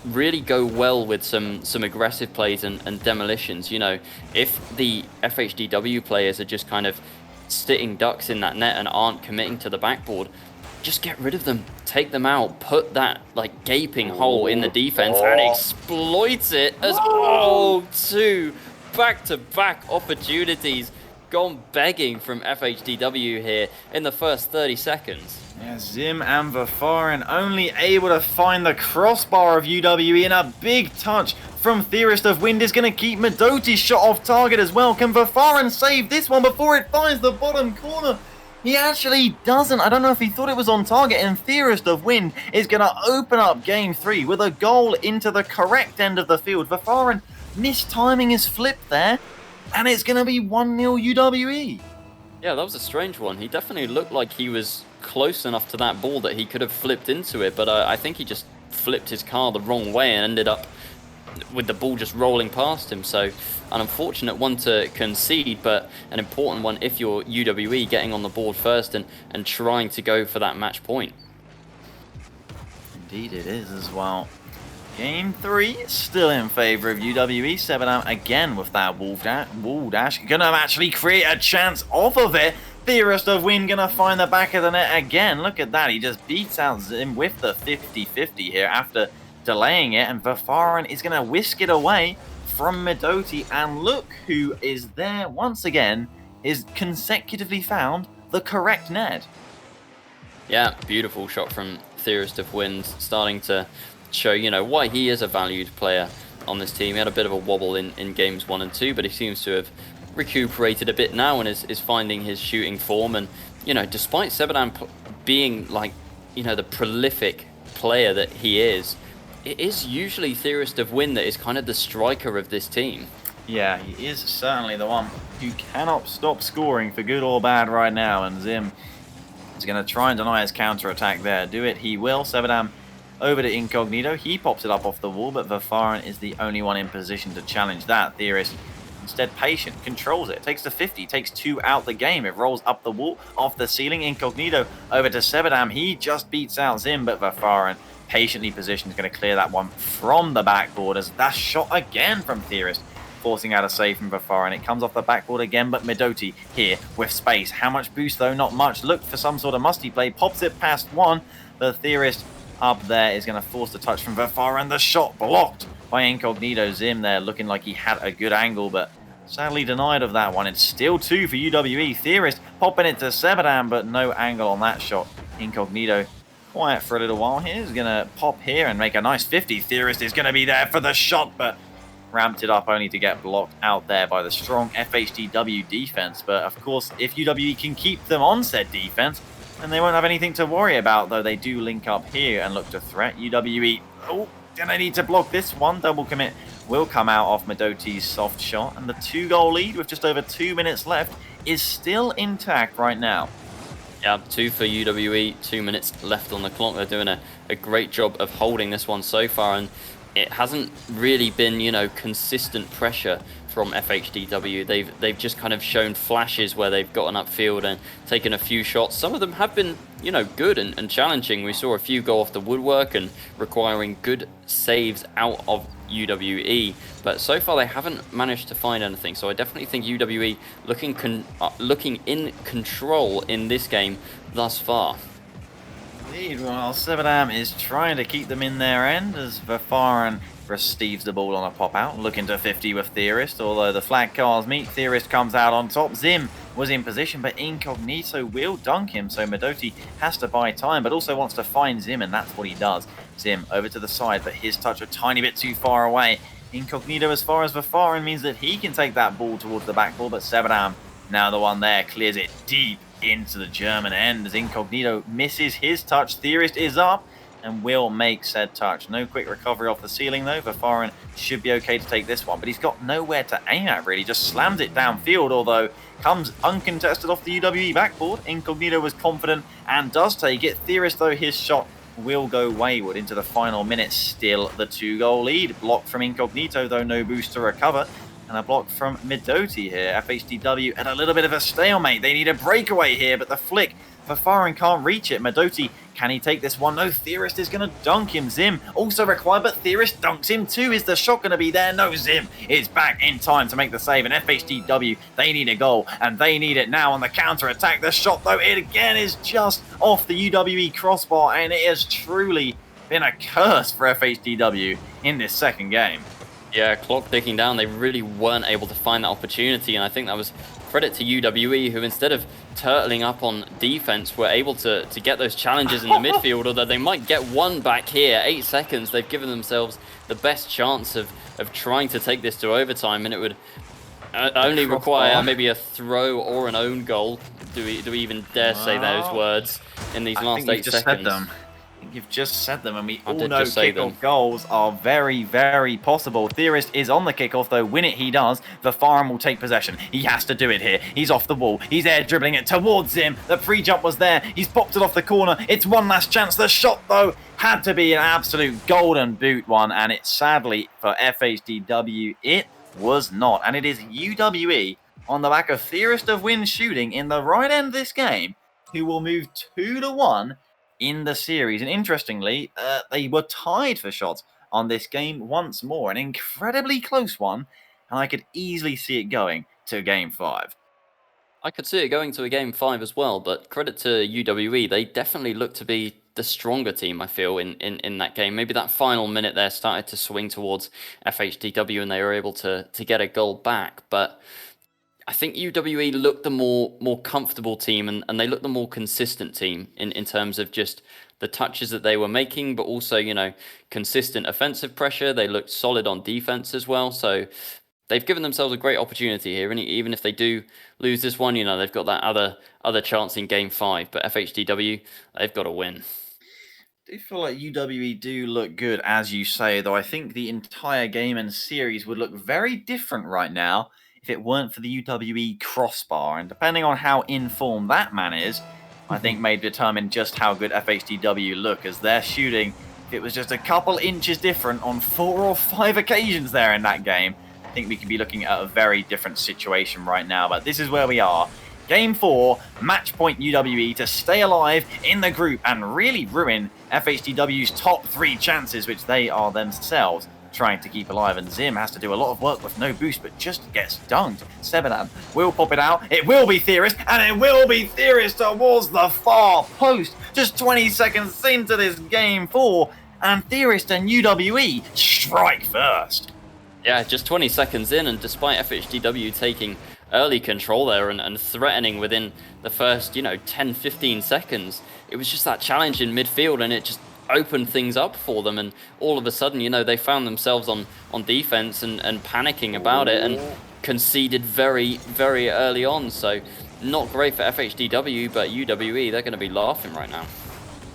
really go well with some aggressive plays and demolitions. You know, if the FHDW players are just kind of sitting ducks in that net and aren't committing to the backboard, just get rid of them, take them out, put that like gaping hole in the defense and exploit it as 2 back-to-back opportunities gone begging from FHDW here in the first 30 seconds. Yeah, Zim and Vafaran only able to find the crossbar of UWE, and a big touch from Theorist of Wind is going to keep Medoti's shot off target as well. Can Vafaran save this one before it finds the bottom corner? He actually doesn't. I don't know if he thought it was on target, and Theorist of Wind is going to open up game 3 with a goal into the correct end of the field. Vafaran mistiming his flip there, and it's going to be 1-0 UWE. Yeah, that was a strange one. He definitely looked like he was close enough to that ball that he could have flipped into it, but I think he just flipped his car the wrong way and ended up with the ball just rolling past him. So an unfortunate one to concede, but an important one if you're UWE, getting on the board first and trying to go for that match point. Indeed it is as well. Game 3 still in favour of UWE. Sebadam again with that wall dash. Gonna actually create a chance off of it. Theorist of Wind gonna find the back of the net again. Look at that. He just beats out Zim with the 50-50 here after delaying it. And Vafaran is gonna whisk it away from Medoti. And look who is there once again, is consecutively found the correct net. Yeah, beautiful shot from Theorist of Wind, starting to show, you know, why he is a valued player on this team. He had a bit of a wobble in games 1 and 2, but he seems to have recuperated a bit now and is finding his shooting form. And, you know, despite Sebadam being, like, you know, the prolific player that he is, it is usually Theorist of Wind that is kind of the striker of this team. Yeah, he is certainly the one who cannot stop scoring for good or bad right now, and Zim is going to try and deny his counter-attack there. Do it, he will. Sebadam over to Incognito. He pops it up off the wall, but Vafaran is the only one in position to challenge that. Theorist instead patient, controls it, takes the 50, takes 2 out the game. It rolls up the wall, off the ceiling. Incognito over to Sebadam. He just beats out Zim, but Vafaran patiently positioned, is going to clear that one from the backboard as that shot again from Theorist, forcing out a save from Vafar, and it comes off the backboard again, but Midoti here with space. How much boost though? Not much. Looked for some sort of musty play, pops it past one. The Theorist up there is going to force the touch from Vafar, and the shot blocked by Incognito. Zim there looking like he had a good angle, but sadly denied of that one. It's still 2 for UWE. Theorist popping it to Sebadam, but no angle on that shot. Incognito quiet for a little while here. He's going to pop here and make a nice 50. Theorist is going to be there for the shot, but ramped it up only to get blocked out there by the strong FHDW defense. But of course, if UWE can keep them on said defense, then they won't have anything to worry about, though they do link up here and look to threat. UWE, oh, then they need to block this one. Double commit will come out off Medoti's soft shot, and the 2-goal lead with just over 2 minutes left is still intact right now. Yeah, 2 for UWE, 2 minutes left on the clock. They're doing a great job of holding this one so far, and it hasn't really been, you know, consistent pressure from FHDW. They've just kind of shown flashes where they've gotten upfield and taken a few shots. Some of them have been, you know, good and challenging. We saw a few go off the woodwork and requiring good saves out of UWE, but so far they haven't managed to find anything. So I definitely think UWE looking in control in this game thus far. Indeed, well, Sebadam is trying to keep them in their end as Vafaran receives the ball on a pop-out, looking to 50 with Theorist, although the flag cars meet. Theorist comes out on top. Zim was in position, but Incognito will dunk him, so Medoti has to buy time, but also wants to find Zim, and that's what he does. Zim over to the side, but his touch a tiny bit too far away. Incognito as far as Vafaran means that he can take that ball towards the back ball, but Sebadam, now the one there, clears it deep into the German end as Incognito misses his touch. Theorist is up and will make said touch. No quick recovery off the ceiling though. Vafaran should be okay to take this one, but he's got nowhere to aim at really. Just slams it downfield, although comes uncontested off the UWE backboard. Incognito was confident and does take it. Theorist though, his shot will go wayward into the final minute. Still the 2-goal lead. Blocked from Incognito though, no boost to recover. And a block from Midoti here. FHDW at a little bit of a stalemate. They need a breakaway here, but the flick, Vafaran can't reach it. Medoti, can he take this one? No, Theorist is going to dunk him. Zim also required, but Theorist dunks him too. Is the shot going to be there? No, Zim is back in time to make the save. And FHDW, they need a goal, and they need it now on the counter-attack. The shot, though, it again is just off the UWE crossbar, and it has truly been a curse for FHDW in this second game. Yeah, clock ticking down. They really weren't able to find that opportunity, and I think that was credit to UWE, who instead of turtling up on defense were able to get those challenges in the midfield, although they might get one back here. 8 seconds, they've given themselves the best chance of trying to take this to overtime, and it would only require maybe a throw or an own goal. Do we even dare say those words in these last 8 seconds? You've just said them, and we all know kickoff goals are very, very possible. Theorist is on the kickoff, though. Win it he does. Vafaran will take possession. He has to do it here. He's off the wall. He's air dribbling it towards him. The free jump was there. He's popped it off the corner. It's one last chance. The shot, though, had to be an absolute golden boot one, and it sadly for FHDW, it was not. And it is UWE on the back of Theorist of Win shooting in the right end of this game, who will move 2-1 in the series. And interestingly, they were tied for shots on this game once more. An incredibly close one, and I could easily see it going to Game 5. I could see it going to a Game 5 as well, but credit to UWE, they definitely look to be the stronger team, I feel, in that game. Maybe that final minute there started to swing towards FHDW and they were able to get a goal back, but I think UWE looked the more comfortable team and they looked the more consistent team in terms of just the touches that they were making, but also, you know, consistent offensive pressure. They looked solid on defense as well. So they've given themselves a great opportunity here. And even if they do lose this one, you know, they've got that other chance in Game 5. But FHDW, they've got to win. I do feel like UWE do look good, as you say, though I think the entire game and series would look very different right now if it weren't for the UWE crossbar. And depending on how informed that man is, I think may determine just how good FHDW look, as their shooting, if it was just a couple inches different on 4 or 5 occasions there in that game, I think we could be looking at a very different situation right now. But this is where we are Game 4, match point UWE to stay alive in the group and really ruin FHDW's top 3 chances, which they are themselves trying to keep alive. And Zim has to do a lot of work with no boost, but just gets dunked. Sebadan will pop it out. It will be Theorist, and it will be Theorist towards the far post. Just 20 seconds into this Game 4, and Theorist and UWE strike first. Yeah, just 20 seconds in, and despite FHDW taking early control there and threatening within the first, 10-15 seconds, it was just that challenge in midfield, and it just opened things up for them, and all of a sudden, they found themselves on defense and panicking about it and conceded very, very early on. So not great for FHDW, but UWE, they're going to be laughing right now.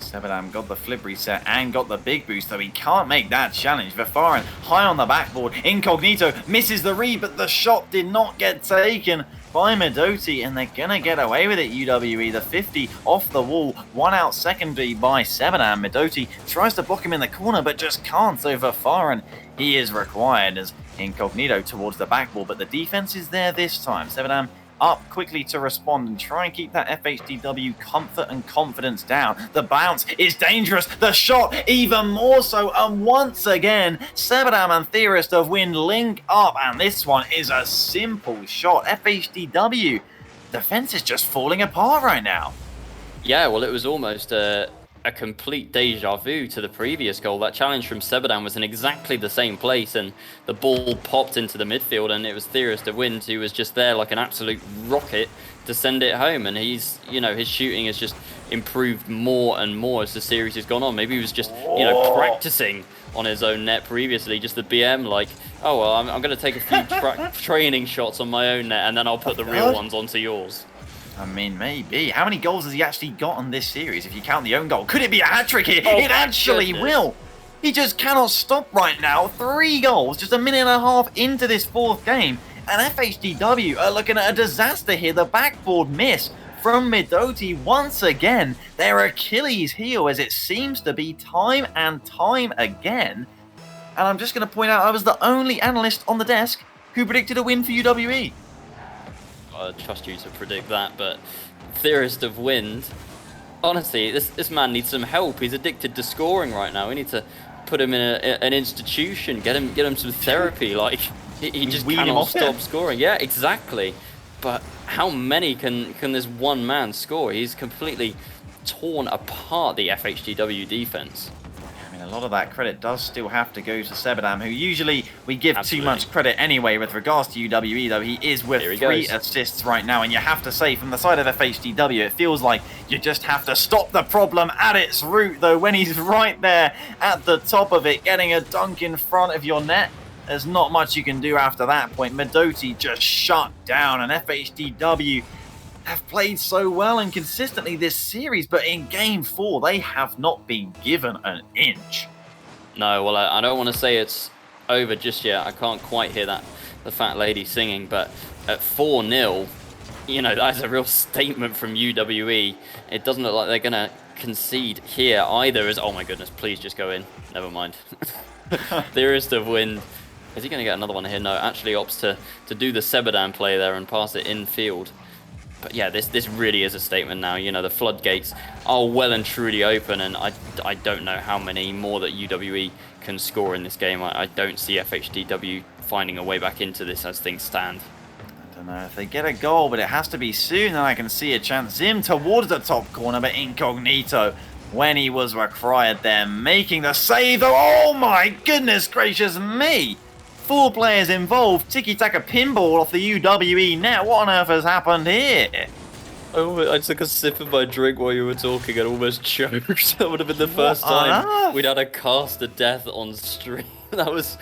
Sebadan got the flip reset and got the big boost, though he can't make that challenge. Vifarin high on the backboard. Incognito misses the read, but the shot did not get taken by Medoti, and they're going to get away with it, UWE. The 50 off the wall, one out secondary by Sebadan. Medoti tries to block him in the corner, but just can't. So Vifarin, he is required as Incognito towards the backboard, but the defense is there this time. Sebadan up quickly to respond and try and keep that FHDW comfort and confidence down. The bounce is dangerous, the shot even more so, and once again Sebadan and Theorist of Wind link up, and this one is a simple shot. FHDW defense is just falling apart right now. Yeah, well, it was almost a complete deja vu to the previous goal. That challenge from Sebadan was in exactly the same place, and the ball popped into the midfield, and it was Theorist of Wind who was just there like an absolute rocket to send it home. And he's, his shooting has just improved more and more as the series has gone on. Maybe he was just, practicing on his own net previously, just the BM like, oh, well, I'm going to take a few training shots on my own net, and then I'll put the real ones onto yours. I mean, maybe. How many goals has he actually got on this series if you count the own goal? Could it be a hat-trick here? Oh, it actually will. He just cannot stop right now. 3 goals, just a minute and a half into this 4th game. And FHDW are looking at a disaster here. The backboard miss from Medoti once again. Their Achilles heel, as it seems to be time and time again. And I'm just going to point out I was the only analyst on the desk who predicted a win for UWE. I trust you to predict that, but Theorist of Wind, honestly, this man needs some help. He's addicted to scoring right now. We need to put him in an institution, get him some therapy. Like he just cannot stop scoring. Yeah, exactly. But how many can this one man score? He's completely torn apart the FHDW defense. A lot of that credit does still have to go to Sebadan, who usually we give too much credit anyway with regards to UWE, though he is with 3 assists right now. And you have to say, from the side of FHDW, it feels like you just have to stop the problem at its root, though, when he's right there at the top of it, getting a dunk in front of your net. There's not much you can do after that point. Medoti just shut down, and FHDW have played so well and consistently this series, but in Game 4, they have not been given an inch. No, well, I don't want to say it's over just yet. I can't quite hear the fat lady singing, but at 4-0, that's a real statement from UWE. It doesn't look like they're going to concede here either. Oh my goodness, please just go in. Never mind. Theorist of Wind. Is he going to get another one here? No, actually opts to do the Sebadan play there and pass it infield. But yeah, this really is a statement now. The floodgates are well and truly open, and I don't know how many more that UWE can score in this game. I don't see FHDW finding a way back into this as things stand. I don't know if they get a goal, but it has to be soon, and I can see a chance. Zim towards the top corner, but Incognito, when he was required there, making the save. Oh my goodness gracious me! 4 players involved, tiki-taka pinball off the UWE net. What on earth has happened here? I took a sip of my drink while you were talking and almost choked. That would have been the first time we'd had a caster death on stream. That was...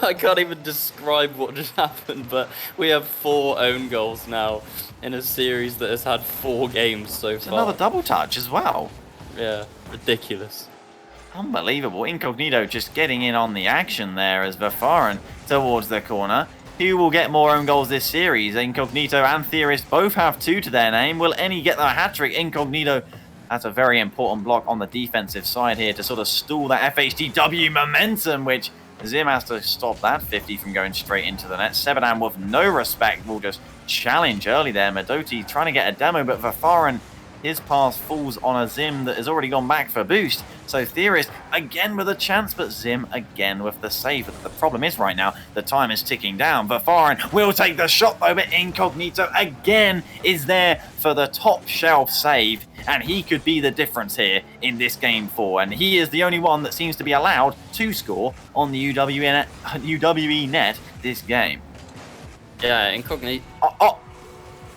I can't even describe what just happened, but we have 4 own goals now in a series that has had 4 games so far. Another double touch as well. Yeah, ridiculous. Unbelievable. Incognito just getting in on the action there as Vifarin towards the corner. Who will get more own goals this series? Incognito and Theorist both have 2 to their name. Will any get their hat-trick? Incognito, that's a very important block on the defensive side here to sort of stall that FHDW momentum, which Zim has to stop that 50 from going straight into the net. Sebadam with no respect will just challenge early there. Medoti trying to get a demo, but Vafaran, his pass falls on a Zim that has already gone back for boost. So Theorist again with a chance, but Zim again with the save. But the problem is right now, the time is ticking down. Vafaran will take the shot though, but Incognito again is there for the top shelf save. And he could be the difference here in this game 4. And he is the only one that seems to be allowed to score on the UWE net this game. Yeah, Incognito.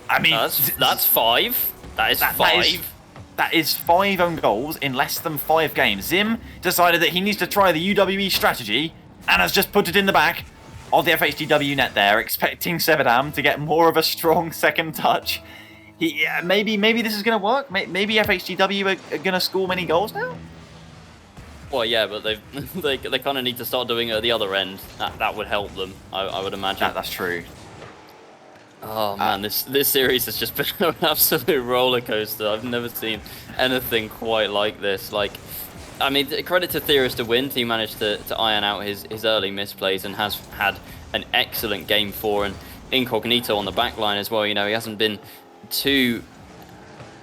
I mean, That's 5. That is 5. That is 5 own goals in less than 5 games. Zim decided that he needs to try the UWE strategy and has just put it in the back of the FHDW net there, expecting Sebadam to get more of a strong second touch. Maybe this is going to work. Maybe FHDW are going to score many goals now. Well, yeah, but they kind of need to start doing it at the other end. That would help them, I would imagine. That's true. Oh man, this series has just been an absolute roller coaster. I've never seen anything quite like this. Like, I mean, credit to Theorist to win. He managed to iron out his early misplays and has had an excellent game 4. And Incognito on the back line as well. You know, he hasn't been too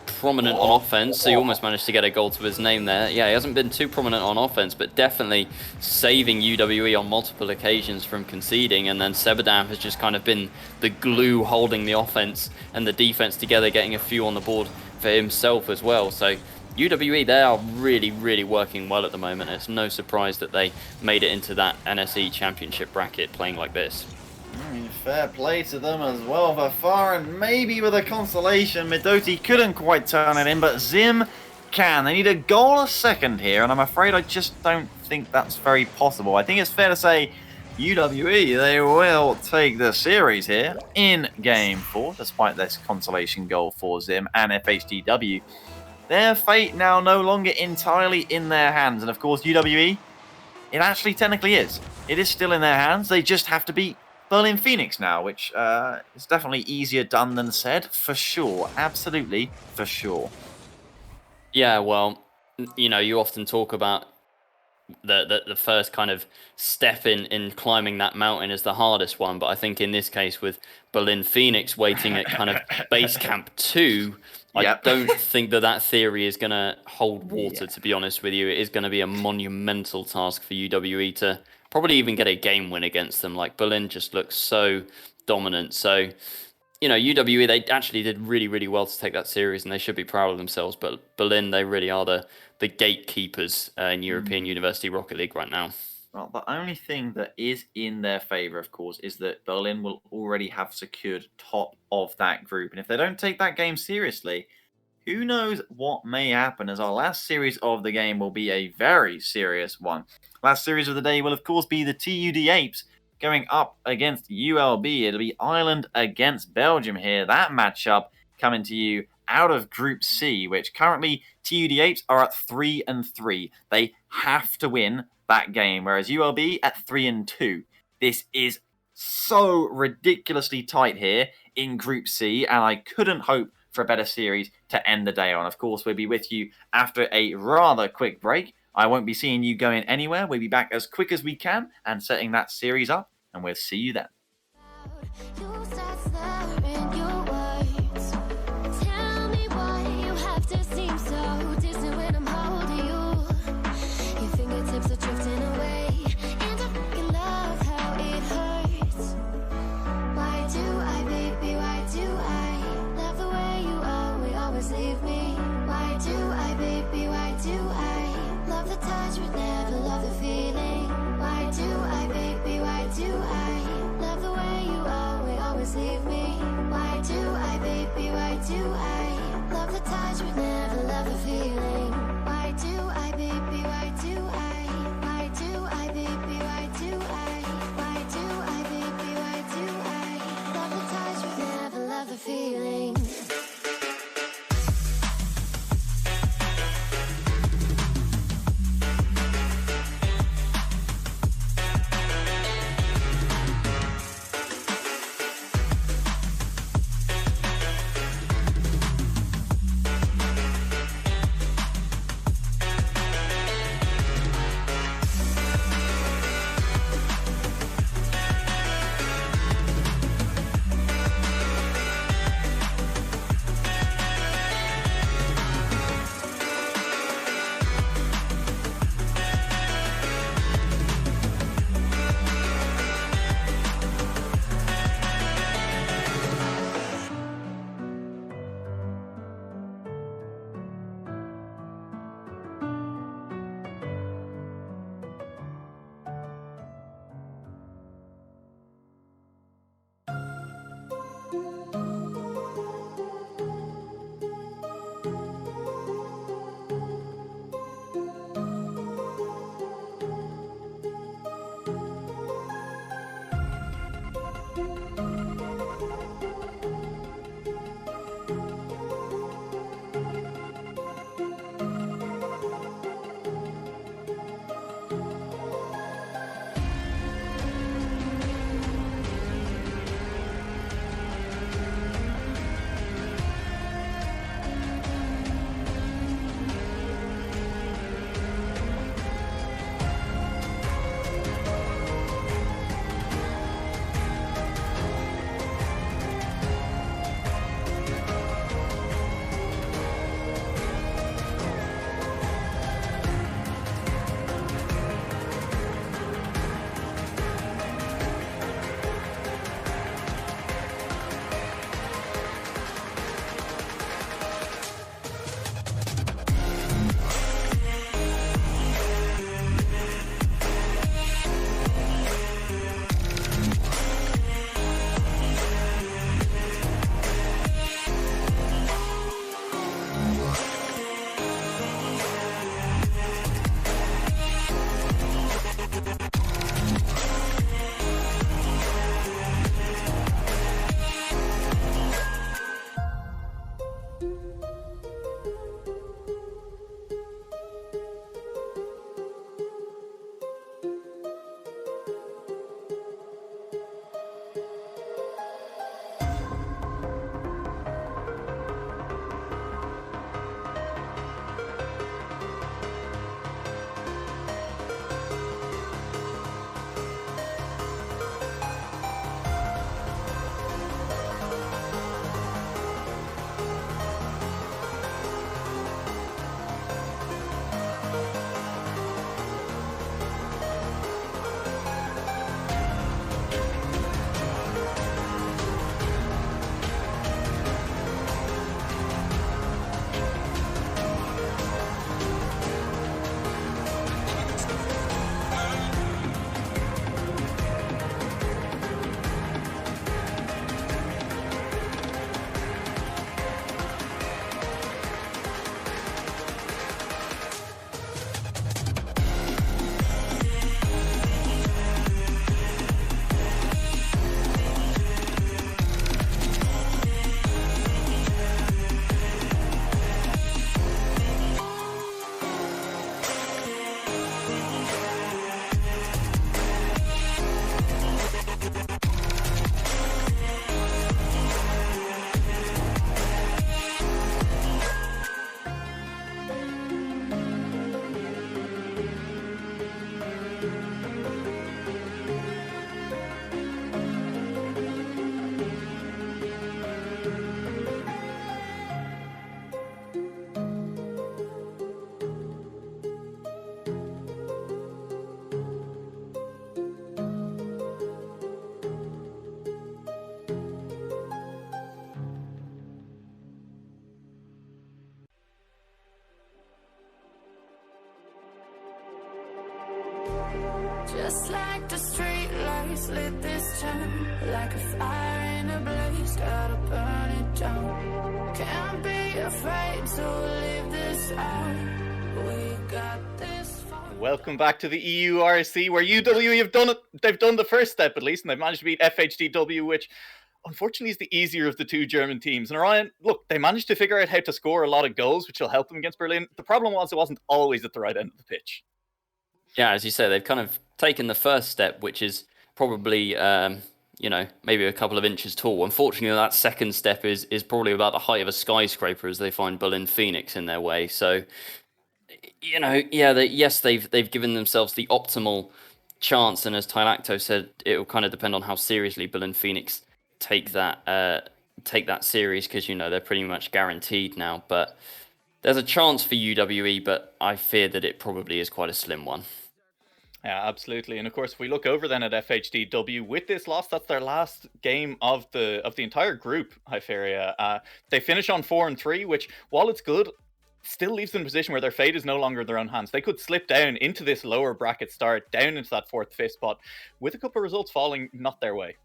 prominent on offense, so he almost managed to get a goal to his name there. Yeah, he hasn't been too prominent on offense, but definitely saving UWE on multiple occasions from conceding. And then Sebadam has just kind of been the glue holding the offense and the defense together, getting a few on the board for himself as well. So UWE, they are really, really working well at the moment. It's no surprise that they made it into that NSE championship bracket playing like this. I mean, fair play to them as well. Vafaran maybe with a consolation. Medoti couldn't quite turn it in, but Zim can. They need a goal a second here, and I'm afraid I just don't think that's very possible. I think it's fair to say UWE, they will take the series here in game 4, despite this consolation goal for Zim and FHDW. Their fate now no longer entirely in their hands, and of course UWE, it actually technically is. It is still in their hands. They just have to beat Berlin Phoenix now, which is definitely easier done than said, for sure. Absolutely, for sure. Yeah, well, you know, you often talk about the first kind of step in climbing that mountain is the hardest one, but I think in this case with Berlin Phoenix waiting at kind of base camp 2, I don't think that theory is going to hold water, to be honest with you. It is going to be a monumental task for UWE to probably even get a game win against them. Like, Berlin just looks so dominant. So, you know, UWE, they actually did really, really well to take that series, and they should be proud of themselves. But Berlin, they really are the gatekeepers in European University Rocket League right now. Well, the only thing that is in their favour, of course, is that Berlin will already have secured top of that group. And if they don't take that game seriously, who knows what may happen, as our last series of the game will be a very serious one. Last series of the day will, of course, be the TUD Apes going up against ULB. It'll be Ireland against Belgium here. That matchup coming to you out of Group C, which currently TUD Apes are at 3-3. They have to win that game, whereas ULB at 3-2. This is so ridiculously tight here in Group C, and I couldn't hope for a better series to end the day on. Of course, we'll be with you after a rather quick break. I won't be seeing you going anywhere. We'll be back as quick as we can and setting that series up, and we'll see you then. Just like the street lights lit this town, like a fire in a blaze, gotta burn it down. Can't be afraid to leave this out. We got this far. Welcome back to the EURC, where UWE have done it. They've done the first step at least, and they've managed to beat FHDW, which unfortunately is the easier of the two German teams. And Orion, look, they managed to figure out how to score a lot of goals, which will help them against Berlin. The problem was it wasn't always at the right end of the pitch. Yeah, as you say, they've kind of taken the first step, which is probably, maybe a couple of inches tall. Unfortunately, that second step is probably about the height of a skyscraper as they find Berlin Phoenix in their way. So, they've given themselves the optimal chance. And as Tylacto said, it will kind of depend on how seriously Berlin Phoenix take that series, because, they're pretty much guaranteed now. But there's a chance for UWE, but I fear that it probably is quite a slim one. Yeah, absolutely. And of course, if we look over then at FHDW, with this loss, that's their last game of the entire group, Hyperia. They finish on 4-3, which, while it's good, still leaves them in a position where their fate is no longer in their own hands. They could slip down into this lower bracket start, down into that 4th, 5th spot, with a couple of results falling not their way.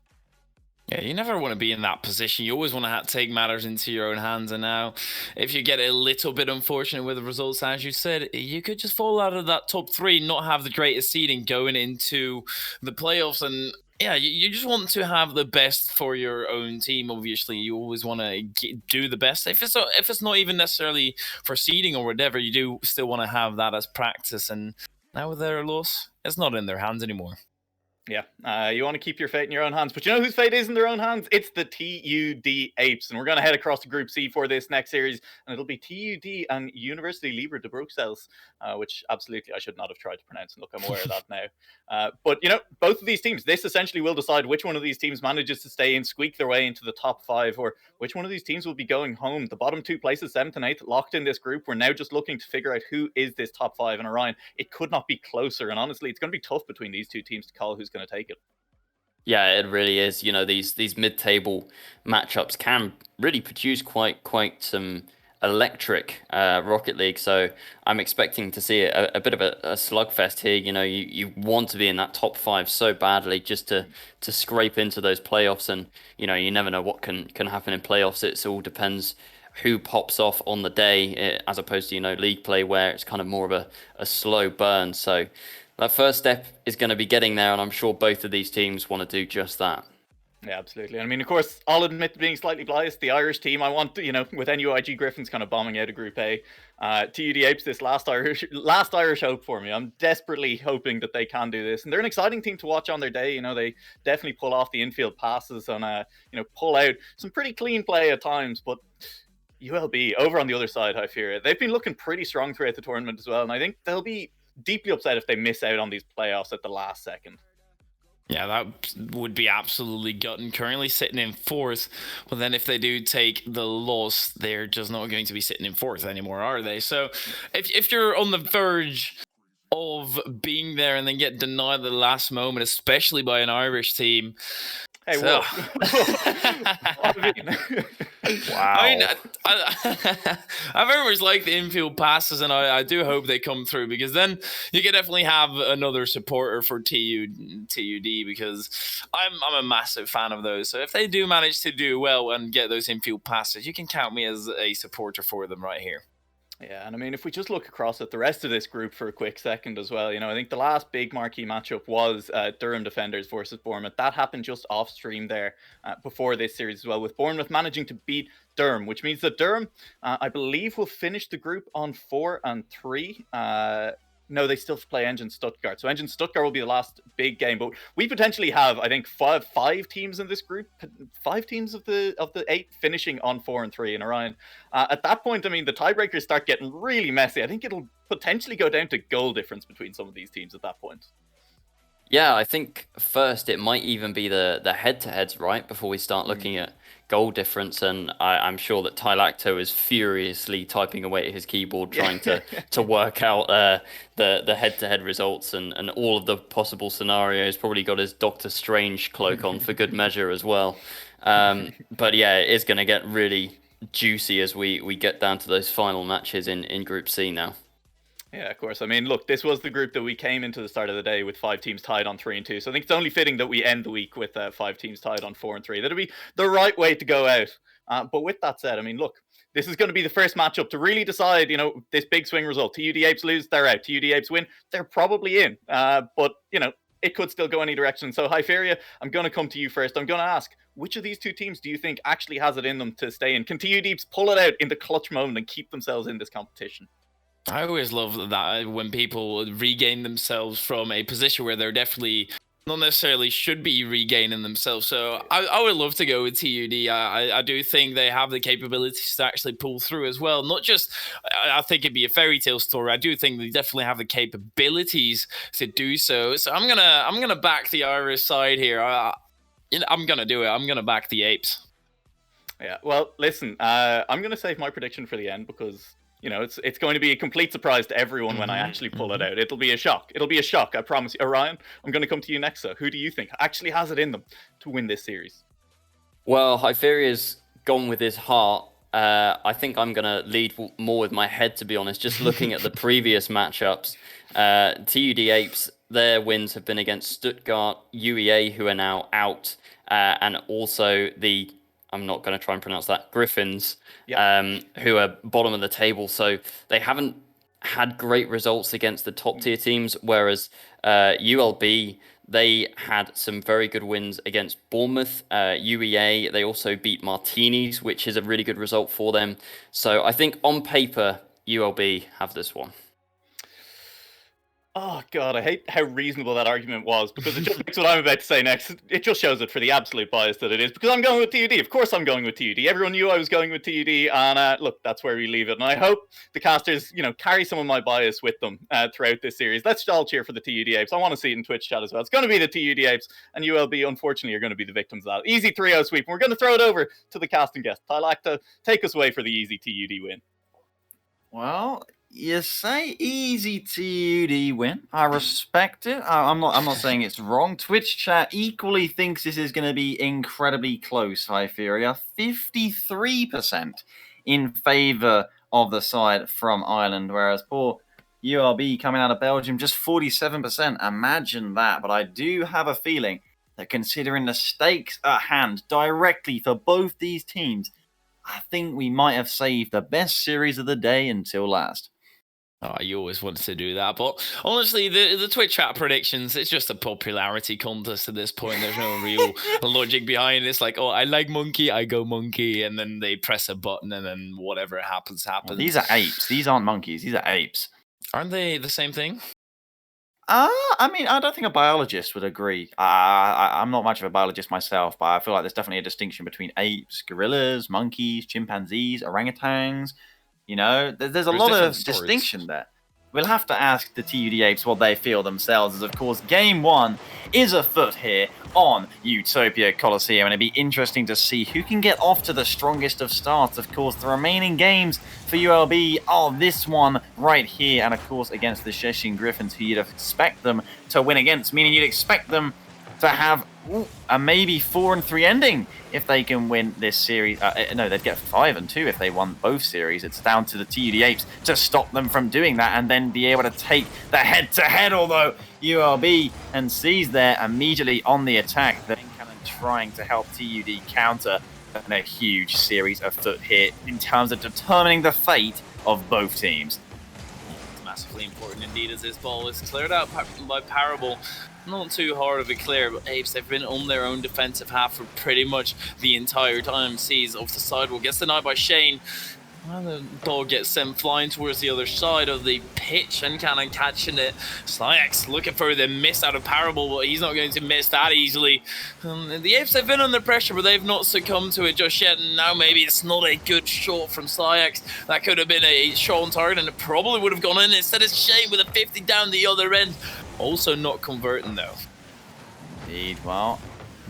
Yeah, you never want to be in that position. You always want to take matters into your own hands. And now, if you get a little bit unfortunate with the results, as you said, you could just fall out of that top 3, not have the greatest seeding going into the playoffs. And yeah, you just want to have the best for your own team. Obviously, you always want to do the best. If it's not even necessarily for seeding or whatever, you do still want to have that as practice. And now with their loss, it's not in their hands anymore. Yeah, you want to keep your fate in your own hands. But you know whose fate is in their own hands? It's the TUD Apes. And we're going to head across to Group C for this next series. And it'll be TUD and University Libre de Bruxelles, which absolutely I should not have tried to pronounce. And look, I'm aware of that now. But, both of these teams, this essentially will decide which one of these teams manages to stay in, squeak their way into the top 5, or which one of these teams will be going home. The bottom 2 places, 7th and 8th, locked in this group. We're now just looking to figure out who is this top 5. And Orion, it could not be closer. And honestly, it's going to be tough between these two teams to call who's going to take it. Yeah, it really is. These mid-table matchups can really produce quite some electric Rocket League. So I'm expecting to see a bit of a slugfest here. You want to be in that top 5 so badly just to scrape into those playoffs, and you never know what can happen in playoffs. It all depends who pops off on the day, as opposed to league play, where it's kind of more of a slow burn. So that first step is going to be getting there, and I'm sure both of these teams want to do just that. Yeah, absolutely. I mean, of course, I'll admit to being slightly biased. The Irish team, I want, with NUIG Griffins kind of bombing out of Group A. TUD Apes, this last Irish hope for me. I'm desperately hoping that they can do this. And they're an exciting team to watch on their day. They definitely pull off the infield passes and, pull out some pretty clean play at times. But ULB, over on the other side, I fear it. They've been looking pretty strong throughout the tournament as well. And I think they'll be deeply upset if they miss out on these playoffs at the last second. Yeah, that would be absolutely gutting. Currently sitting in 4th, but then if they do take the loss, they're just not going to be sitting in 4th anymore, are they? So if you're on the verge of being there and then get denied at the last moment, especially by an Irish team. Hey, so... Wow. I mean, I very much like the infield passes, and I do hope they come through, because then you can definitely have another supporter for TUD, because I'm a massive fan of those. So if they do manage to do well and get those infield passes, you can count me as a supporter for them right here. Yeah, and I mean, if we just look across at the rest of this group for a quick second as well, I think the last big marquee matchup was Durham Defenders versus Bournemouth. That happened just off stream there before this series as well, with Bournemouth managing to beat Durham, which means that Durham, I believe, will finish the group on 4-3. No, they still play Engine Stuttgart. So Engine Stuttgart will be the last big game. But we potentially have, I think, five teams in this group. 5 teams of the 8 finishing on 4-3 in Orion. At that point, I mean, the tiebreakers start getting really messy. I think it'll potentially go down to goal difference between some of these teams at that point. Yeah, I think first it might even be the head-to-heads, right, before we start looking at goal difference. And I'm sure that Tylacto is furiously typing away at his keyboard trying to work out the head-to-head results and all of the possible scenarios. Probably got his Doctor Strange cloak on for good measure as well. But yeah, it is going to get really juicy as we get down to those final matches in Group C now. Yeah, of course. I mean, look, this was the group that we came into the start of the day with 5 teams tied on 3 and 2. So I think it's only fitting that we end the week with 5 teams tied on 4 and 3. That'll be the right way to go out. But with that said, I mean, look, this is going to be the first matchup to really decide, this big swing result. TUD Apes lose, they're out. TUD Apes win, they're probably in. But, it could still go any direction. So, Hyperia, I'm going to come to you first. I'm going to ask, which of these two teams do you think actually has it in them to stay in? Can TUD Apes pull it out in the clutch moment and keep themselves in this competition? I always love that when people regain themselves from a position where they're definitely not necessarily should be regaining themselves. So I would love to go with TUD. I do think they have the capabilities to actually pull through as well. Not just, I think it'd be a fairy tale story. I do think they definitely have the capabilities to do so. So I'm gonna back the Irish side here. I'm gonna do it. I'm gonna back the Apes. Yeah, well, listen, I'm going to save my prediction for the end because, it's going to be a complete surprise to everyone when I actually pull it out. It'll be a shock. I promise you. Orion, I'm going to come to you next. So who do you think actually has it in them to win this series? Well, Hyperia's gone with his heart. I think I'm going to lead more with my head, to be honest. Just looking at the previous matchups, TUD Apes, their wins have been against Stuttgart, UEA, who are now out, and also the, I'm not going to try and pronounce that, Griffins, who are bottom of the table. So they haven't had great results against the top tier teams, whereas ULB, they had some very good wins against Bournemouth, UEA. They also beat Martinis, which is a really good result for them. So I think on paper, ULB have this one. Oh, God, I hate how reasonable that argument was because it just makes what I'm about to say next. It just shows it for the absolute bias that it is because I'm going with TUD. Of course I'm going with TUD. Everyone knew I was going with TUD, and look, that's where we leave it. And I hope the casters, carry some of my bias with them throughout this series. Let's all cheer for the TUD Apes. I want to see it in Twitch chat as well. It's going to be the TUD Apes, and ULB, unfortunately, are going to be the victims of that. Easy 3-0 sweep, and we're going to throw it over to the casting guest. Tylacta, take us away for the easy TUD win. Well, you say easy TUD win. I respect it. I'm not saying it's wrong. Twitch chat equally thinks this is going to be incredibly close, Hyperia. 53% in favour of the side from Ireland, whereas poor URB coming out of Belgium, just 47%. Imagine that. But I do have a feeling that considering the stakes at hand directly for both these teams, I think we might have saved the best series of the day until last. Oh, you always wanted to do that. But honestly, the Twitch chat predictions, it's just a popularity contest at this point. There's no real logic behind it. It's like, oh, I like monkey, I go monkey. And then they press a button and then whatever happens. Well, these are apes. These aren't monkeys. These are apes. Aren't they the same thing? I mean, I don't think a biologist would agree. I'm not much of a biologist myself, but I feel like there's definitely a distinction between apes, gorillas, monkeys, chimpanzees, orangutans. There's a lot of distinction there. We'll have to ask the TUD Apes what they feel themselves, as of course Game 1 is afoot here on Utopia Coliseum, and it'd be interesting to see who can get off to the strongest of starts. Of course, the remaining games for ULB are this one right here, and of course against the Szczecin Griffins, who you'd expect them to win against, meaning you'd expect them to have a maybe 4-3 ending if they can win this series. No, they'd get 5-2 if they won both series. It's down to the TUD Apes to stop them from doing that and then be able to take the head-to-head, although ULB and C's there immediately on the attack. The cannon trying to help TUD counter, and a huge series afoot here in terms of determining the fate of both teams. It's massively important indeed as this ball is cleared out by Parable. Not too hard of a clear, but Apes, they've been on their own defensive half for pretty much the entire time. Sees off the sidewall, gets denied by Shane. And the ball gets sent flying towards the other side of the pitch, and Cannon catching it. Slyax looking for the miss out of Parable, but he's not going to miss that easily. The Apes have been under pressure, but they've not succumbed to it just yet. And now maybe it's not a good shot from Slyax. That could have been a shot on target, and it probably would have gone in. Instead, it's Shane with a 50 down the other end. Also not converting though. Indeed, well,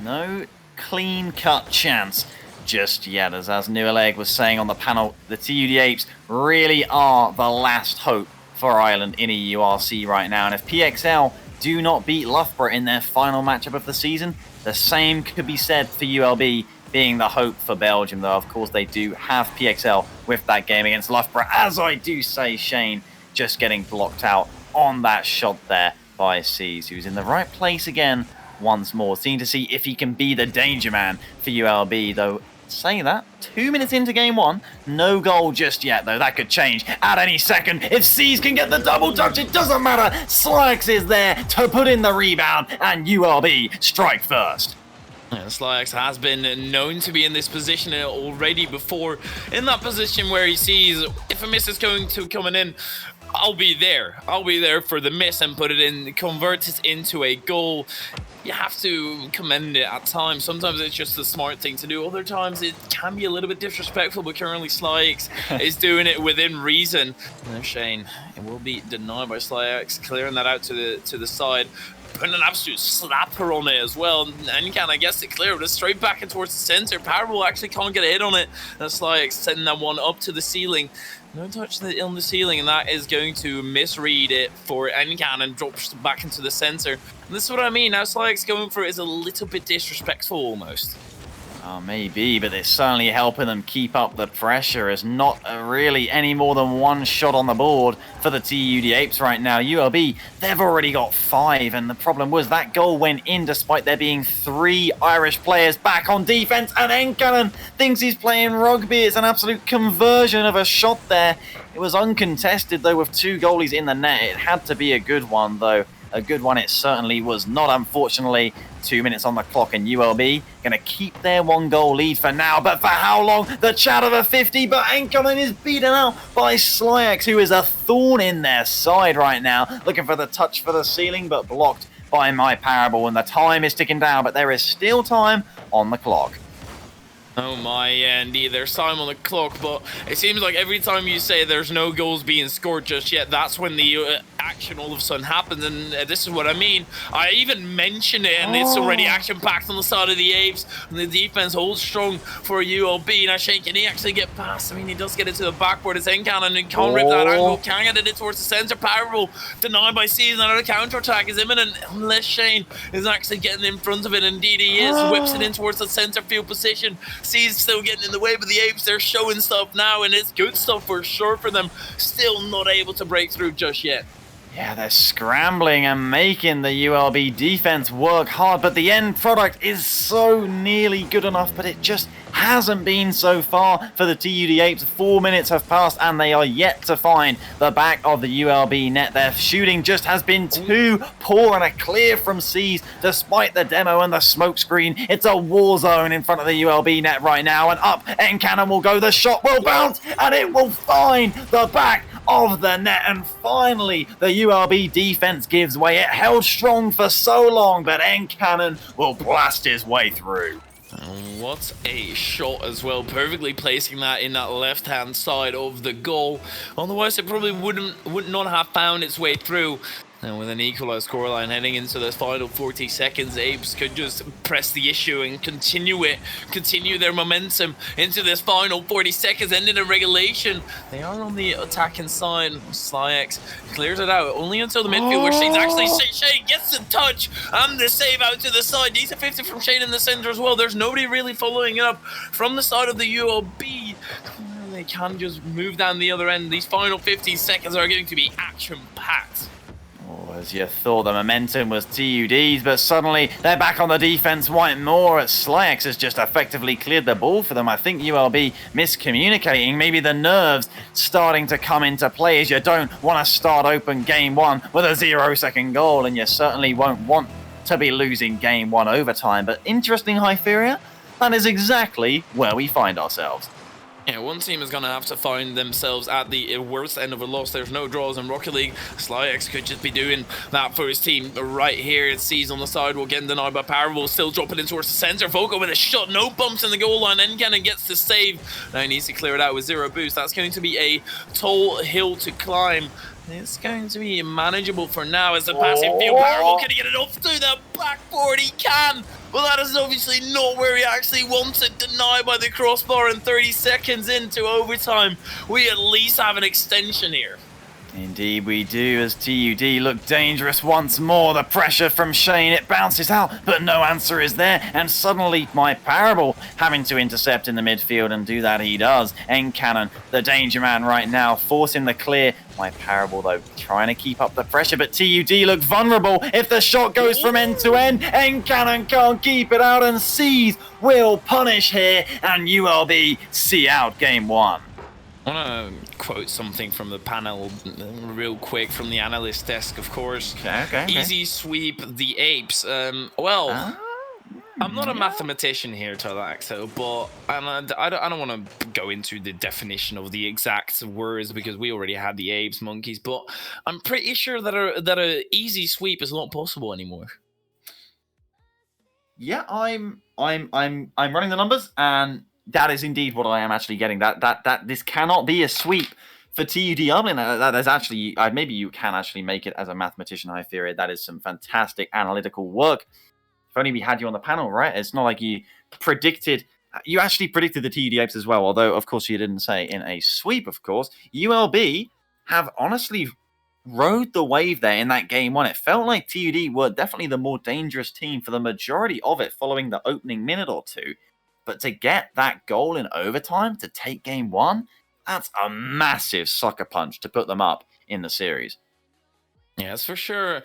no clean-cut chance just yet. As Nualeg was saying on the panel, the TUD Apes really are the last hope for Ireland in EURC right now. And if PXL do not beat Loughborough in their final matchup of the season, the same could be said for ULB being the hope for Belgium, though of course they do have PXL with that game against Loughborough. As I do say, Shane just getting blocked out on that shot there by Seas, who's in the right place again once more, seeing to see if he can be the danger man for ULB, though. Saying that, 2 minutes into game one, no goal just yet, though. That could change at any second. If Seas can get the double touch, it doesn't matter. Slyax is there to put in the rebound, and ULB strike first. Slyax has been known to be in this position already before, in that position where he sees if a miss is coming in, I'll be there. I'll be there for the miss and put it in, convert it into a goal. You have to commend it at times. Sometimes it's just the smart thing to do. Other times it can be a little bit disrespectful, but currently Slyax is doing it within reason. No, Shane, it will be denied by Slyax, clearing that out to the side. Putting an absolute slapper on it as well. And can, I guess, to clear it straight back in towards the center. Powerball actually can't get a hit on it. And Slyax sending that one up to the ceiling. No touch on the ceiling, and that is going to misread it for Encan and drops back into the center. And this is what I mean. Now Slyax going for it is a little bit disrespectful almost. Oh, maybe, but it's certainly helping them keep up the pressure. As not really any more than one shot on the board for the TUD Apes right now. ULB, they've already got 5, and the problem was that goal went in despite there being 3 Irish players back on defense, and Encannon thinks he's playing rugby. It's an absolute conversion of a shot there. It was uncontested, though, with 2 goalies in the net. It had to be a good one, though. A good one it certainly was not, unfortunately. 2 minutes on the clock, and ULB going to keep their 1-goal lead for now. But for how long? The chat of a 50, but Encannon is beaten out by Slyax, who is a thorn in their side right now. Looking for the touch for the ceiling, but blocked by my Parable, and the time is ticking down, but there is still time on the clock. Oh my, indeed, there's time on the clock, but it seems like every time you say there's no goals being scored just yet, that's when the action all of a sudden happens, and this is what I mean. I even mentioned it, and it's already action-packed on the side of the Apes, and the defense holds strong for ULB. Now, Shane, can he actually get past? I mean, he does get it to the backboard. It's Encannon, and can't rip that angle, can't get it towards the center. Powerball denied by Seas, and the counter-attack is imminent, unless Shane is actually getting in front of it. Indeed, he is. Whips it in towards the center field position. Seas still getting in the way, but the Apes, they're showing stuff now, and it's good stuff for sure for them. Still not able to break through just yet. Yeah, they're scrambling and making the ULB defense work hard, but the end product is so nearly good enough, but it just hasn't been so far for the TUD Apes. 4 minutes have passed, and they are yet to find the back of the ULB net. Their shooting just has been too poor, and a clear from Seas, despite the demo and the smoke screen. It's a war zone in front of the ULB net right now, and up Encannon will go. The shot will bounce, and it will find the back of the net, and finally the ULB defense gives way. It held strong for so long, but Encannon will blast his way through. What a shot as well, perfectly placing that in that left-hand side of the goal. Otherwise, it probably would not have found its way through. And with an equalized scoreline heading into the final 40 seconds, Apes could just press the issue and continue their momentum into this final 40 seconds, ending in regulation. They are on the attacking side. Slyax clears it out only until the midfield, where Shane's actually Shane gets the touch and the save out to the side. Decent 50 from Shane in the center as well. There's nobody really following it up from the side of the ULB. They can just move down the other end. These final 15 seconds are going to be action-packed. As you thought, the momentum was TUD's, but suddenly they're back on the defense white more as Slyax has just effectively cleared the ball for them. I think ULB miscommunicating, maybe the nerves starting to come into play, as you don't want to start open game one with a 0-second goal, and you certainly won't want to be losing game one overtime. But interesting, Hyperia, that is exactly where we find ourselves. Yeah, one team is going to have to find themselves at the worst end of a loss. There's no draws in Rocket League. Slyax could just be doing that for his team right here. It sees on the sidewalk, getting denied by Powerball, still dropping in towards the center. Voco with a shot, no bumps in the goal line. Encannon gets the save. Now he needs to clear it out with 0 boost. That's going to be a tall hill to climb. It's going to be manageable for now as the passing field. Powerball, can he get it off to the backboard? He can! Well, that is obviously not where he actually wants it. Denied by the crossbar, and 30 seconds into overtime, we at least have an extension here. Indeed we do, as TUD look dangerous once more. The pressure from Shane, it bounces out, but no answer is there. And suddenly My Parable having to intercept in the midfield, and do that he does. Cannon, the danger man right now, forcing the clear. My Parable, though, trying to keep up the pressure, but TUD look vulnerable. If the shot goes from end to end, Cannon can't keep it out, and Seas will punish here, and ULB see out game one. I want to quote something from the panel real quick from the analyst desk, of course. Okay. Easy sweep the apes. I'm not a mathematician here, Talaxo, but I don't want to go into the definition of the exact words because we already had the apes, monkeys, but I'm pretty sure that a easy sweep is not possible anymore. Yeah, I'm running the numbers, and that is indeed what I am actually getting. That this cannot be a sweep for TUD Dublin. That is actually, maybe you can actually make it as a mathematician. I fear it. That is some fantastic analytical work. If only we had you on the panel, right? It's not like you actually predicted the TUD Apes as well. Although, of course, you didn't say in a sweep. Of course, ULB have honestly rode the wave there in that game one. It felt like TUD were definitely the more dangerous team for the majority of it, following the opening minute or two. But to get that goal in overtime to take game one, that's a massive sucker punch to put them up in the series. Yeah, it's for sure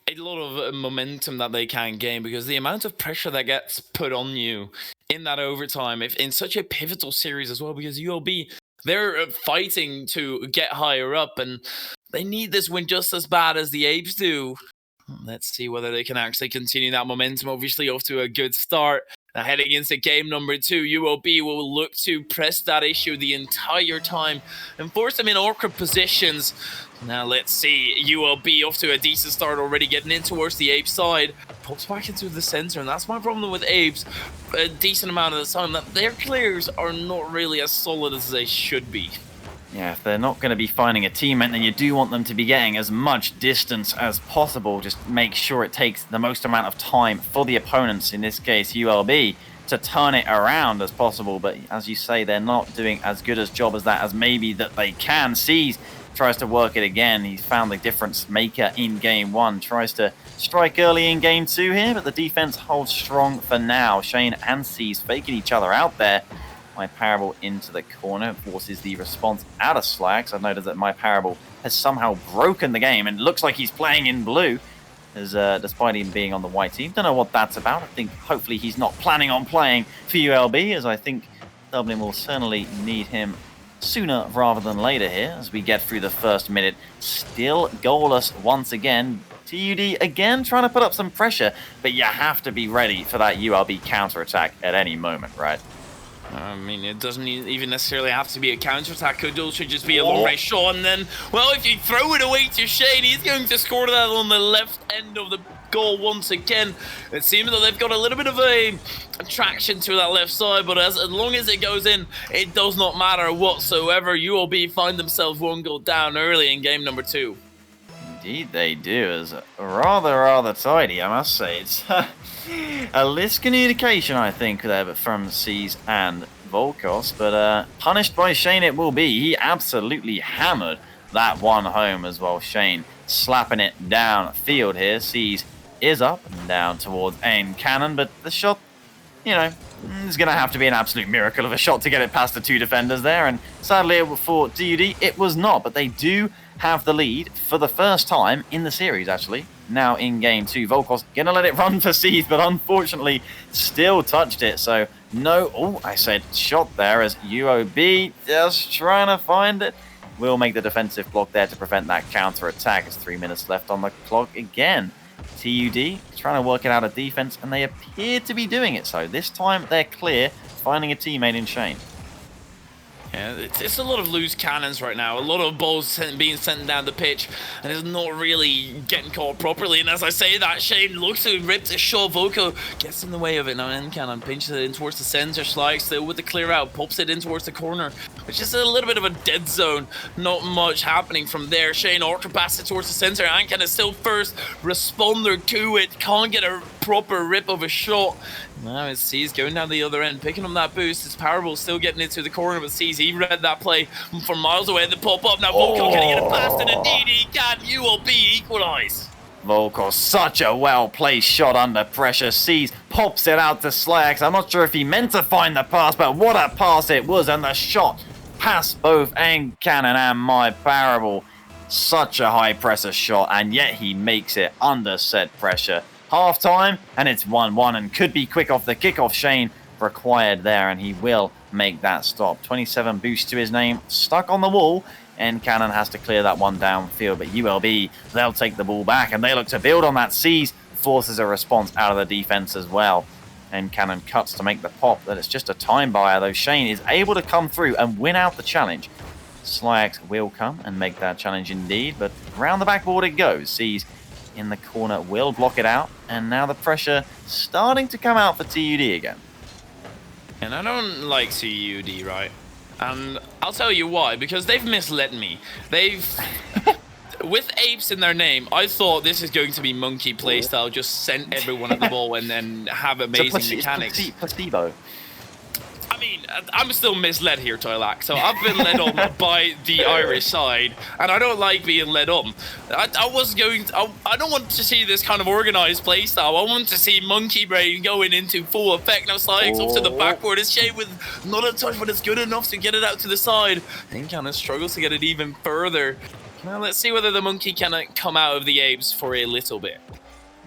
a lot of momentum that they can gain, because the amount of pressure that gets put on you in that overtime, if in such a pivotal series as well, because ULB, they're fighting to get higher up, and they need this win just as bad as the Apes do. Let's see whether they can actually continue that momentum. Obviously off to a good start. Now heading into game number 2, ULB will look to press that issue the entire time and force them in awkward positions. Now let's see, ULB off to a decent start already, getting in towards the Apes side. Pops back into the center, and that's my problem with Apes. A decent amount of the time that their clears are not really as solid as they should be. Yeah, if they're not going to be finding a teammate, then you do want them to be getting as much distance as possible. Just make sure it takes the most amount of time for the opponents, in this case ULB, to turn it around as possible. But as you say, they're not doing as good a job as that as maybe that they can. Seas tries to work it again. He's found the difference maker in game one. Tries to strike early in game 2 here, but the defense holds strong for now. Shane and Seas faking each other out there. My Parable into the corner forces the response out of slacks. I've noticed that My Parable has somehow broken the game and looks like he's playing in blue, as despite him being on the white team. Don't know what that's about. I think hopefully he's not planning on playing for ULB, as I think Dublin will certainly need him sooner rather than later here as we get through the first minute. Still goalless once again. TUD again trying to put up some pressure, but you have to be ready for that ULB counter-attack at any moment, right? I mean, it doesn't even necessarily have to be a counter-attack. Could also just be a long-range shot, and then, well, if you throw it away to Shane, he's going to score that on the left end of the goal once again. It seems that they've got a little bit of a attraction to that left side, but as long as it goes in, it does not matter whatsoever. ULB find themselves one goal down early in game number 2. Indeed they do. It's rather tidy, I must say. It's a miscommunication, I think, there from Seas and Volkos, but punished by Shane it will be. He absolutely hammered that one home as well. Shane slapping it down field here. Seas is up and down towards Cannon, but the shot, you know, is going to have to be an absolute miracle of a shot to get it past the two defenders there, and sadly for DUD it was not, but they do have the lead for the first time in the series, actually. Now in game 2, Volkos gonna let it run for Seas, but unfortunately still touched it, so no, I said shot there, as UOB just trying to find it. Will make the defensive block there to prevent that counter-attack. It's 3 minutes left on the clock again. TUD trying to work it out of defense, and they appear to be doing it, so this time they're clear, finding a teammate in Shane. Yeah, it's a lot of loose cannons right now. A lot of balls being sent down the pitch, and it's not really getting caught properly. And as I say that, Shane looks to rip the shot. Voco gets in the way of it. Now Cannon pinches it in towards the center. Schleich still with the clear out, pops it in towards the corner, which is a little bit of a dead zone. Not much happening from there. Shane Orchard passes it towards the center. Cannon is still first responder to it. Can't get a proper rip of a shot. Now it's Seas going down the other end, picking up that boost. It's Parable still getting into the corner, but Seas, he He read that play from miles away. The pop up now. Volko can he get it past, and indeed he can. ULB equalise. Volko, such a well-placed shot under pressure. Sees, pops it out to Slax. I'm not sure if he meant to find the pass, but what a pass it was, and the shot past both N-Cannon and My Parable. Such a high pressure shot, and yet he makes it under set pressure. Half time, and it's 1-1, and could be quick off the kickoff. Shane required there, and he will make that stop. 27 boost to his name, stuck on the wall. N-Cannon has to clear that one downfield, but ULB, they'll take the ball back, and they look to build on that. Seas forces a response out of the defense as well. N-Cannon cuts to make the pop, that it's just a time buyer, though Shane is able to come through and win out the challenge. Slyax will come and make that challenge indeed, but round the backboard it goes. Seas in the corner will block it out, and now the pressure starting to come out for TUD again. And I don't like TUD, right? And I'll tell you why, because they've misled me. They've... With apes in their name, I thought this is going to be monkey playstyle, just send everyone at the ball and then have amazing mechanics. Placebo. I mean, I'm still misled here, Toylak. So I've been led on by the Irish side, and I don't like being led on. I don't want to see this kind of organized playstyle. I want to see Monkey Brain going into full effect. Now Slyax off to the backboard. It's Shane with not a touch, but it's good enough to get it out to the side. And kind of struggles to get it even further. Now let's see whether the monkey can come out of the apes for a little bit.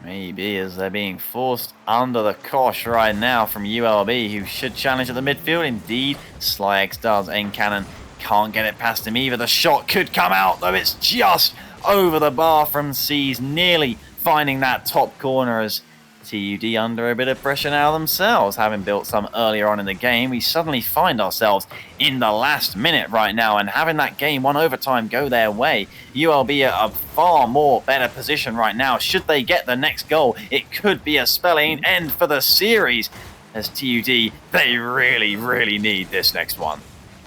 Maybe, as they're being forced under the cosh right now from ULB, who should challenge at the midfield. Indeed, Slyax does. N-Cannon can't get it past him either. The shot could come out, though it's just over the bar from Seas, nearly finding that top corner as TUD under a bit of pressure now themselves, having built some earlier on in the game. We suddenly find ourselves in the last minute right now, and having that game one overtime go their way. ULB are a far more better position right now. Should they get the next goal, it could be a spelling end for the series, as TUD, they really need this next one.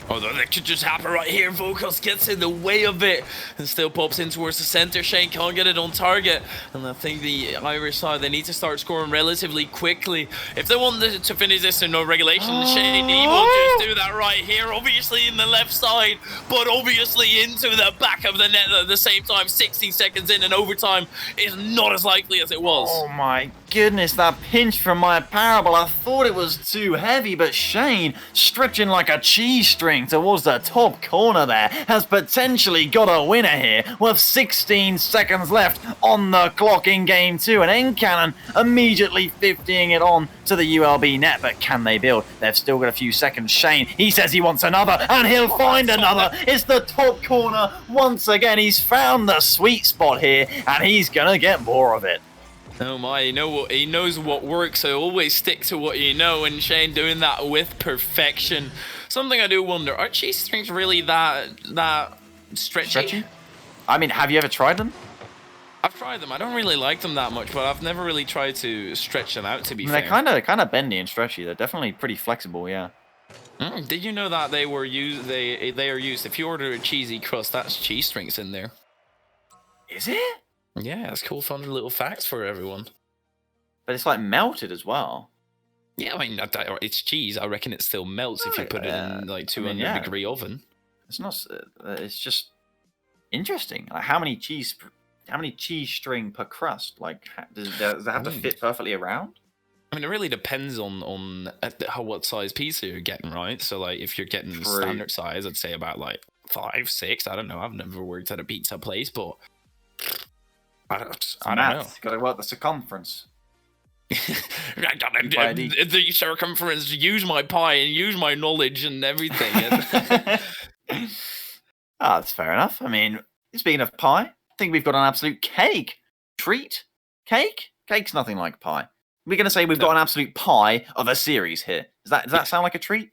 Although that could just happen right here. Vocals gets in the way of it and still pops in towards the center. Shane can't get it on target. And I think the Irish side, they need to start scoring relatively quickly. If they want to finish this in no regulation, Shane will just do that right here. Obviously in the left side, but obviously into the back of the net at the same time. 60 seconds in and overtime is not as likely as it was. Oh my goodness, that pinch from My Parable. I thought it was too heavy, but Shane, stretching like a cheese string towards the top corner there, has potentially got a winner here with 16 seconds left on the clock in game 2, and N-Cannon immediately 50ing it on to the ULB net. But can they build? They've still got a few seconds. Shane, he says he wants another, and he'll find another. It's the top corner once again. He's found the sweet spot here, and he's gonna get more of it. Oh my, he knows what works, so always stick to what you know, and Shane doing that with perfection. Something I do wonder, are cheese strings really that stretchy? I mean, have you ever tried them? I've tried them. I don't really like them that much, but I've never really tried to stretch them out, to be fair. They're kind of bendy and stretchy. They're definitely pretty flexible, yeah. Did you know that they are used, if you order a cheesy crust, that's cheese strings in there? Is it? Yeah, it's cool, fun little facts for everyone. But it's like melted as well. Yeah, I mean, it's cheese. I reckon it still melts if you put it in like 200-degree oven. It's not. It's just interesting. Like how many cheese string per crust? Like does it have to fit perfectly around? I mean, it really depends on what size pizza you're getting, right? So, like, if you're getting standard size, I'd say about like 5, 6. I don't know. I've never worked at a pizza place, but I don't know. Got to work the circumference. I got the circumference. Use my pie and use my knowledge and everything. That's fair enough. I mean, speaking of pie, I think we've got an absolute treat. Cake's nothing like pie. We're going to say we've got an absolute pie of a series here. Does that sound like a treat? It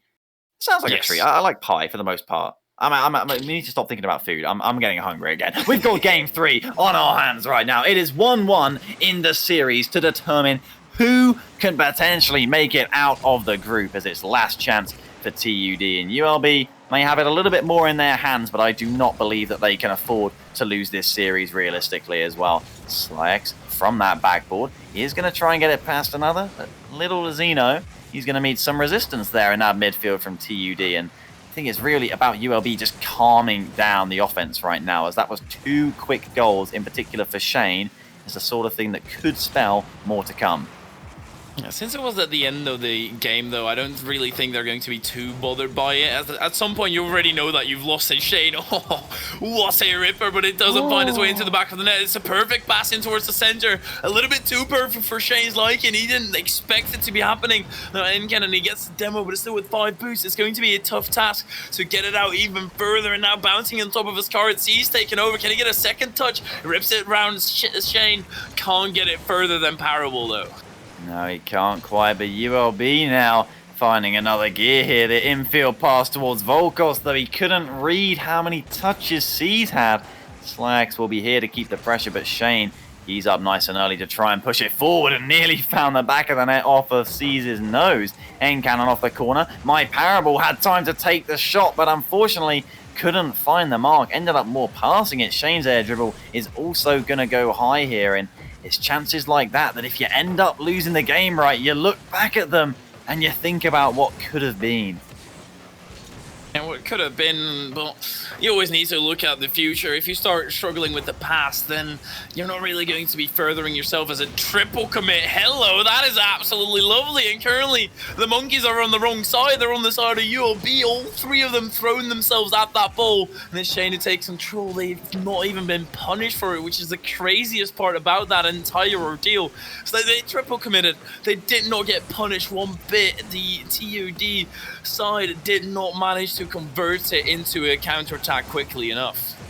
sounds like a treat. I like pie for the most part. We need to stop thinking about food. I'm getting hungry again. We've got game 3 on our hands right now. It is 1-1 in the series to determine who can potentially make it out of the group as its last chance for TUD. And ULB may have it a little bit more in their hands, but I do not believe that they can afford to lose this series realistically as well. Slyax from that backboard is going to try and get it past another. But little Zeno, he's going to meet some resistance there in that midfield from TUD, and I think it's really about ULB just calming down the offense right now, as that was 2 quick goals in particular for Shane. It's the sort of thing that could spell more to come. Yeah, since it was at the end of the game, though, I don't really think they're going to be too bothered by it. At some point, you already know that you've lost in Shane. Oh, what a ripper, but it doesn't find its way into the back of the net. It's a perfect pass in towards the center. A little bit too perfect for Shane's liking. He didn't expect it to be happening. Now, Encannon, he gets the demo, but it's still with 5 boosts. It's going to be a tough task to get it out even further. And now bouncing on top of his car, it's he's taken over. Can he get a second touch? Rips it around Shane. Can't get it further than Parable, though. No, he can't quite, but ULB now finding another gear here. The infield pass towards Volkos, though he couldn't read how many touches C's had. Slacks will be here to keep the pressure, but Shane, he's up nice and early to try and push it forward and nearly found the back of the net off of C's nose. Encannon off the corner. My Parable had time to take the shot, but unfortunately couldn't find the mark. Ended up more passing it. Shane's air dribble is also going to go high here, and it's chances like that if you end up losing the game right, you look back at them and you think about what could have been. And what could have been, but you always need to look at the future. If you start struggling with the past, then you're not really going to be furthering yourself as a triple commit. Hello, that is absolutely lovely. And currently, the Monkeys are on the wrong side. They're on the side of ULB. All 3 of them throwing themselves at that ball. And it's Shane who takes control. They've not even been punished for it, which is the craziest part about that entire ordeal. So they triple committed. They did not get punished one bit. The TUD side did not manage to convert it into a counterattack quickly enough.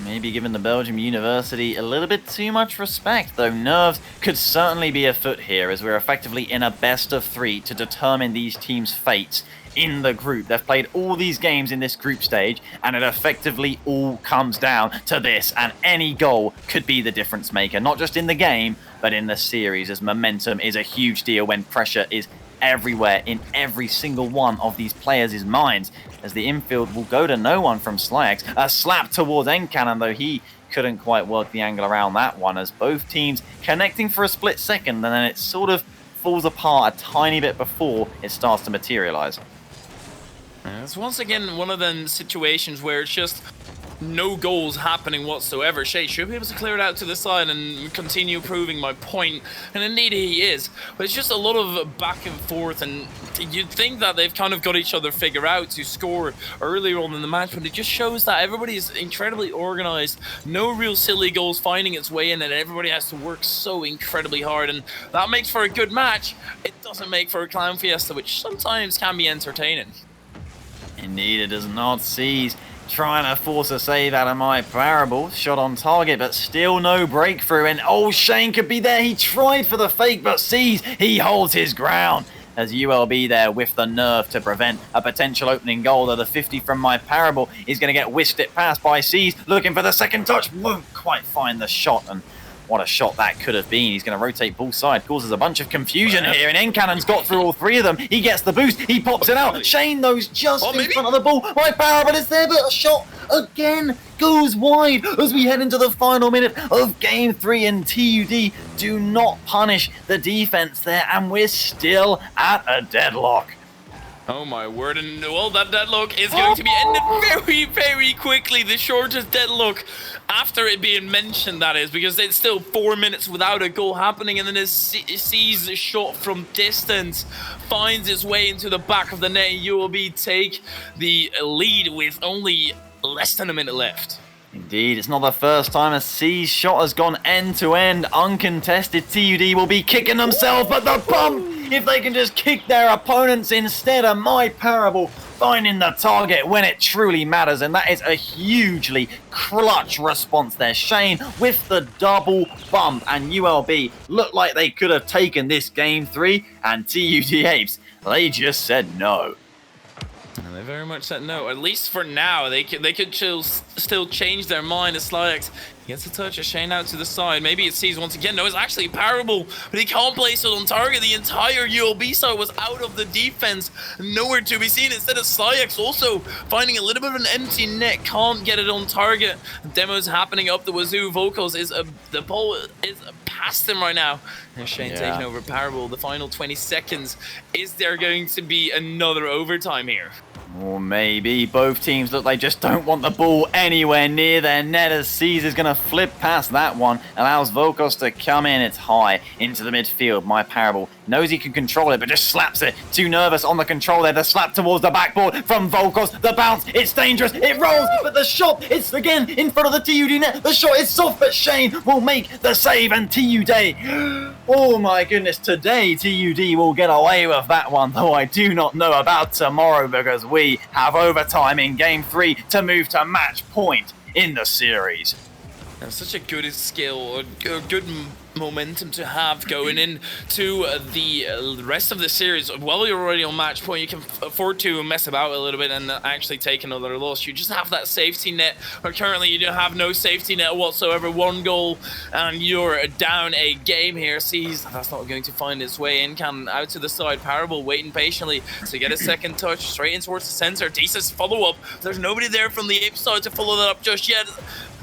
Maybe giving the Belgium University a little bit too much respect, though nerves could certainly be afoot here, as we're effectively in a best of 3 to determine these teams' fates in the group. They've played all these games in this group stage, and it effectively all comes down to this, and any goal could be the difference maker, not just in the game, but in the series, as momentum is a huge deal when pressure is everywhere in every single one of these players' minds, as the infield will go to no one from Slyax. A slap towards Encannon, though he couldn't quite work the angle around that one, as both teams connecting for a split second, and then it sort of falls apart a tiny bit before it starts to materialize. It's once again one of them situations where it's just no goals happening whatsoever. Shay should be able to clear it out to the side and continue proving my point, and indeed he is. But it's just a lot of back and forth, and you'd think that they've kind of got each other figured out to score earlier on in the match, but it just shows that everybody is incredibly organized. No real silly goals finding its way in, and everybody has to work so incredibly hard, and that makes for a good match. It doesn't make for a clown fiesta, which sometimes can be entertaining. Indeed, it does not. Seize trying to force a save out of My Parable. Shot on target, but still no breakthrough. And oh, Shane could be there. He tried for the fake, but Seize, he holds his ground. As ULB there with the nerve to prevent a potential opening goal. Though the 50 from My Parable is going to get whisked it past by Seize. Looking for the second touch. Won't quite find the shot. And what a shot that could have been. He's going to rotate ball side. Causes a bunch of confusion here. And Encannon's got through all 3 of them. He gets the boost. He pops it out. Shane, though, just in front of the ball. My Parable is there, but a shot again goes wide as we head into the final minute of Game 3. And TUD do not punish the defense there. And we're still at a deadlock. Oh my word, and well, that deadlock is going to be ended very, very quickly. The shortest deadlock after it being mentioned, that is, because it's still 4 minutes without a goal happening, and then it sees a shot from distance, finds its way into the back of the net. ULB take the lead with only less than a minute left. Indeed, it's not the first time a C's shot has gone end-to-end. Uncontested, TUD will be kicking themselves, but the bump! If they can just kick their opponents instead of My Parable finding the target when it truly matters, and that is a hugely clutch response there. Shane with the double bump, and ULB looked like they could have taken this Game 3, and TUD Apes, they just said no. And they very much said no, at least for now. They could still change their mind as Slyax gets a touch of Shane out to the side. Maybe it sees once again. No, it's actually Parable, but he can't place it on target. The entire ULB side was out of the defense, nowhere to be seen. Instead of Slyax also finding a little bit of an empty net, can't get it on target. Demos happening up the wazoo. Vocals is the ball is past him right now. And Shane taking over Parable. The final 20 seconds. Is there going to be another overtime here? Or maybe both teams look like just don't want the ball anywhere near their net as Seas is going to flip past that one. Allows Volkos to come in. It's high into the midfield. My Parable knows he can control it, but just slaps it. Too nervous on the control there. The slap towards the backboard from Volkos. The bounce, it's dangerous. It rolls, but the shot, it's again in front of the TUD net. The shot is soft, but Shane will make the save and TUD. Oh my goodness, today TUD will get away with that one, though I do not know about tomorrow because we have overtime in Game 3 to move to match point in the series. That's such a good skill, a good momentum to have going into the rest of the series. While you're already on match point, you can afford to mess about a little bit and actually take another loss. You just have that safety net, but currently you have no safety net whatsoever. 1 goal and you're down a game here. Sees that's not going to find its way in. Can out to the side. Parable waiting patiently to get a second touch straight in towards the center. Decent follow up. There's nobody there from the Ape side to follow that up just yet.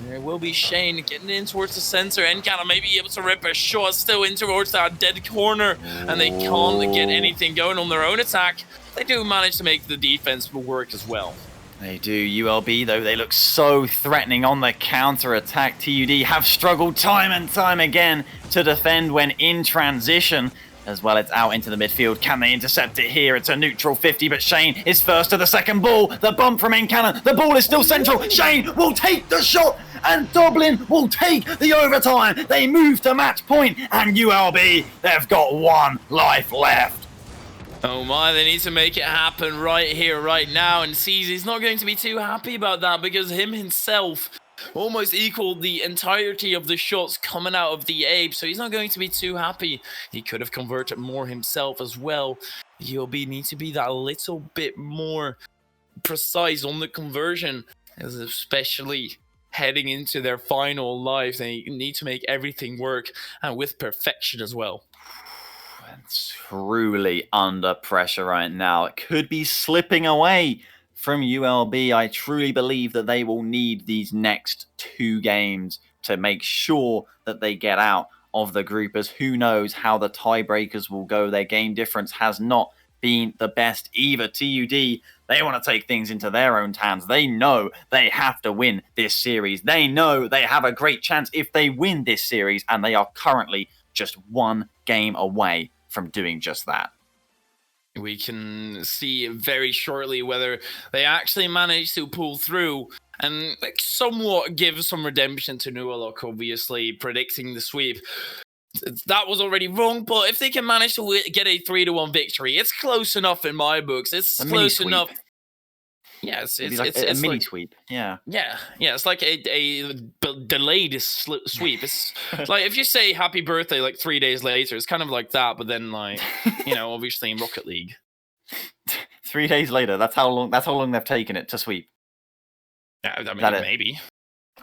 There will be Shane getting in towards the center. Encana may be able to rip a shot still in towards that dead corner, and they can't get anything going on their own attack. They do manage to make the defense work as well. They do. ULB, though, they look so threatening on the counter-attack. TUD have struggled time and time again to defend when in transition. As well, it's out into the midfield. Can they intercept it here? It's a neutral 50, but Shane is first to the second ball. The bump from Encannon. The ball is still central. Shane will take the shot, and Dublin will take the overtime. They move to match point, and ULB, they've got 1 life left. Oh my, they need to make it happen right here, right now. And Seas is not going to be too happy about that because him himself almost equaled the entirety of the shots coming out of the Ape, so he's not going to be too happy. He could have converted more himself as well. ULB need to be that little bit more precise on the conversion, especially heading into their final lives. They need to make everything work, and with perfection as well. Truly under pressure right now. It could be slipping away from ULB. I truly believe that they will need these next 2 games to make sure that they get out of the group, as who knows how the tiebreakers will go. Their game difference has not been the best either. TUD, they want to take things into their own hands. They know they have to win this series. They know they have a great chance if they win this series, and they are currently just 1 game away from doing just that. We can see very shortly whether they actually manage to pull through and somewhat give some redemption to Nualok, obviously predicting the sweep. That was already wrong, but if they can manage to get a 3-1 victory, it's close enough in my books. It's close enough. Yeah, it's like a mini sweep. Yeah. Yeah. It's like a delayed sweep. It's like if you say happy birthday like 3 days later, it's kind of like that, but then like, obviously in Rocket League. 3 days later, that's how long they've taken it to sweep. Yeah, I mean, maybe.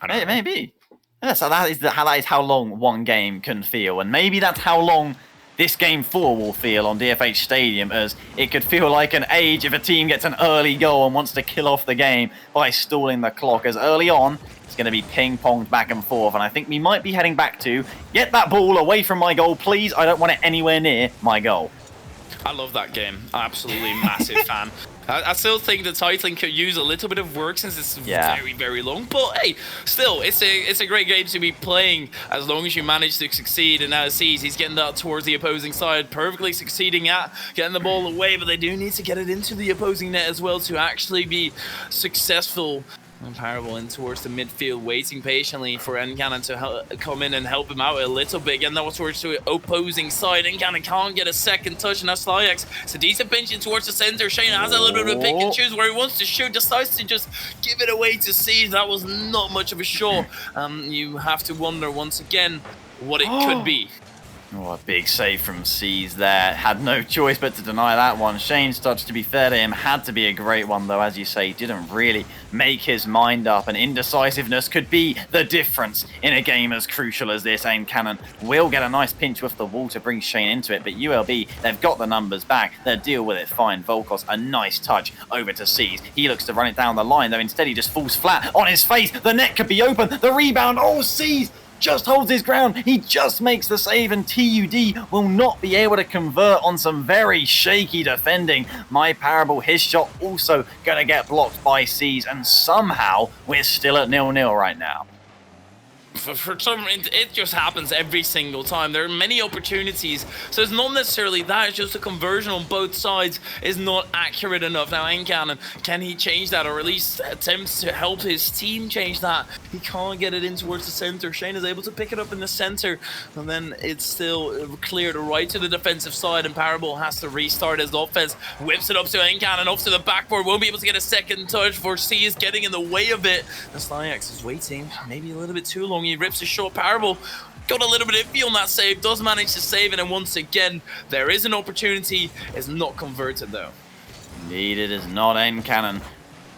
I don't know. Maybe. Yeah, so that is how long 1 game can feel, and maybe that's how long this Game 4 will feel on DFH Stadium, as it could feel like an age if a team gets an early goal and wants to kill off the game by stalling the clock, as early on it's going to be ping-ponged back and forth, and I think we might be heading back to get that ball away from my goal, please. I don't want it anywhere near my goal. I love that game. Absolutely massive fan. I still think the titling could use a little bit of work since it's very, very long. But hey, still, it's a great game to be playing as long as you manage to succeed. And now Seas, he's getting that towards the opposing side, perfectly succeeding at getting the ball away. But they do need to get it into the opposing net as well to actually be successful. And Parable in towards the midfield, waiting patiently for Encannon to come in and help him out a little bit. Getting that towards the opposing side. Encannon can't get a second touch, and now Slyax. It's a decent pinch in towards the center. Shane has a little bit of a pick and choose where he wants to shoot. Decides to just give it away to Seas. That was not much of a shot. You have to wonder once again what it could be. Oh, a big save from Seas there. Had no choice but to deny that one. Shane's touch, to be fair to him, had to be a great one, though, as you say, didn't really make his mind up. And indecisiveness could be the difference in a game as crucial as this. Encannon will get a nice pinch with the wall to bring Shane into it, but ULB, they've got the numbers back. They'll deal with it fine. Volkos, a nice touch over to Seas. He looks to run it down the line, though instead he just falls flat on his face. The net could be open. The rebound. Oh, Seas just holds his ground. He just makes the save, and TUD will not be able to convert on some very shaky defending. My Parable, his shot also going to get blocked by C's, and somehow we're still at 0-0 right now. For some, it just happens every single time. There are many opportunities, so it's not necessarily that. It's just the conversion on both sides is not accurate enough. Now, Encannon, can he change that, or at least attempts to help his team change that? He can't get it in towards the center. Shane is able to pick it up in the center, and then it's still cleared right to the defensive side, and Parable has to restart his offense. Whips it up to Encannon, off to the backboard. Won't be able to get a second touch, for C is getting in the way of it. And Slyax is waiting, maybe a little bit too long. He rips a short. Parable got a little bit iffy on that save, does manage to save it, and once again there is an opportunity. It's not converted though. Indeed it is not. Encannon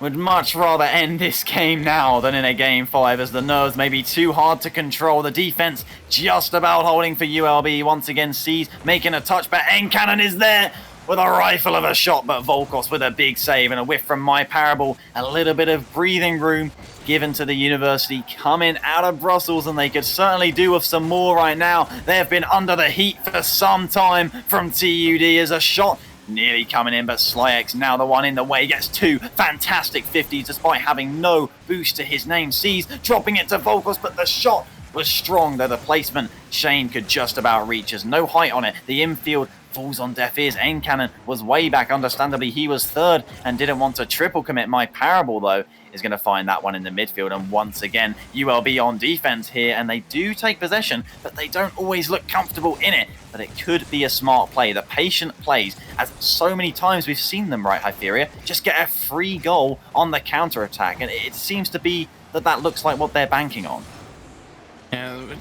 would much rather end this game now than in a game 5, as the nerves may be too hard to control. The defense just about holding for ULB. Once again C's making a touch, but Encannon is there with a rifle of a shot, but Volkos with a big save and a whiff from My Parable. A little bit of breathing room given to the University coming out of Brussels, and they could certainly do with some more right now. They've been under the heat for some time from TUD as a shot nearly coming in, but Slyax now the one in the way, gets 2 fantastic 50s despite having no boost to his name. Sees dropping it to Volkos, but the shot was strong, though the placement Shane could just about reach. There's no height on it. The infield falls on deaf ears. Encannon was way back, understandably he was third and didn't want to triple commit. My Parable though is going to find that one in the midfield, and once again ULB on defense here, and they do take possession, but they don't always look comfortable in it. But it could be a smart play, the patient plays, as so many times we've seen them, right, Hyperia, just get a free goal on the counter-attack, and it seems to be that looks like what they're banking on.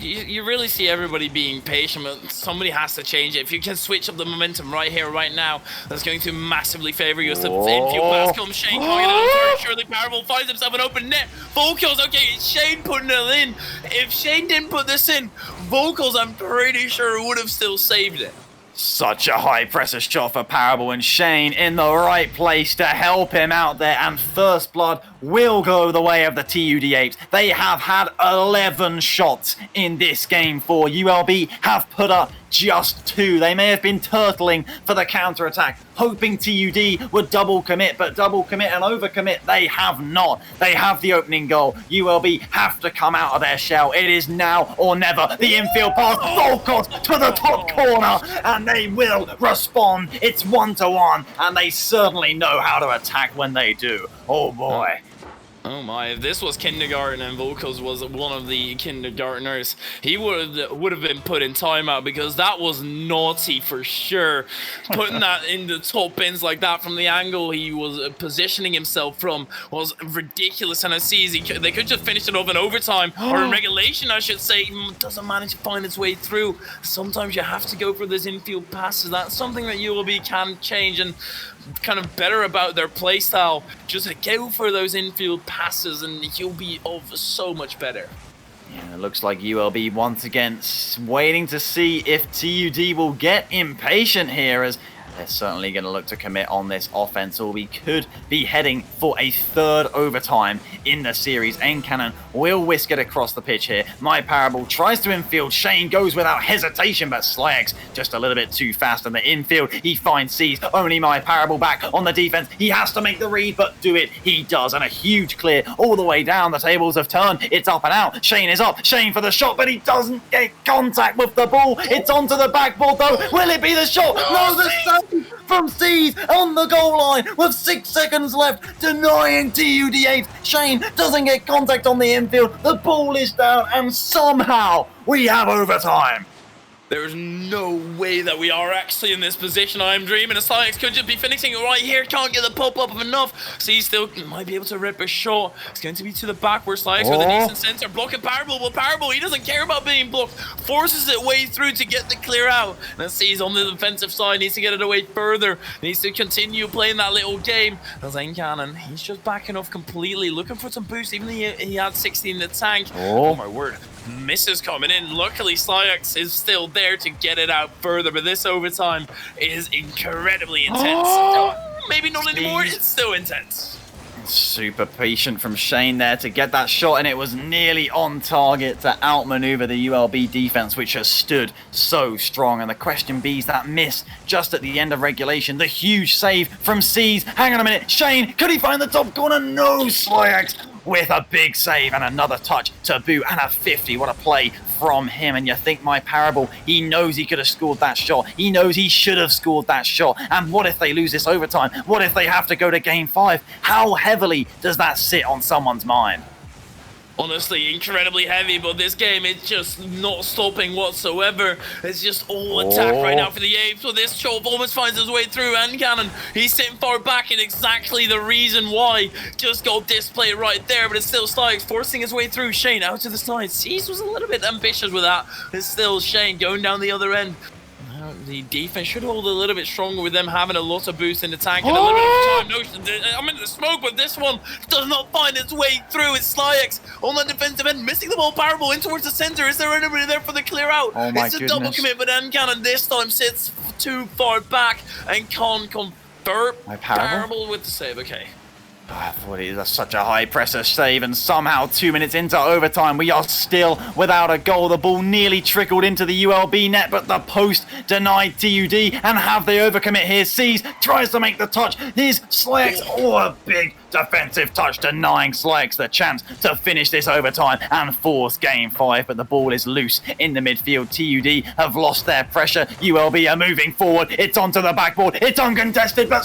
You really see everybody being patient, but somebody has to change it. If you can switch up the momentum right here, right now, that's going to massively favor you. As the infield pass comes, Shane can't get it on. Surely Parable finds himself an open net. Volkos, okay, it's Shane putting it in. If Shane didn't put this in, Volkos, I'm pretty sure, would have still saved it. Such a high pressure shot for Parable, and Shane in the right place to help him out there, and First Blood will go the way of the TUD Apes. They have had 11 shots in this game for ULB, have put up just 2. They may have been turtling for the counter-attack, hoping TUD would double commit, but double commit and overcommit they have not. They have the opening goal. ULB have to come out of their shell. It is now or never. The infield pass, Volkos to the top corner, and they will respond. It's 1-1, and they certainly know how to attack when they do. Oh boy. Oh my, if this was kindergarten and Volkos was one of the kindergartners, he would have been put in timeout, because that was naughty for sure. Putting that in the top bins like that from the angle he was positioning himself from was ridiculous. And I see they could just finish it off in overtime, or in regulation I should say. Doesn't manage to find its way through. Sometimes you have to go for those infield passes. That's something that ULB can change and kind of better about their playstyle. Just go for those infield passes and you'll be so much better. Yeah, it looks like ULB once again waiting to see if TUD will get impatient here, as they're certainly going to look to commit on this offense, or we could be heading for a 3rd overtime in the series. Encannon will whisk it across the pitch here. My Parable tries to infield. Shane goes without hesitation, but Slyax just a little bit too fast in the infield. He finds C's. Only My Parable back on the defense. He has to make the read, but do it he does. And a huge clear all the way down. The tables have turned. It's up and out. Shane is up. Shane for the shot, but he doesn't get contact with the ball. It's onto the backboard though. Will it be the shot? No, the save from C's on the goal line with 6 seconds left, denying TUD Apes. Shane doesn't get contact on the infield. The ball is down, and somehow we have overtime. There's no way that we are actually in this position. I am dreaming. Slyax could just be finishing it right here. Can't get the pop up enough. So he still might be able to rip a shot. It's going to be to the back where Slyax with a decent center. Blocking Parable. Well, Parable, he doesn't care about being blocked. Forces it way through to get the clear out. And he's on the defensive side. Needs to get it away further. Needs to continue playing that little game. As Encannon, he's just backing off completely. Looking for some boost. Even though he had 60 in the tank. Oh my word. Misses coming in. Luckily, Slyax is still there to get it out further, but this overtime is incredibly intense. Maybe not anymore, it's still intense. Super patient from Shane there to get that shot, and it was nearly on target to outmaneuver the ULB defense, which has stood so strong. And the question be's that miss just at the end of regulation. The huge save from C's. Hang on a minute. Shane, could he find the top corner? No, Slyax with a big save and another touch to boot, and a 50. What a play from him. And you think my Parable, he knows he could have scored that shot. He knows he should have scored that shot. And what if they lose this overtime? What if they have to go to game 5? How heavily does that sit on someone's mind? Honestly, incredibly heavy, but this game is just not stopping whatsoever. It's just all attack right now for the Apes. So this shot almost finds his way through, and Cannon, he's sitting far back, and exactly the reason why just got displayed right there, but it's still Stikes forcing his way through. Shane out to the side. Cease was a little bit ambitious with that. It's still Shane going down the other end. The defense should hold a little bit stronger with them having a lot of boost in the tank and a little bit of time. No, I'm in the smoke, but this one does not find its way through. It's Slyax on the defensive end, missing the ball. Parable in towards the center. Is there anybody there for the clear out? Oh my it's a double commit, but Cannon this time sits too far back and can't convert. My Parable with the save. Okay. I thought it was such a high pressure save, and somehow 2 minutes into overtime we are still without a goal. The ball nearly trickled into the ULB net, but the post denied TUD, and have they overcommit here? Sees, tries to make the touch. Here's Slyax. Oh, a big defensive touch, denying Slyax the chance to finish this overtime and force game 5, but the ball is loose in the midfield. TUD have lost their pressure. ULB are moving forward. It's onto the backboard. It's uncontested, but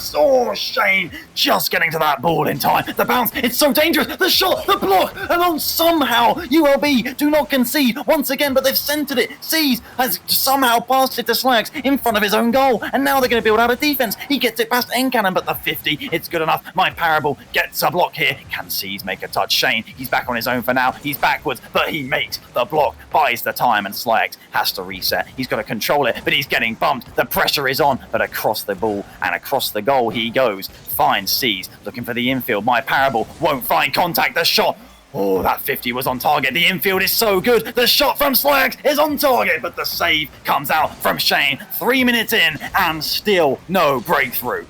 Shane just getting to that ball in time. The bounce, it's so dangerous. The shot, the block, and then somehow ULB do not concede once again, but they've centered it. Sees has somehow passed it to Slyax in front of his own goal, and now they're going to build out a defense. He gets it past Encannon, but the 50, it's good enough. My Parable gets a block here. Can Seas make a touch? Shane, he's back on his own for now. He's backwards, but he makes the block, buys the time, and Slyax has to reset. He's got to control it, but he's getting bumped. The pressure is on, but across the ball and across the goal he goes. Finds Seas, looking for the infield. My Parable won't find contact. The shot, oh, that 50 was on target. The infield is so good. The shot from Slyax is on target, but the save comes out from Shane 3 minutes in, and still no breakthrough.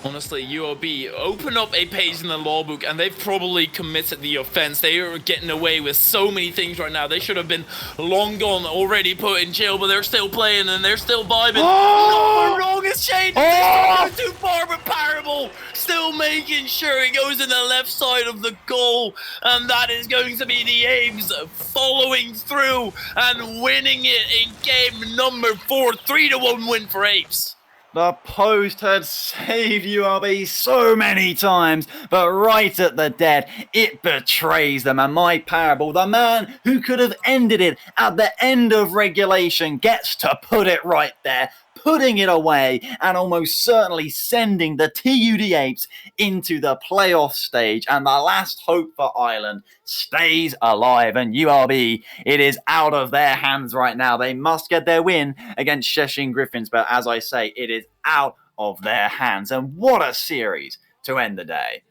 Honestly, UOB open up a page in the law book, and they've probably committed the offense. They are getting away with so many things right now. They should have been long gone, already put in jail, but they're still playing and they're still vibing. No, we're wrong as Shane. This too far, but Parable still making sure it goes in the left side of the goal, and that is going to be the Ames following through and winning it in game number 4. 3-1 win for Apes. The post had saved URB so many times, but right at the dead, it betrays them. And my Parable, the man who could have ended it at the end of regulation, gets to put it right there, putting it away and almost certainly sending the TUD Apes into the playoff stage. And the last hope for Ireland stays alive, and URB, it is out of their hands right now. They must get their win against Cheshire Griffins, but as I say, it is out of their hands. And what a series to end the day.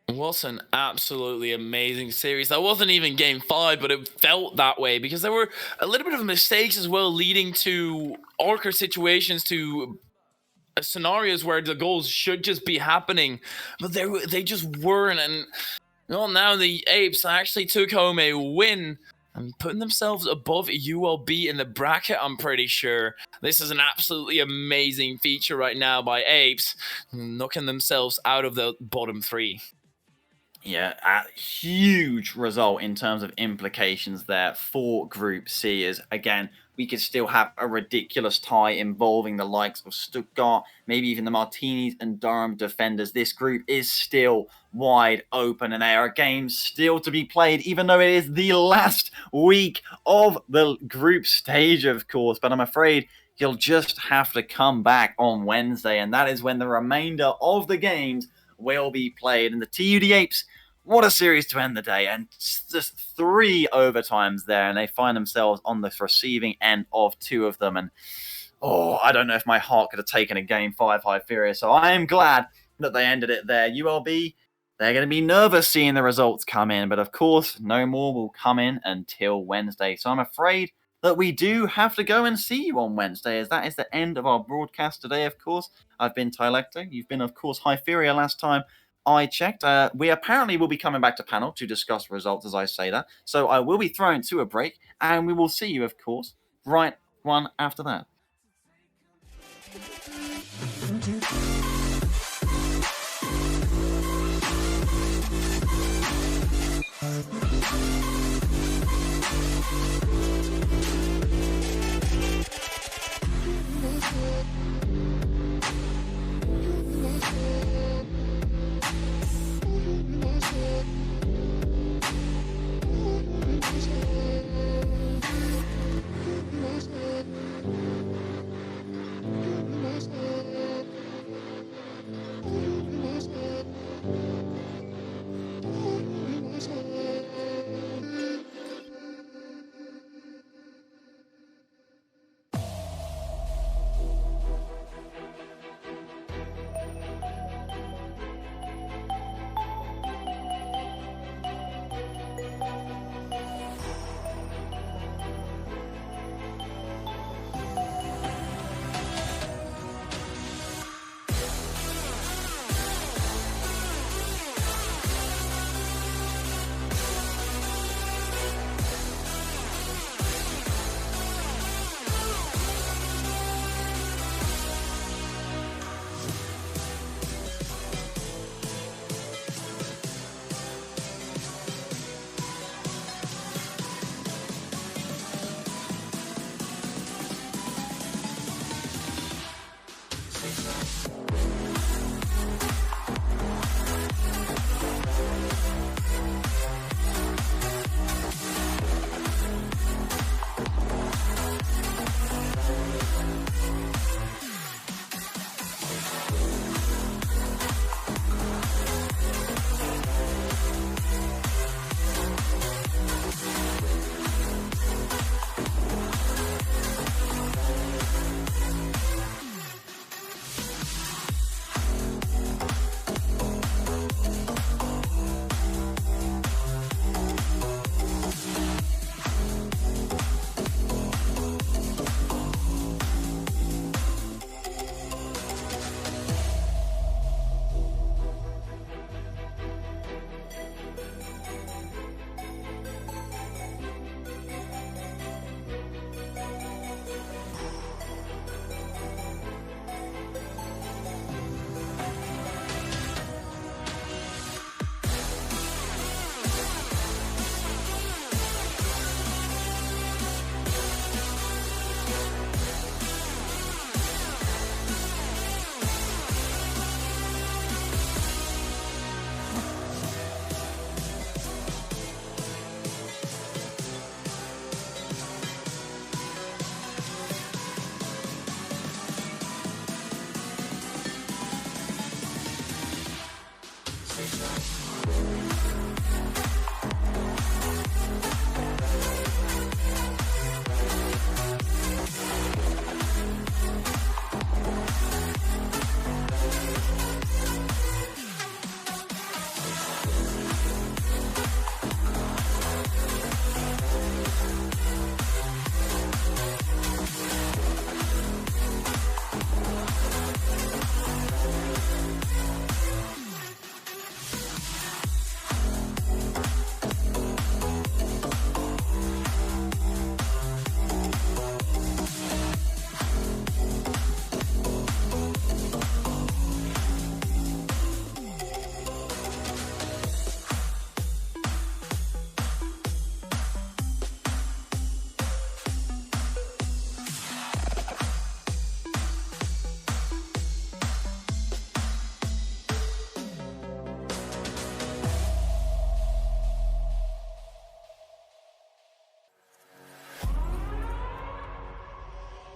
What an absolutely amazing series. That wasn't even game 5, but it felt that way because there were a little bit of mistakes as well, leading to awkward situations, to scenarios where the goals should just be happening, but they just weren't. And well, now the Apes actually took home a win and putting themselves above ULB in the bracket, I'm pretty sure. This is an absolutely amazing feature right now by Apes, knocking themselves out of the bottom 3. Yeah, a huge result in terms of implications there for Group C. As again, we could still have a ridiculous tie involving the likes of Stuttgart, maybe even the Martinis and Durham defenders. This group is still wide open, and there are games still to be played, even though it is the last week of the group stage, of course. But I'm afraid you'll just have to come back on Wednesday, and that is when the remainder of the games will be played. And the TUD Apes, what a series to end the day. And just 3 overtimes there, and they find themselves on the receiving end of 2 of them. And I don't know if my heart could have taken a game 5 Hyperia. So I am glad that they ended it there. ULB, they're going to be nervous seeing the results come in, but of course no more will come in until Wednesday. So I'm afraid that we do have to go and see you on Wednesday, as that is the end of our broadcast today, of course. I've been Tylector. You've been, of course, Hyperia last time. I checked. We apparently will be coming back to panel to discuss results as I say that. So I will be thrown to a break, and we will see you, of course, right one after that.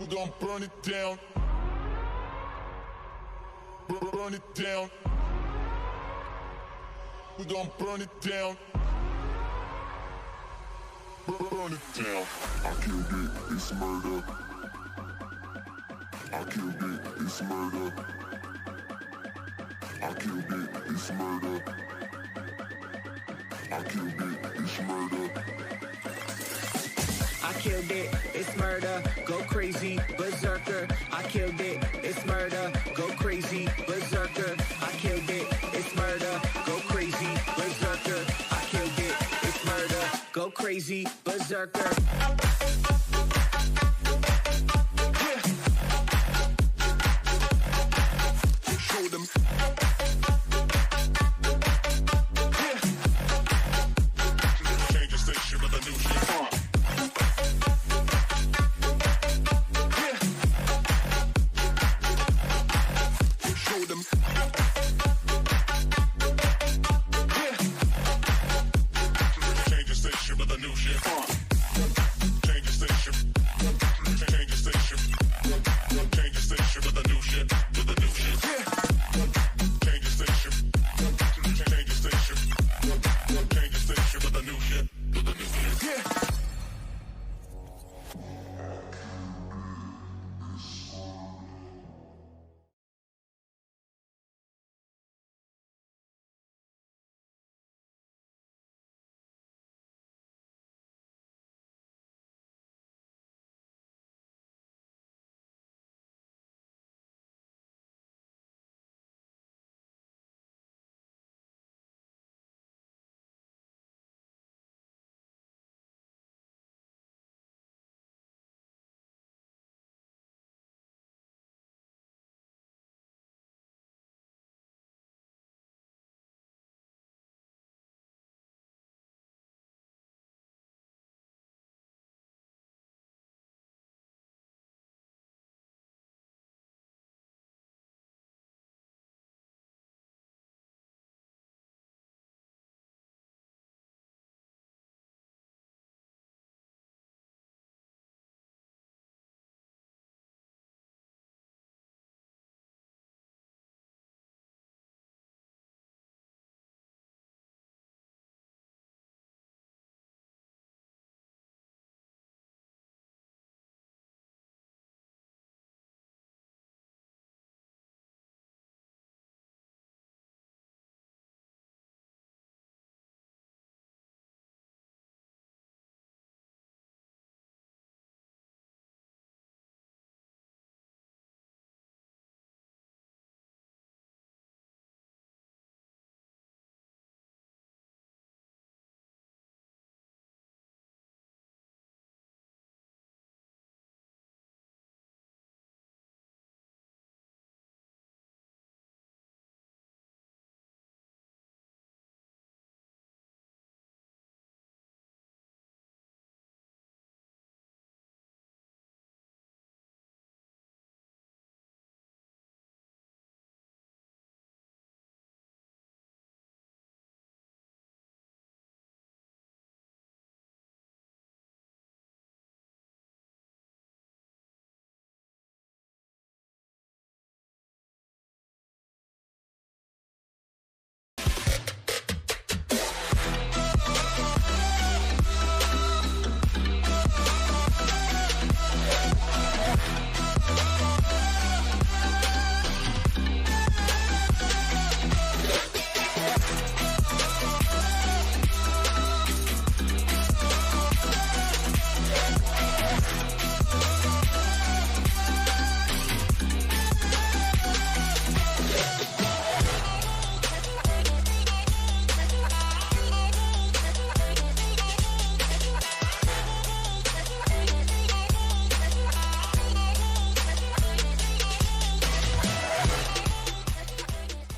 We're gonna burn it down. Burn it down. We're gonna burn it down. Burn it down. I killed it, it's murder. I killed it, it's murder. I killed it, it's murder. I killed it, it's murder. I killed it, it's murder, go crazy, berserker. I killed it, it's murder, go crazy, berserker. I killed it, it's murder, crazy berserker. Show them. Change the station with a new shit. Show them. Change the station with a new shit. Change the station. Change the station. Change the station with a new shit. With a new shit. Change the station. Change the station. Change the station with a new shit. With a new shit.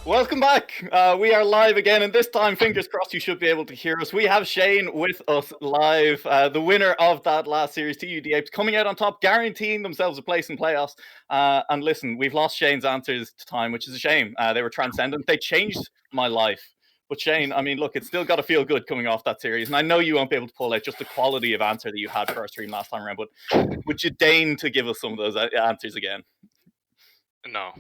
Welcome back. We are live again, and this time, fingers crossed, you should be able to hear us. We have Shane with us live, the winner of that last series, TUD Apes, coming out on top, guaranteeing themselves a place in playoffs. And listen, we've lost Shane's answers to time, which is a shame. They were transcendent. They changed my life. But Shane, I mean, look, it's still got to feel good coming off that series. And I know you won't be able to pull out just the quality of answer that you had for our stream last time around, but would you deign to give us some of those answers again? No.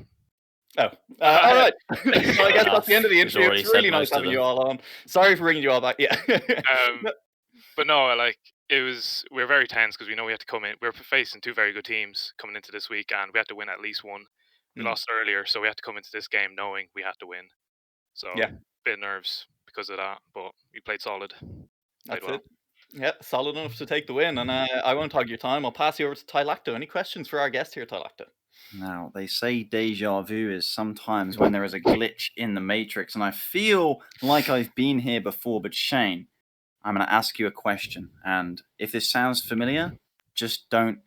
Oh, all right. So I guess that's the end of the interview. It's really nice having you all on. Sorry for bringing you all back. Yeah. But no, like we're very tense because we know we had to come in. We're facing two very good teams coming into this week, and we had to win at least one. We lost earlier, so we had to come into this game knowing we had to win. So yeah, bit of nerves because of that, but we played solid. That's it. Yeah, solid enough to take the win. And I won't hog your time. I'll pass you over to Tylacto. Any questions for our guest here, Tylacto? Now, they say deja vu is sometimes when there is a glitch in the matrix, and I feel like I've been here before, but Shane, I'm going to ask you a question, and if this sounds familiar, just don't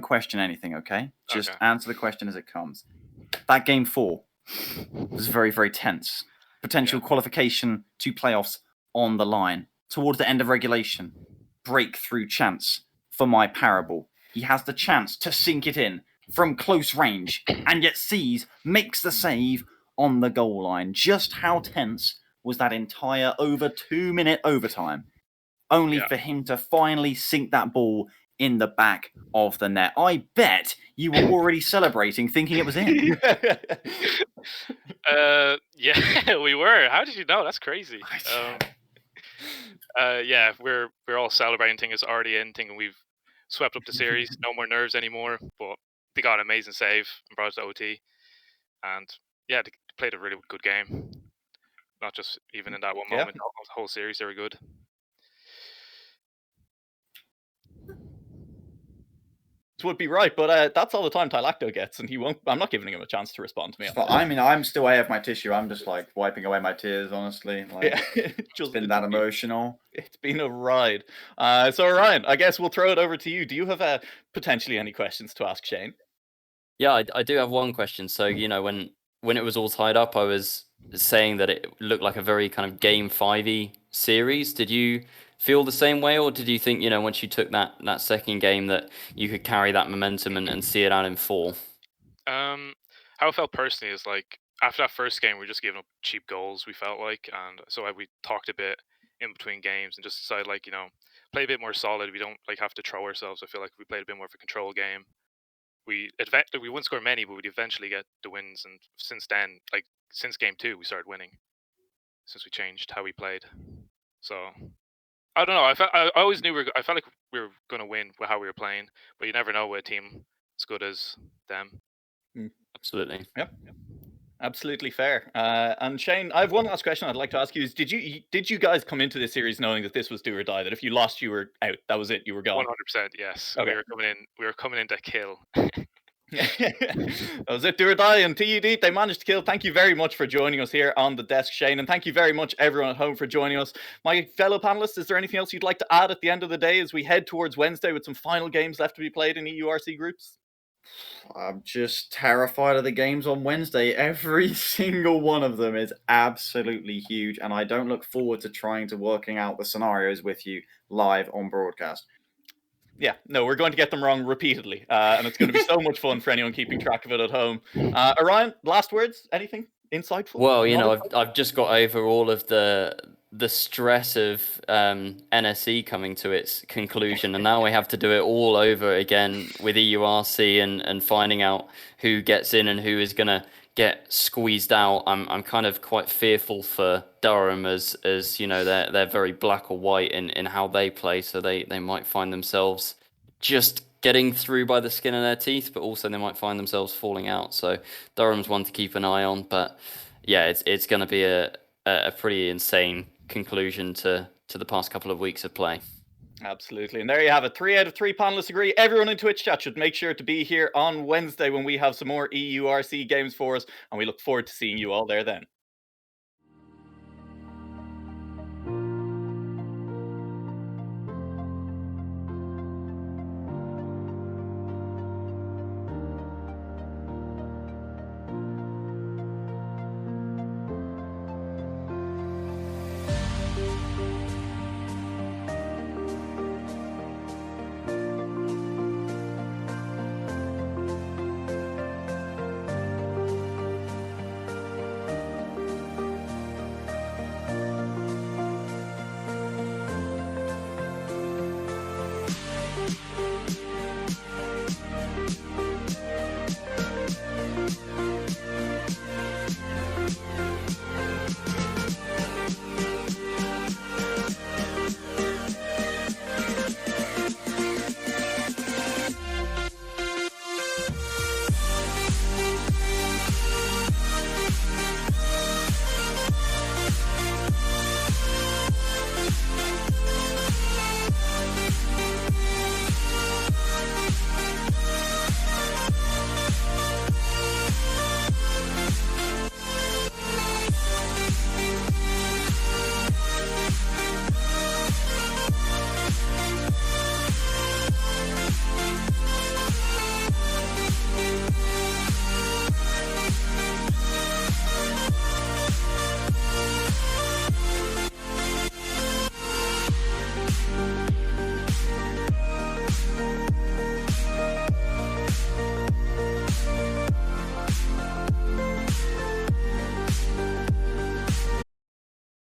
question anything, okay? Just Okay. answer the question as it comes. That game 4 was very, very tense. Potential qualification to playoffs on the line. Towards the end of regulation, breakthrough chance for my Parable. He has the chance to sink it in from close range, and yet makes the save on the goal line. Just how tense was that entire over 2-minute overtime? Only for him to finally sink that ball in the back of the net. I bet you were already celebrating, thinking it was in. Yeah, we were. How did you know? That's crazy. Yeah, we're all celebrating thinking it's already in, thinking we've swept up the series, no more nerves anymore. But they got an amazing save and brought us to OT, and yeah, they played a really good game. Not just even in that one moment, the whole series they were good. Would be right, but that's all the time Tylacto gets, and he won't. I'm not giving him a chance to respond to me. I mean, I'm still I have my tissue. I'm just like wiping away my tears, honestly. Like, it's been that emotional. It's been a ride. So Ryan, I guess we'll throw it over to you. Do you have potentially any questions to ask Shane? Yeah, I do have one question. So, you know, when it was all tied up, I was saying that it looked like a very kind of game 5-y series. Did you feel the same way, or did you think, you know, once you took that second game that you could carry that momentum and see it out in 4? How I felt personally is like after that first game, we were just giving up cheap goals. We felt like, and so we talked a bit in between games and just decided like, you know, play a bit more solid. We don't like have to throw ourselves. I feel like if we played a bit more of a control game, we wouldn't score many, but we'd eventually get the wins. And since then, like since game 2, we started winning. Since we changed how we played, so I don't know. I always knew I felt like we were going to win with how we were playing, but you never know with a team as good as them. Absolutely. Yep. Absolutely fair. And Shane, I have one last question I'd like to ask you: is did you guys come into this series knowing that this was do or die? That if you lost, you were out. That was it. You were gone. 100%. Yes. Okay. We were coming in to kill. That was it, do or die, and TUD, they managed to kill. Thank you very much for joining us here on the desk, Shane, and thank you very much everyone at home for joining us. My fellow panelists, is there anything else you'd like to add at the end of the day as we head towards Wednesday with some final games left to be played in EURC groups? I'm just terrified of the games on Wednesday. Every single one of them is absolutely huge, and I don't look forward to trying to working out the scenarios with you live on broadcast. Yeah, no, we're going to get them wrong repeatedly, and it's going to be so much fun for anyone keeping track of it at home. Orion, last words? Anything insightful? Well, you know, I've just got over all of the stress of NSE coming to its conclusion, and now we have to do it all over again with EURC and finding out who gets in and who is going to get squeezed out. I'm kind of quite fearful for Durham as you know, they're very black or white in how they play, so they might find themselves just getting through by the skin of their teeth, but also they might find themselves falling out. So Durham's one to keep an eye on, but yeah, it's going to be a pretty insane conclusion to the past couple of weeks of play. Absolutely. And there you have it. 3 out of 3 panelists agree. Everyone in Twitch chat should make sure to be here on Wednesday when we have some more EURC games for us, and we look forward to seeing you all there then.